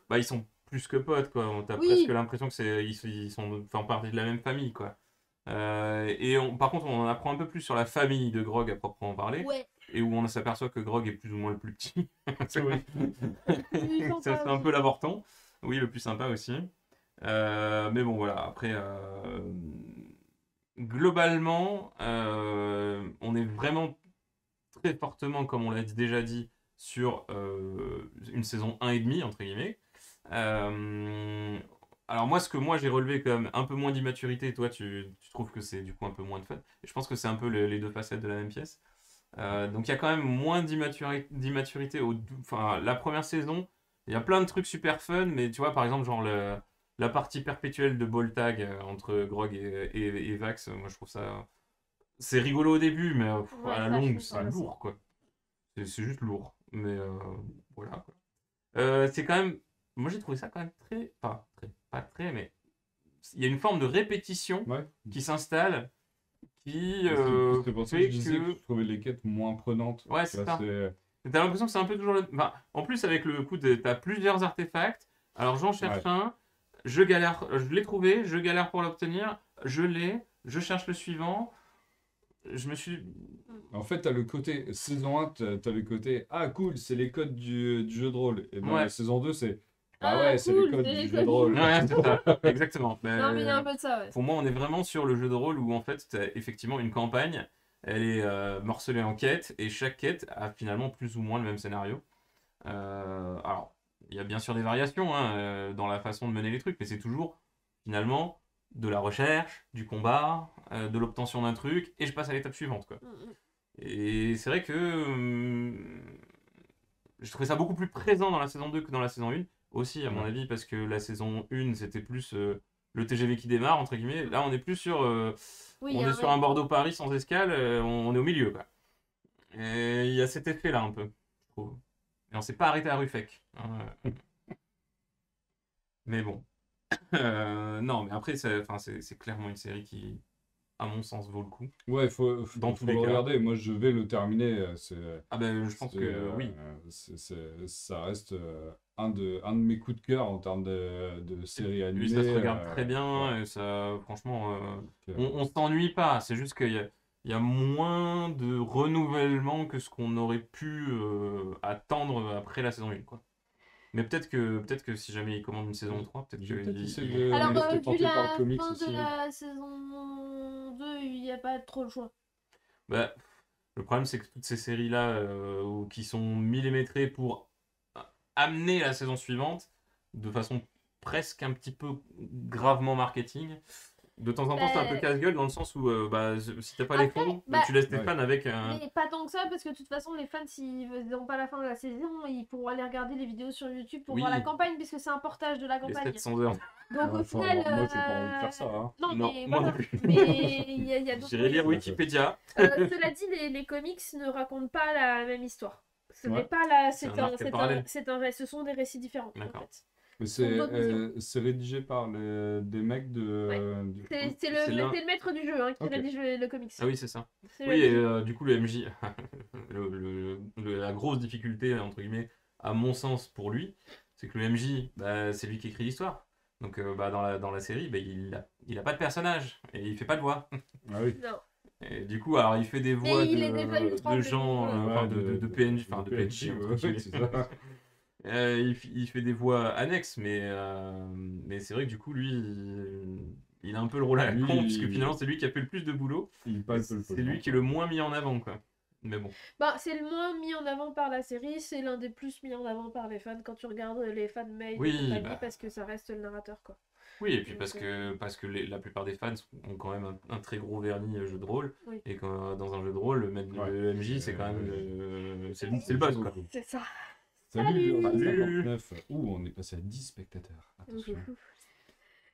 mais, qu'ils sont plus que potes, quoi. T'as Oui. presque l'impression que ils sont enfin, partie de la même famille, quoi. Par contre, on en apprend un peu plus sur la famille de Grog à proprement parler, Ouais. et où on s'aperçoit que Grog est plus ou moins le plus petit. Oui. Ils sont C'est pas un peu aussi. l'avorton. Oui, le plus sympa aussi. Mais bon, voilà. Après, globalement, on est vraiment très fortement, comme on l'a déjà dit, sur une saison 1,5, entre guillemets. Alors moi, ce que moi j'ai relevé comme un peu moins d'immaturité, toi tu trouves que c'est du coup un peu moins de fun. Et je pense que c'est un peu les deux facettes de la même pièce. Donc il y a quand même moins d'immaturité. Enfin, la première saison, il y a plein de trucs super fun, mais tu vois, par exemple, genre la partie perpétuelle de ball tag entre Grog et Vax, moi je trouve ça. C'est rigolo au début, mais Ouais, à la ça, je longue, trouve c'est ça aussi. lourd, quoi. C'est juste lourd. Mais voilà, quoi. C'est quand même. Moi j'ai trouvé ça quand même très. Enfin, pas très, mais il y a une forme de répétition Ouais. qui s'installe qui C'est pour ça que fait je disais que je trouvais les quêtes moins prenantes. Ouais, Tu c'est vois, ça. T'as l'impression que c'est un peu toujours le. Enfin, en plus, avec le coup de. T'as plusieurs artefacts. Alors, j'en cherche un. Je galère. Je l'ai trouvé. Je galère pour l'obtenir. Je l'ai. Je cherche le suivant. Je me suis. En fait, t'as le côté saison 1, t'as le côté ah cool, c'est les codes du jeu de rôle. Et dans Ouais. la saison 2, c'est ah Ah, ouais, c'est cool, les codes c'est du les jeu codes de rôle. du Ouais, c'est ça. Exactement. Non, mais il y a un peu de ça, ouais. Pour moi, on est vraiment sur le jeu de rôle où en fait, t'as effectivement une campagne. Elle est morcelée en quêtes. Et chaque quête a finalement plus ou moins le même scénario. Alors, il y a bien sûr des variations dans la façon de mener les trucs, mais c'est toujours finalement de la recherche, du combat, de l'obtention d'un truc, et je passe à l'étape suivante, quoi. Et c'est vrai que je trouvais ça beaucoup plus présent dans la saison 2 que dans la saison 1, aussi à mon Ouais. avis, parce que la saison 1 c'était plus le TGV qui démarre, entre guillemets. Là on est plus sur, Oui, on il y a est sur un rythme. Bordeaux-Paris sans escale, on est au milieu, quoi. Et il y a cet effet là un peu, je trouve. Et on s'est pas arrêté à Ruffec. Mais bon. Non, mais après, c'est clairement une série qui, à mon sens, vaut le coup. Ouais, faut Dans tous le les cas. regarder. Moi, je vais le terminer. Ah ben, je pense que oui. Ça reste un de mes coups de cœur en termes de série animée. Oui, ça se regarde très bien, ouais. et ça, franchement, Ok. on s'ennuie pas. C'est juste qu'il y a moins de renouvellement que ce qu'on aurait pu attendre après la saison 1, quoi. Mais peut-être que si jamais ils commandent une saison 3, peut-être J'ai que peut-être essayé ils- de Alors, me laisser vu porter par le la comics fin aussi. de la saison 2, il n'y a pas trop le choix. Bah, le problème, c'est que toutes ces séries-là, qui sont millimétrées pour amener la saison suivante, de façon presque un petit peu gravement marketing. De temps en temps, c'est un peu Bah, casse-gueule dans le sens où si t'as pas les Après, fonds, bah, tu laisses tes Ouais. fans avec un. mais pas tant que ça, parce que de toute façon, les fans, s'ils n'ont pas la fin de la saison, ils pourront aller regarder les vidéos sur YouTube pour voir la Oui, campagne, puisque c'est un portage de la les campagne. 700 heures. Donc au Enfin, final. moi, j'ai pas envie de faire ça. Hein. Non, Non, mais moi voilà. non plus. Mais il y a d'autres J'irai lire moyens. Wikipédia. Cela dit, les comics ne racontent pas la même histoire. Ce Ouais. n'est pas la. C'est un arc parallèle. Ce sont des récits différents. En D'accord. fait. Mais sont d'autres visions. c'est rédigé par des mecs de. C'est C'est l'un- le maître du jeu hein, qui Ok. rédige le comics. Ah oui, c'est ça. C'est Oui, et le- du coup, le MJ, la grosse difficulté, entre guillemets, à mon sens pour lui, c'est que le MJ, bah, c'est lui qui écrit l'histoire. Donc dans la série, bah, il a pas de personnage et il fait pas de voix. Ah oui. Non. Et du coup, alors il fait des voix il est déjà ultra de gens, emblématique, enfin, Ouais, de PNJ, enfin de PNJ, PNJ, entre ouais, guillemets. c'est ça. Il fait des voix annexes, mais c'est vrai que du coup, lui, il a un peu le rôle à la Lui, con, puisque finalement, c'est lui qui a fait le plus de boulot. Il et palpe le C'est pognon, lui qui est quoi. le moins mis en avant, quoi. Mais bon. Bah, c'est le moins mis en avant par la série, c'est l'un des plus mis en avant par les fans quand tu regardes les fan mail Oui, et compagnie, bah. parce que ça reste le narrateur quoi. Oui, et puis Donc, parce que la plupart des fans ont quand même un très gros vernis jeu de rôle. Oui. Et dans un jeu de rôle, mettre Ouais. le MJ, c'est quand même c'est le buzz, quoi. C'est ça. Salut, on a Salut. 59. Ouh, on est passé à 10 spectateurs. Attention.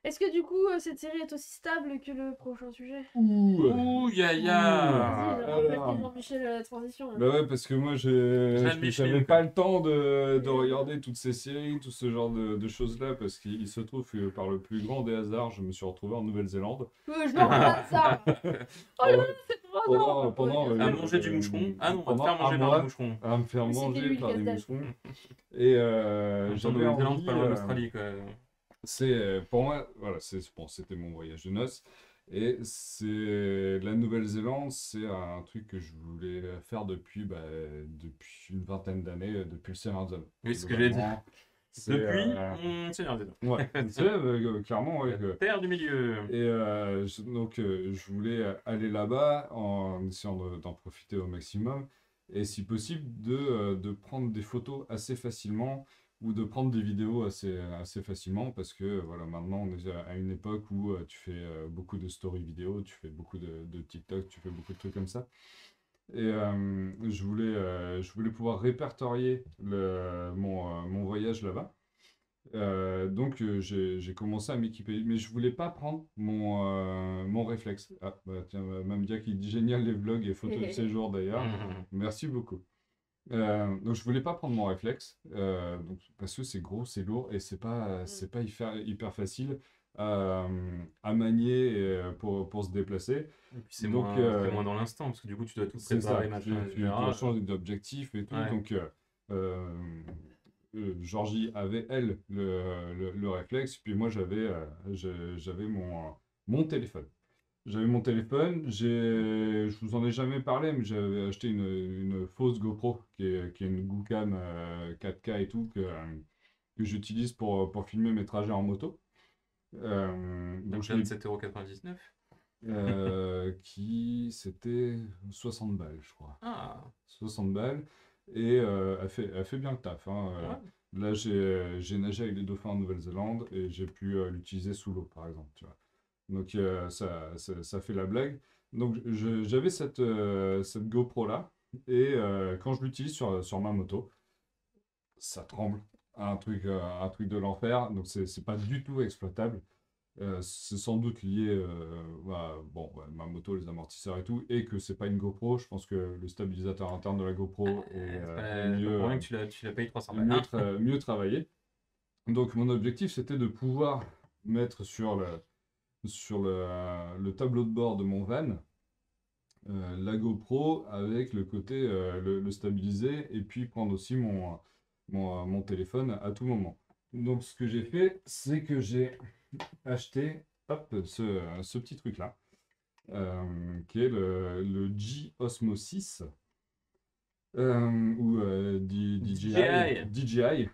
Est-ce que du coup cette série est aussi stable que le prochain sujet? Ouh, ya Vas-y, ya. remplace Jean-Michel transition. Bah ouais, parce que moi, Micheline, j'avais quoi. pas le temps de regarder toutes ces séries, tout ce genre de choses-là, parce qu'il se trouve que par le plus grand des hasards, je me suis retrouvé en Nouvelle-Zélande. Je n'en pas ça. Oh là là, c'est trop Pendant, non. À manger du moucheron. Ah non, on va te pendant faire manger un par mois, le moucheron. à me faire Mais c'était manger lui, le par des casse-dalle. moucherons. Et En j'avais Nouvelle-Zélande, envie, pas loin d'Australie, quoi. pour moi, voilà, c'était mon voyage de noces. Et c'est la Nouvelle-Zélande, c'est un truc que je voulais faire depuis une vingtaine d'années, depuis le Seigneur des Anneaux. Oui, c'est ce que j'allais dire. Globalement, c'est, Depuis Seigneur des Anneaux. ouais, c'est clairement, ouais, que- Terre du milieu. Et donc, je voulais aller là-bas en essayant d'en profiter au maximum. Et si possible, de prendre des photos assez facilement ou de prendre des vidéos assez facilement. Parce que voilà, maintenant, on est à une époque où tu fais beaucoup de stories vidéo, tu fais beaucoup de TikTok, tu fais beaucoup de trucs comme ça. Et je voulais pouvoir répertorier mon voyage là-bas. Donc j'ai commencé à m'équiper, mais je voulais pas prendre mon réflexe. Ah, bah, tiens, Mamdia qui dit génial les vlogs et photos de séjour d'ailleurs. Merci beaucoup. Donc je voulais pas prendre mon réflexe, donc, parce que c'est gros, c'est lourd et c'est pas hyper facile à manier pour se déplacer. Et puis c'est Donc, moins dans l'instant, parce que du coup, tu dois tout C'est ça, préparer, machin, tu etc. dois changer d'objectif et tout. Ouais. Donc, Georgie avait, elle, le réflexe. Puis moi, j'avais mon téléphone. J'avais mon téléphone. Je vous en ai jamais parlé, mais j'avais acheté une fausse GoPro qui est une GoCam 4K et tout, que j'utilise pour filmer mes trajets en moto. Donc je l'ai 27,99 c'était 60 balles, je crois. Ah, 60 balles. Et elle fait bien le taf. Hein. ouais. Là, j'ai nagé avec les dauphins en Nouvelle-Zélande et j'ai pu l'utiliser sous l'eau, par exemple. Tu vois. Donc, ça fait la blague. Donc, j'avais cette GoPro-là. Et quand je l'utilise sur ma moto, ça tremble. Un truc de l'enfer. Donc, c'est pas du tout exploitable. C'est sans doute lié ma moto, les amortisseurs et tout, et que c'est pas une GoPro. Je pense que le stabilisateur interne de la GoPro est mieux. Pour rien que tu l'as payé 300 balles. mieux travaillé. Donc mon objectif c'était de pouvoir mettre sur le tableau de bord de mon van la GoPro avec le côté le stabiliser et puis prendre aussi mon téléphone à tout moment. Donc ce que j'ai fait, c'est que j'ai acheté ce petit truc là qui est le G Osmo 6 ou DJI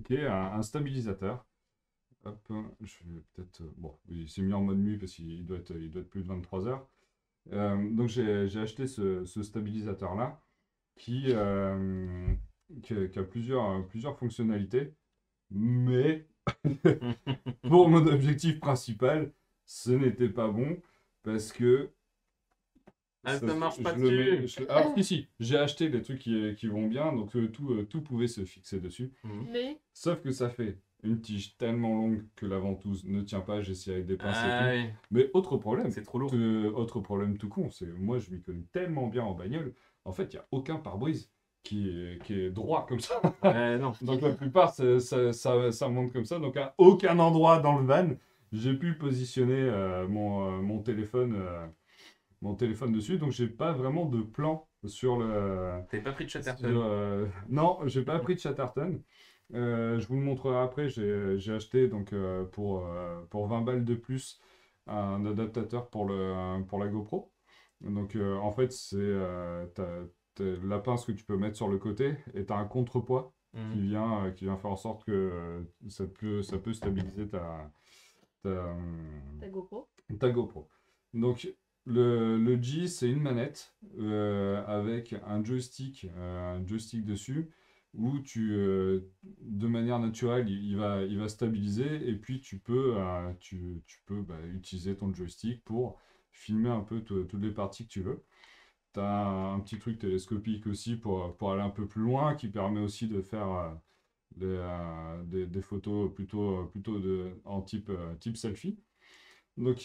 qui est un stabilisateur. Hop, je vais peut-être bon, il s'est mis en mode nuit parce qu'il doit être plus de 23 heures. Donc j'ai acheté ce stabilisateur là qui a plusieurs fonctionnalités, mais pour mon objectif principal, ce n'était pas bon parce que Ah, ça marche pas je le mets. dessus. Alors, si, j'ai acheté des trucs qui vont bien, donc tout pouvait se fixer dessus. Mais Sauf que ça fait une tige tellement longue que la ventouse ne tient pas. J'ai essayé avec des pinces et Ah tout. oui, Mais autre problème, c'est trop lourd. autre problème tout con, c'est moi je m'y connais tellement bien en bagnole. En fait, il n'y a aucun pare-brise qui est droit comme ça. Non. Donc la plupart, ça monte comme ça. Donc à aucun endroit dans le van, j'ai pu positionner mon téléphone dessus. Donc j'ai pas vraiment de plan sur le. T'avais pas pris de Chatterton. Non, j'ai pas pris de Chatterton. Je vous le montrerai après. J'ai acheté donc pour 20 balles de plus un adaptateur pour la GoPro. Donc en fait, t'as la pince que tu peux mettre sur le côté et tu as un contrepoids qui vient faire en sorte que ça peut stabiliser ta, ta GoPro. ta GoPro. Donc le G, c'est une manette avec un joystick dessus où de manière naturelle, il va stabiliser et puis tu peux utiliser ton joystick pour filmer un peu toutes les parties que tu veux. Tu as un petit truc télescopique aussi pour aller un peu plus loin qui permet aussi de faire des photos plutôt en type selfie. Donc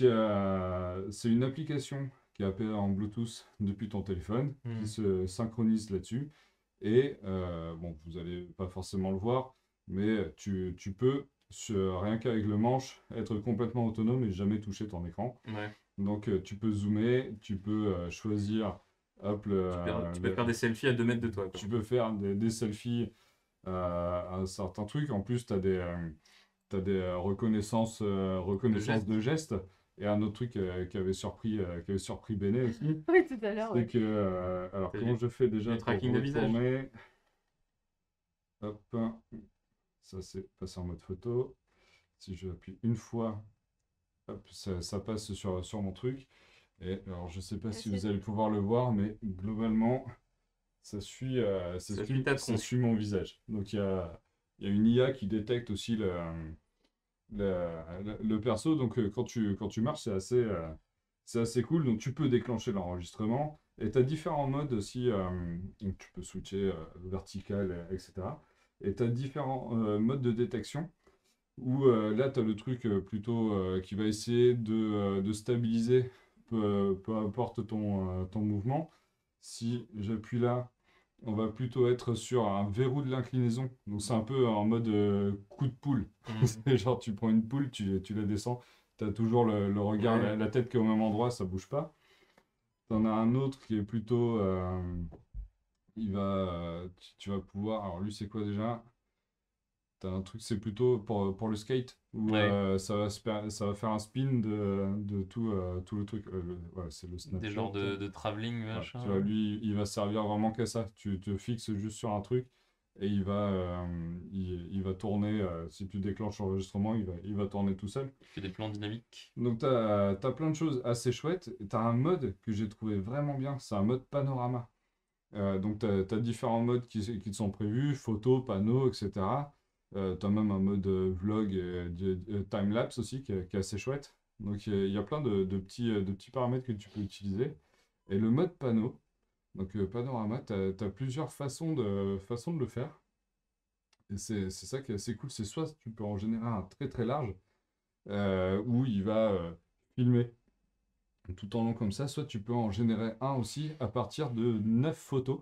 c'est une application qui est appelée en Bluetooth depuis ton téléphone, qui se synchronise là-dessus. Et bon, vous n'allez pas forcément le voir, mais tu peux, rien qu'avec le manche, être complètement autonome et jamais toucher ton écran. Ouais. Donc tu peux zoomer, tu peux choisir, hop, Tu peux faire des selfies à 2 mètres de toi, quoi. tu peux faire des selfies à un certain truc. En plus, tu as des reconnaissances de gestes. Et un autre truc qui avait surpris Béné aussi, Oui, tout à l'heure, c'est ouais. que. Alors, T'as comment je fais déjà du pour tracking de visage. retourner? Hop, ça c'est passé en mode photo. Si je appuie une fois, hop, ça passe sur mon truc. Et alors, je sais pas si vous allez pouvoir le voir, mais globalement, ça suit, Ça suit ta ça tronche. suit mon visage. Donc, il y a une IA qui détecte aussi le perso. Donc, quand tu marches, c'est assez cool. Donc, tu peux déclencher l'enregistrement. Et tu as différents modes aussi. Donc, tu peux switcher vertical, etc. Et tu as différents modes de détection. Où là, tu as le truc plutôt qui va essayer de stabiliser peu importe ton mouvement. Si j'appuie là, on va plutôt être sur un verrou de l'inclinaison. Donc c'est un peu en mode coup de poule. C'est genre tu prends une poule, tu la descends, tu as toujours le regard, Ouais. la tête qui est au même endroit, ça bouge pas. Tu en as un autre qui est plutôt... tu vas pouvoir... Alors lui c'est quoi déjà? T'as un truc, c'est plutôt pour le skate, où Ouais. ça va faire un spin de tout le truc. Ouais, c'est le Snapchat. Des genres de travelling, Ouais, machin. tu vois, lui, il va servir vraiment qu'à ça. Tu te fixes juste sur un truc et il va tourner. Si tu déclenches l'enregistrement, il va tourner tout seul. Il fait des plans dynamiques. Donc, tu as plein de choses assez chouettes. Tu as un mode que j'ai trouvé vraiment bien. C'est un mode panorama. Donc, tu as différents modes qui te sont prévus, photos, panneaux, etc. Tu as même un mode vlog et time-lapse aussi qui est assez chouette. Donc, il y a plein de petits paramètres que tu peux utiliser. Et le mode panneau, donc panorama, tu as plusieurs façons de le faire. Et c'est ça qui est assez cool. C'est soit tu peux en générer un très très large, où il va filmer tout en long comme ça, soit tu peux en générer un aussi à partir de 9 photos.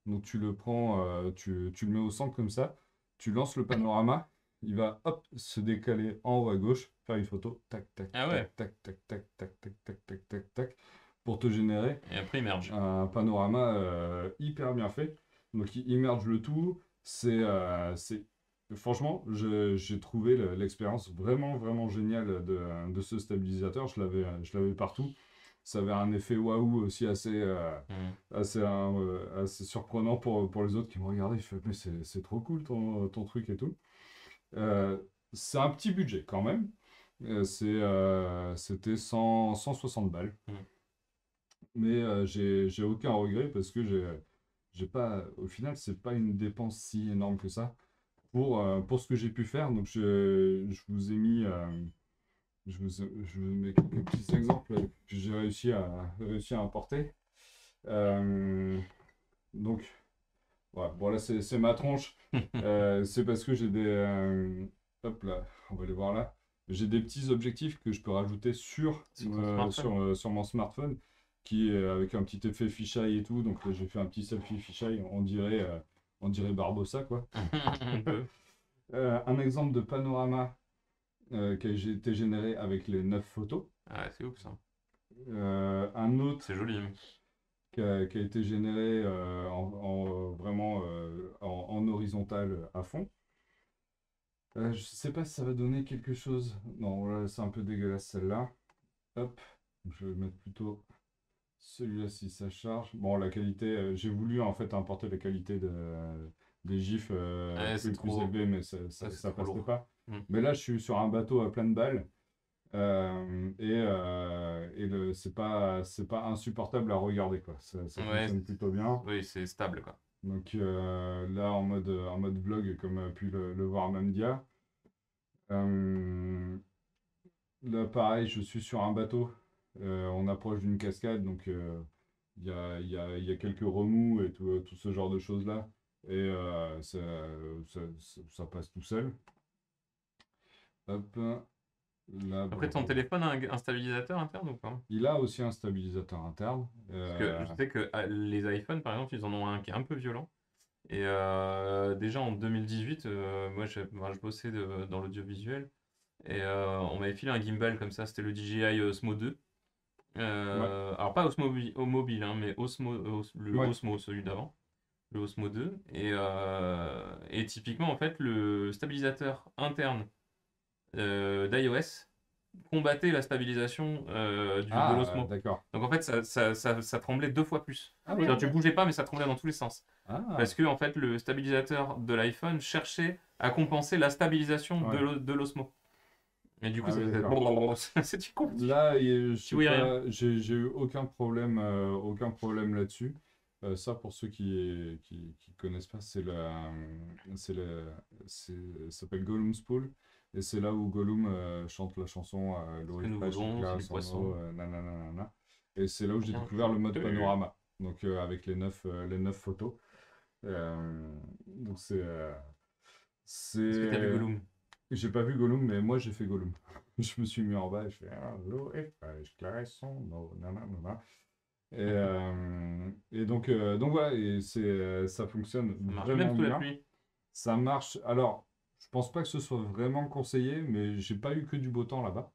Donc tu le prends, tu le mets au centre comme ça, tu lances le panorama, il va hop se décaler en haut à gauche, faire une photo, tac tac Ah ouais. tac tac tac tac tac tac tac tac tac tac, pour te générer Et après, il merge. un panorama hyper bien fait. Donc il immerge le tout. Franchement, j'ai trouvé l'expérience vraiment vraiment géniale de ce stabilisateur. Je l'avais partout. Ça avait un effet waouh aussi assez surprenant pour les autres qui me regardaient. Je fais, mais c'est trop cool ton truc et tout. Euh, c'est un petit budget quand même. C'était 160 balles. Mais j'ai aucun regret parce que j'ai pas, au final, c'est pas une dépense si énorme que ça. pour ce que j'ai pu faire. Donc, je vous ai mis, je vous mets quelques petits exemples que j'ai réussi à importer. Donc, voilà. Bon, là, c'est ma tronche. C'est parce que j'ai hop là, on va les voir là. J'ai des petits objectifs que je peux rajouter sur mon smartphone, qui est avec un petit effet fisheye et tout. Donc là, j'ai fait un petit selfie fisheye, on dirait Barbossa, quoi. Un peu. Un exemple de panorama qui a été généré avec les 9 photos. Ah, c'est ouf ça. Un autre C'est joli. qui a été généré vraiment en horizontal à fond. Je sais pas si ça va donner quelque chose. Non, là, c'est un peu dégueulasse celle-là. Hop, je vais mettre plutôt celui-là si ça charge. Bon, la qualité, j'ai voulu en fait importer la qualité des gifs Ouais, c'est plus trop. élevés, mais c'est ça trop passait lourd. pas. Mm. Mais là, je suis sur un bateau à pleine balle. C'est pas insupportable à regarder, quoi. Ça Ouais, fonctionne plutôt bien. oui, c'est stable quoi. Donc là, en mode vlog, comme a pu le voir Mamdia. Là, pareil, je suis sur un bateau. On approche d'une cascade, donc il y a quelques remous et tout ce genre de choses-là. Et ça passe tout seul. Hop, là, Après, ton téléphone a un stabilisateur interne ou pas? il a aussi un stabilisateur interne. Parce que je sais que les iPhones, par exemple, ils en ont un qui est un peu violent. Et déjà en 2018, moi je bossais dans l'audiovisuel. Et on m'avait filé un gimbal comme ça, c'était le DJI Osmo 2. Ouais, Alors pas Osmo mobile, hein, mais le ouais. Osmo, celui d'avant. Le Osmo 2. Et typiquement, en fait, le stabilisateur interne d'iOS combattait la stabilisation de Ah, l'Osmo. d'accord. Donc en fait, ça tremblait 2 fois plus. Ah C'est-à-dire, tu merde. bougeais pas, mais ça tremblait dans tous les sens. Ah, Parce que en fait, le stabilisateur de l'iPhone cherchait à compenser la stabilisation ouais. de l'Osmo. Et du coup, Ah ça oui, faisait d'accord. c'est du con. Là, je Tu sais voyais rien. pas, j'ai eu aucun problème là-dessus. Ça, pour ceux qui connaissent pas, c'est le, ça s'appelle Gollum's Pool, et c'est là où Gollum chante la chanson Ce l'eau que est nous fraîche, voulons, c'est éclaire du son eau, poisson. nanana, nanana. Et c'est là où j'ai Bien découvert le mode chanté. panorama, donc avec les 9 photos. Donc Est-ce que t'as vu c'est, Gollum? j'ai pas vu Gollum, mais moi j'ai fait Gollum. Je me suis mis en bas et je fais l'eau est fraîche, éclaire son eau, nanana. Et donc voilà, ça fonctionne Ça marche même vraiment sous la bien. pluie. Ça marche. Alors, je pense pas que ce soit vraiment conseillé, mais j'ai pas eu que du beau temps là-bas.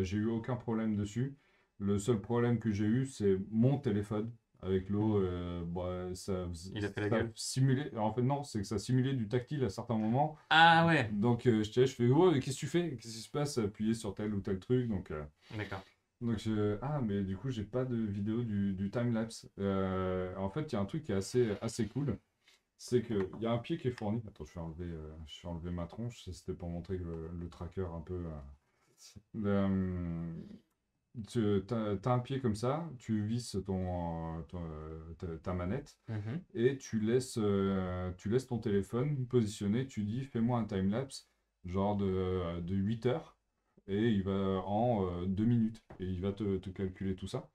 J'ai eu aucun problème dessus. Le seul problème que j'ai eu, c'est mon téléphone. Avec l'eau, Hmm. bah, Il a fait la ça gueule. simulait. En fait, non, c'est que ça simulait du tactile à certains moments. Ah ouais, Donc, je fais, oh, qu'est-ce que tu fais? Qu'est-ce qui se passe? Appuyer sur tel ou tel truc. d'accord. Ah, mais du coup, j'ai pas de vidéo du time-lapse. En fait, il y a un truc qui est assez cool. C'est qu'il y a un pied qui est fourni. Attends, je vais enlever ma tronche. Ça, c'était pour montrer que le tracker un peu. T'as un pied comme ça, tu visses ta manette Mhm. et tu laisses ton téléphone positionné. Tu dis, fais-moi un time-lapse, genre de 8 heures, et il va en 2 minutes. Et il va te calculer tout ça.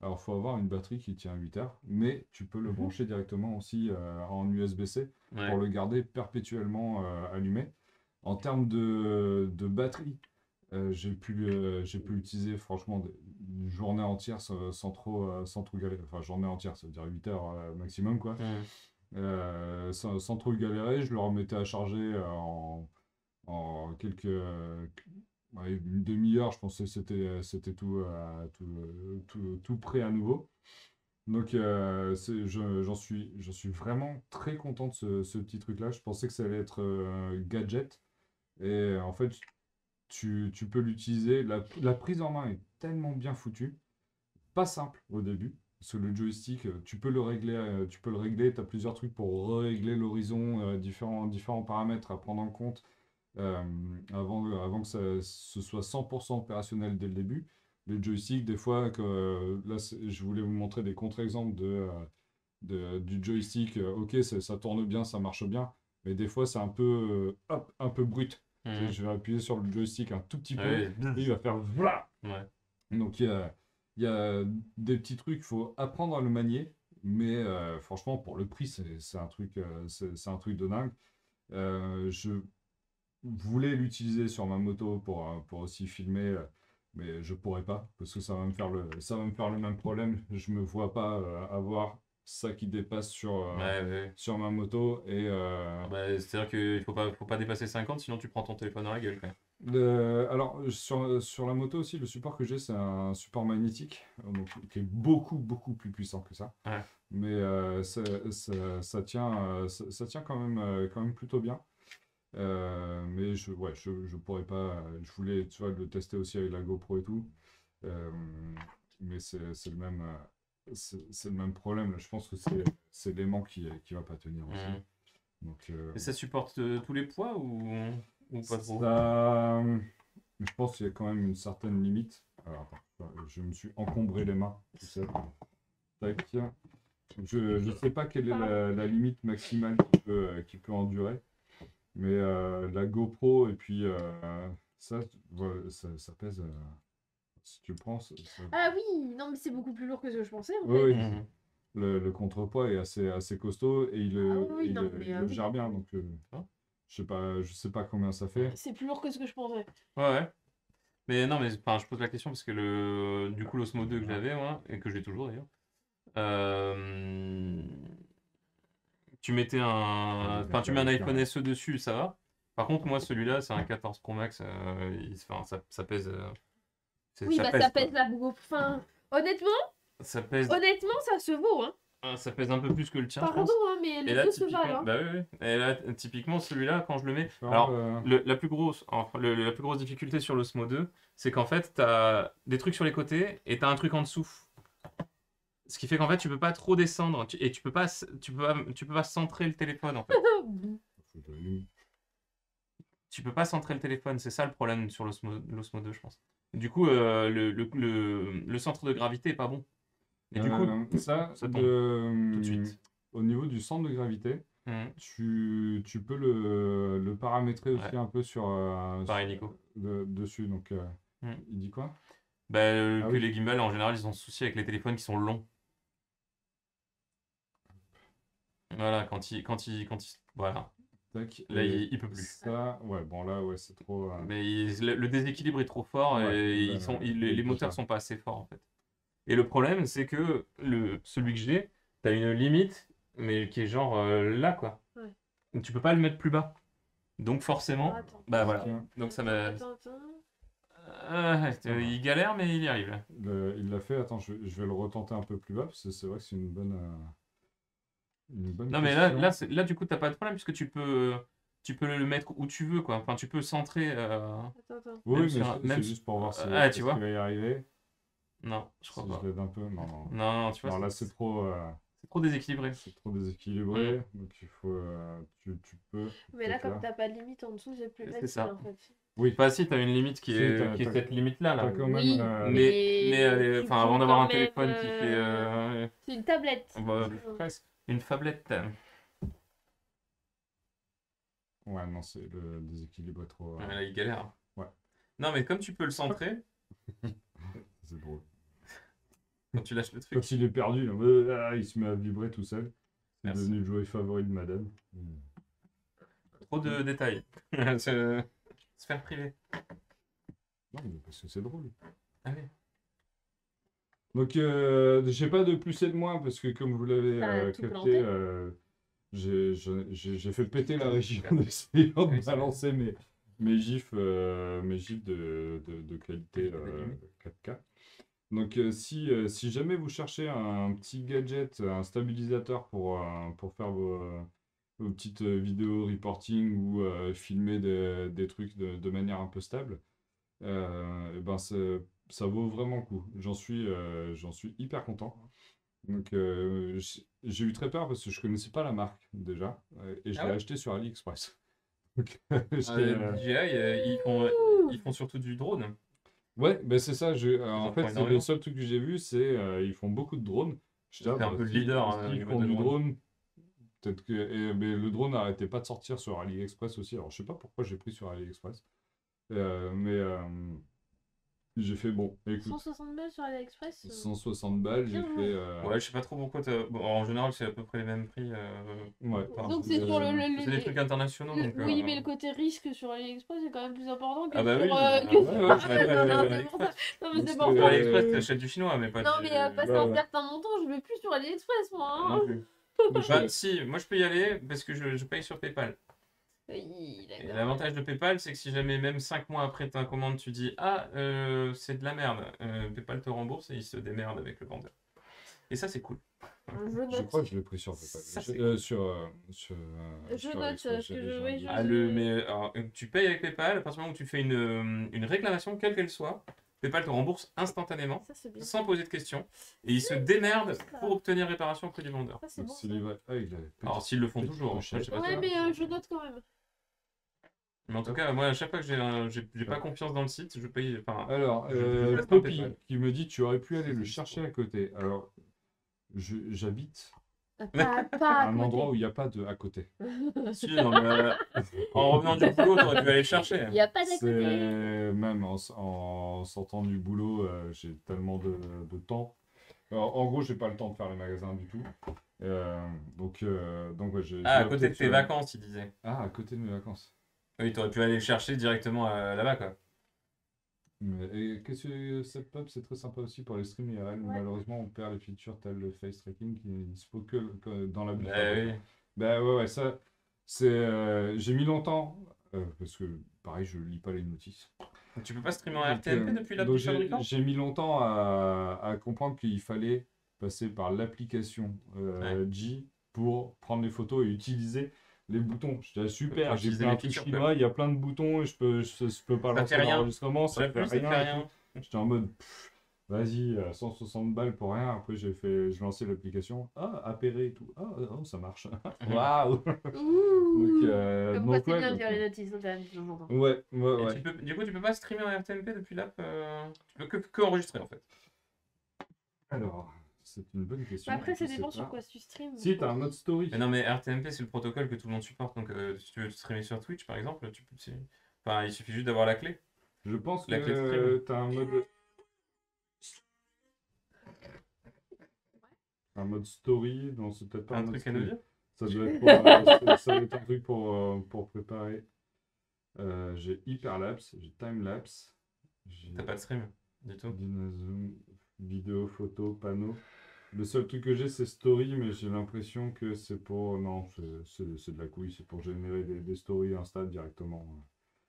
Alors, il faut avoir une batterie qui tient 8 heures, mais tu peux le Mhm. brancher directement aussi en USB-C pour Ouais. le garder perpétuellement allumé. En termes de batterie, j'ai pu l'utiliser franchement une journée entière sans trop galérer. Enfin, journée entière, ça veut dire 8 heures maximum, quoi. Hmm. Sans trop galérer, je le remettais à charger en ouais, une demi-heure, je pensais que c'était tout prêt à nouveau. Donc, j'en suis vraiment très content de ce petit truc-là. Je pensais que ça allait être gadget. Et en fait, tu peux l'utiliser. La prise en main est tellement bien foutue. Pas simple au début. Parce que le joystick, tu peux le régler. Tu as plusieurs trucs pour régler l'horizon, différents paramètres à prendre en compte euh, avant que ce soit 100% opérationnel dès le début. Les joysticks, des fois, je voulais vous montrer des contre-exemples du joystick. Ok, ça tourne bien, ça marche bien, mais des fois c'est un peu, hop, un peu brut. Tu sais, Mhm. je vais appuyer sur le joystick un tout petit peu, Ouais. et il va faire voilà. Ouais. Donc il y a des petits trucs, il faut apprendre à le manier, mais franchement pour le prix c'est un truc, c'est un truc de dingue. Je voulais l'utiliser sur ma moto pour aussi filmer, mais je pourrais pas parce que ça va me faire le même problème. Je me vois pas avoir ça qui dépasse Ouais, ouais. sur ma moto et Bah, c'est-à-dire qu'il faut pas dépasser 50, sinon tu prends ton téléphone dans la gueule, quand même. alors sur la moto aussi, le support que j'ai, c'est un support magnétique, donc, qui est beaucoup plus puissant que ça. Ouais. Mais ça tient quand même plutôt bien. Mais je pourrais pas. Je voulais, tu vois, le tester aussi avec la GoPro et tout. Euh, mais c'est le même, c'est le même problème. Là. Je pense que c'est l'aimant qui va pas tenir aussi. Mhm. Donc, Et ça supporte tous les poids ou pas trop? ça, je pense qu'il y a quand même une certaine limite. Alors, attends, je me suis encombré les mains, tout seul. Tac. Je sais pas quelle est la limite maximale qui peut endurer. Mais la GoPro et puis ça, voilà, ça pèse. Si tu le prends, Ah oui, non mais c'est beaucoup plus lourd que ce que je pensais en oui, fait. oui. Mhm. Le contrepoids est assez costaud et Ah oui, non mais il le oui. gère bien. Donc Ah. je sais pas combien ça fait. C'est plus lourd que ce que je pensais. Ouais, ouais. Mais non, mais enfin, je pose la question parce que du coup, l'Osmo 2 que j'avais, moi, et que j'ai toujours d'ailleurs, euh, tu mettais enfin, tu mets un iPhone SE dessus, ça va. Par contre, moi, celui-là, c'est un 14 Pro Max, enfin, ça pèse, Oui, ça bah pèse, ça quoi. pèse la bouffe. Enfin, honnêtement, Ça pèse, honnêtement, ça se vaut, hein. ça pèse un peu plus que le tien, je Pardon, pense. hein, mais Et les là, deux se valent, typiquement, hein. bah oui, oui. Et là, typiquement, celui-là, quand je le mets. Faire, Alors, la plus grosse, enfin, la plus grosse difficulté sur l'Osmo 2, c'est qu'en fait, t'as des trucs sur les côtés et t'as un truc en dessous. Ce qui fait qu'en fait, tu peux pas trop descendre et tu peux pas centrer le téléphone, en fait. faut que je l'allume. Tu peux pas centrer le téléphone, c'est ça le problème sur l'Osmo 2, je pense. Du coup, le centre de gravité est pas bon. Et du coup, Ça, ça tombe tout de suite. au niveau du centre de gravité, Mhm. tu peux le paramétrer aussi Ouais, un peu sur, pareil, Nico. dessus. Donc, Mhm. il dit quoi? Bah, Ah que oui. les gimbals, en général, ils ont ce souci avec les téléphones qui sont longs. Voilà, voilà. Tac, Là, et il peut plus. ça, ouais, bon là, ouais, c'est trop. Mais le déséquilibre est trop fort Ouais, et là, les il peut moteurs pas. sont pas assez forts, en fait. Et le problème, c'est que celui que j'ai, t'as une limite, mais qui est genre là, quoi. Ouais. Tu peux pas le mettre plus bas. Donc Ah, forcément, attends. bah voilà. Tiens, Donc ça m'a. Attends. Il galère, mais il y arrive. il l'a fait. Attends, je vais le retenter un peu plus bas parce que c'est vrai que c'est une bonne Non, mais question. là, du coup, t'as pas de problème puisque tu peux le mettre où tu veux, quoi. Enfin, tu peux centrer. Attends. Oui, Même mais sur c'est juste pour voir si ah, tu est-ce qu'il vois? va y arriver. Non, je Si crois je pas. l'aide un peu, non, non. Non, tu vois, Non, là, c'est c'est trop déséquilibré. c'est trop déséquilibré. Donc, il faut, tu peux. Mais là, peut-être comme t'as pas de limite en dessous, c'est plus C'est facile ça. en fait. Oui, Enfin, si, t'as une limite Si, qui est cette limite-là, là. t'as quand même. Oui, Mais tu enfin, avant peux d'avoir quand un téléphone qui même, fait. C'est une tablette. Bah, Ouais. une phablette. Ouais, non, c'est le déséquilibre est trop. Ouais, là, il galère. Ouais. Non, mais comme tu peux le centrer, C'est drôle. quand tu lâches le truc. Quand il est perdu, il se met à vibrer tout seul. C'est Merci. devenu le jouet favori de madame. Trop de détails. Sphère privée. Non, mais parce que c'est drôle. Allez. Donc, j'ai pas de plus et de moins parce que, comme vous l'avez T'as tout capté, planté. j'ai fait péter la région en essayant Oui, de c'est balancer mes gifs de qualité 4K. Donc, si jamais vous cherchez un petit gadget, un stabilisateur pour faire vos petites vidéos reporting ou filmer des trucs de manière un peu stable, et ben ça vaut vraiment le coup. J'en suis hyper content. Donc, j'ai eu très peur parce que je connaissais pas la marque déjà et je Ah l'ai ouais? acheté sur AliExpress. Donc, DJI, ils font surtout du drone. ouais, ben c'est ça. En en fait, font c'est le énormément. seul truc que j'ai vu, c'est ils font beaucoup de drones. Je dis, ah, T'es un bah, peu le si- leader, hein, au s'ils niveau font de du drone. drone, peut-être que. Mais le drone n'arrêtait pas de sortir sur AliExpress aussi. Alors, je sais pas pourquoi j'ai pris sur AliExpress. Mais j'ai fait bon, écoute, 160 balles sur AliExpress. 160 balles, j'ai Bien fait. joué. Ouais, je sais pas trop pourquoi bon, en général, c'est à peu près les mêmes prix. Ouais. Donc c'est sur C'est des trucs internationaux, donc... Oui, mais le côté risque sur AliExpress est quand même plus important que Ah bah sur... oui, que ouais, sur- ouais, Non, je- c'est pour ça. Non, mais c'est Parce pour que- Sur ça. AliExpress, t'achètes du chinois, mais pas Non, du... mais passer ouais, un ouais. certain montant, je vais plus sur AliExpress, moi. Non Hein. plus. Je- Bah si, moi je peux y aller parce que je paye sur PayPal. Oui, Et d'accord. l'avantage de PayPal, c'est que si jamais même 5 mois après ta commande, tu dis ah c'est de la merde, PayPal te rembourse et il se démerde avec le vendeur. Et ça c'est cool. Je Je note. crois que je l'ai pris sur PayPal. Ça, c'est Sur Je sur note, AliExpress, parce que j'avais je- un oui, doute. je- Ah, mais alors, tu payes avec PayPal, à partir du moment où tu fais une réclamation, quelle qu'elle soit, PayPal te rembourse instantanément, Ça, c'est bien. sans poser de questions, et ils se démerdent pour obtenir réparation auprès du vendeur. Ça, c'est Donc, bon. c'est ça. livré. Ah, il avait Alors s'ils le font petite toujours, après, je sais pas Ouais, toi. mais je note quand même. Mais en tout cas, moi à chaque fois que j'ai pas confiance dans le site, je paye. Enfin, Alors, je passe par Poppy PayPal. qui me dit tu aurais pu aller le chercher à côté. Alors, j'habite Pas à à un côté. endroit où il n'y a pas de à côté. Si, non, mais, en revenant du boulot, t'aurais pu aller le chercher. Il n'y a pas d'à côté. C'est même en sortant du boulot, j'ai tellement de temps. Alors, en gros, j'ai pas le temps de faire les magasins du tout. Donc ouais, Ah, à vais côté de peut-être tes sur- vacances, il disait. Ah, à côté de mes vacances. Oui, t'aurais pu aller le chercher directement là-bas, quoi. Et qu'est-ce que cette pub, c'est très sympa aussi pour les streams IRL. Ouais. Malheureusement, on perd les features telles le face tracking qui est dispo que dans la bulle. Oui. Bah ouais, ça, c'est. J'ai mis longtemps, parce que pareil, je lis pas les notices. Tu peux pas streamer en Donc, RTMP depuis donc l'appli fabricant? j'ai mis longtemps à comprendre qu'il fallait passer par l'application G pour prendre les photos et utiliser les boutons. Je disais super, Pour j'ai utiliser pris un les truc features, chinois, il y a plein de boutons et je peux pas Ça lancer fait rien. l'enregistrement, ça Ouais, fait plus, ça rien. fait et rien. tout. J'étais en mode vas-y, 160 balles pour rien. Après, j'ai lancé l'application. Ah, appairé et tout. Ah, oh, ça marche. Waouh! Ouh. Donc, Comme quoi, c'est ouais, bien de donc, lire les notices, hein, quand même, de temps en temps. ouais, Et ouais. du coup, tu peux pas streamer en RTMP depuis l'app. Tu peux que enregistrer en fait. Alors, c'est une bonne question. Après, ça je sais dépend pas. sur quoi tu streams. Si, t'as un mode story. Mais non, mais RTMP c'est le protocole que tout le monde supporte. Donc si tu veux streamer sur Twitch par exemple, tu peux. Enfin, il suffit juste d'avoir la clé. Je pense La clé de que stream. t'as un mode. Un mode story, non, c'est peut-être pas Un un mode truc à nous story. dire? Ça doit être ça doit être un truc pour préparer. J'ai hyperlapse, j'ai timelapse, j'ai T'as pas de stream du tout. Dynazone, vidéo, photo, panneau. Le seul truc que j'ai, c'est story, mais j'ai l'impression que c'est pour. Non, c'est de la couille, c'est pour générer des stories Insta directement.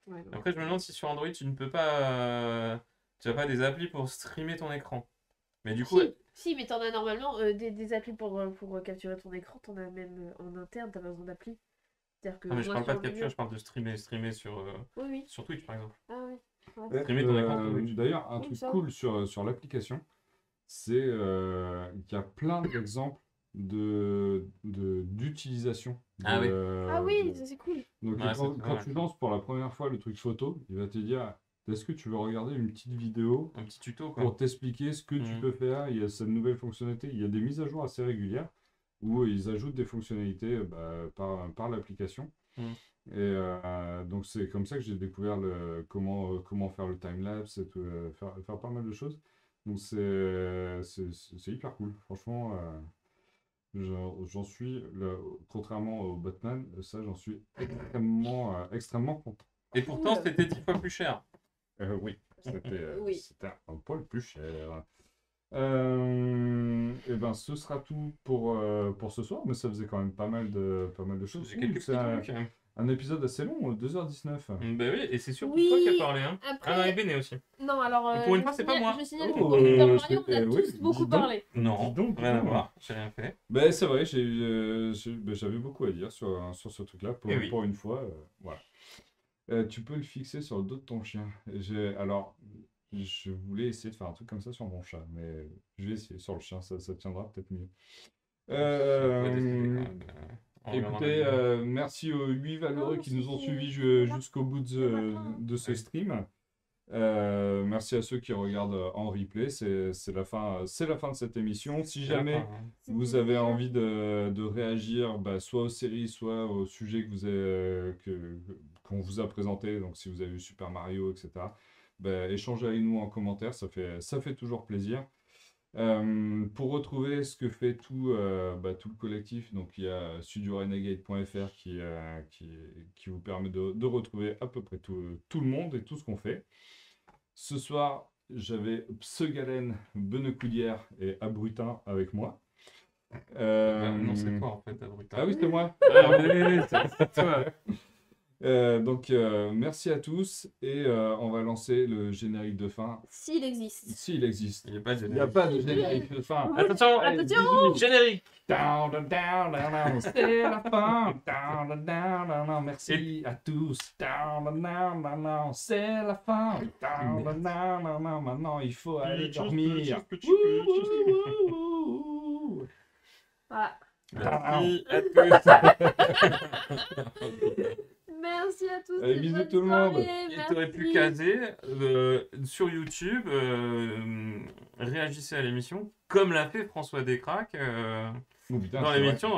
Ouais, non. Après, je me demande si sur Android tu ne peux pas. Tu n'as pas des applis pour streamer ton écran. Mais du coup, Si, mais t'en as normalement des applis pour capturer ton écran, t'en as même en interne, t'as pas besoin d'appli. C'est-à-dire que non, mais je moi, parle pas sur de le capture, mien- je parle de streamer Oui. sur Twitch par exemple. Ah oui. Ouais. Streamer ton écran sur Twitch. D'ailleurs, un Oui, truc ça. cool sur l'application, c'est qu'il y a plein d'exemples d'utilisation. Ah oui. Ah oui, ça c'est cool. Donc Ouais, quand, c'est quand vrai. tu lances pour la première fois le truc photo, il va te dire est-ce que tu veux regarder une petite vidéo Un petit tuto quoi. pour t'expliquer ce que tu Mhm. peux faire. Il y a cette nouvelle fonctionnalité. Il y a des mises à jour assez régulières où ils ajoutent des fonctionnalités par l'application. Mhm. Et donc c'est comme ça que j'ai découvert comment faire le timelapse et tout, faire pas mal de choses. Donc c'est hyper cool. Franchement, j'en suis, contrairement au Batman, ça j'en suis extrêmement content. Et pourtant, Cool. c'était 10 fois plus cher. Oui, Oui. c'était un poil plus cher. Et ben ce sera tout pour ce soir, mais ça faisait quand même pas mal de choses. J'ai quelques C'est petits trucs. un épisode assez long, 2h19. Bah oui, et c'est surtout Oui, toi qui as parlé. Hein. après- Ah non, et Béné aussi. Non, alors. Pour une je fois, c'est pas signale- moi. Je signale que Oh, pour Super Mario, on a oui, tous beaucoup dis donc. parlé. Non, Dis donc, rien dis à donc. voir, j'ai rien fait. Ben, c'est vrai, j'avais beaucoup à dire sur ce truc-là. Eh oui. Pour une fois, voilà. Tu peux le fixer sur le dos de ton chien. Alors, je voulais essayer de faire un truc comme ça sur mon chat, mais je vais essayer sur le chien, ça tiendra peut-être mieux. Ça pourrait décider quand même, en regardant Écoutez, la vidéo. merci aux 8 valeureux Oh, qui nous ont c'est- suivis c'est jusqu'au bout le matin. de ce Ouais. stream. Merci à ceux qui regardent en replay. C'est la fin de cette émission. Si jamais C'est vous une avez idée, envie de réagir, soit aux séries, soit au sujet qu'on vous a présenté, donc si vous avez vu Super Mario, etc., échangez avec nous en commentaire, ça fait toujours plaisir. Pour retrouver ce que fait tout le collectif, donc il y a studiorenegade.fr qui vous permet de retrouver à peu près tout le monde et tout ce qu'on fait. Ce soir, j'avais Pseugalen, Benecoulière et Abrutin avec moi. Non, c'est toi en fait, Abrutin. Ah oui, c'était moi. Ah oui, c'est toi. Merci à tous et on va lancer le générique de fin. S'il existe. S'il existe. Il n'y a pas de Il n'y a pas de générique de fin. Attention, Attention. générique. Down, down, down, down, c'est la fin. Down, down, down, down, down. Merci à tous. Down, down, down, down, down, c'est la fin. Down, down, down, down, down. Maintenant, il faut aller dormir. Voilà. Merci à tous. Merci à tous. Allez, et bisous bonne tout le monde. soirée, Il t'aurait pu merci. caser sur YouTube, réagissez à l'émission, comme l'a fait François Descraques Oh, putain, dans c'est vrai. l'émission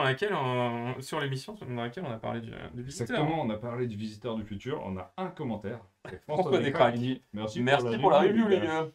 sur l'émission dans laquelle on a parlé du visiteur. Exactement, on a parlé du visiteur du futur. On a un commentaire. C'est François Descraques Descraques. qui dit merci Merci pour la review, les gars.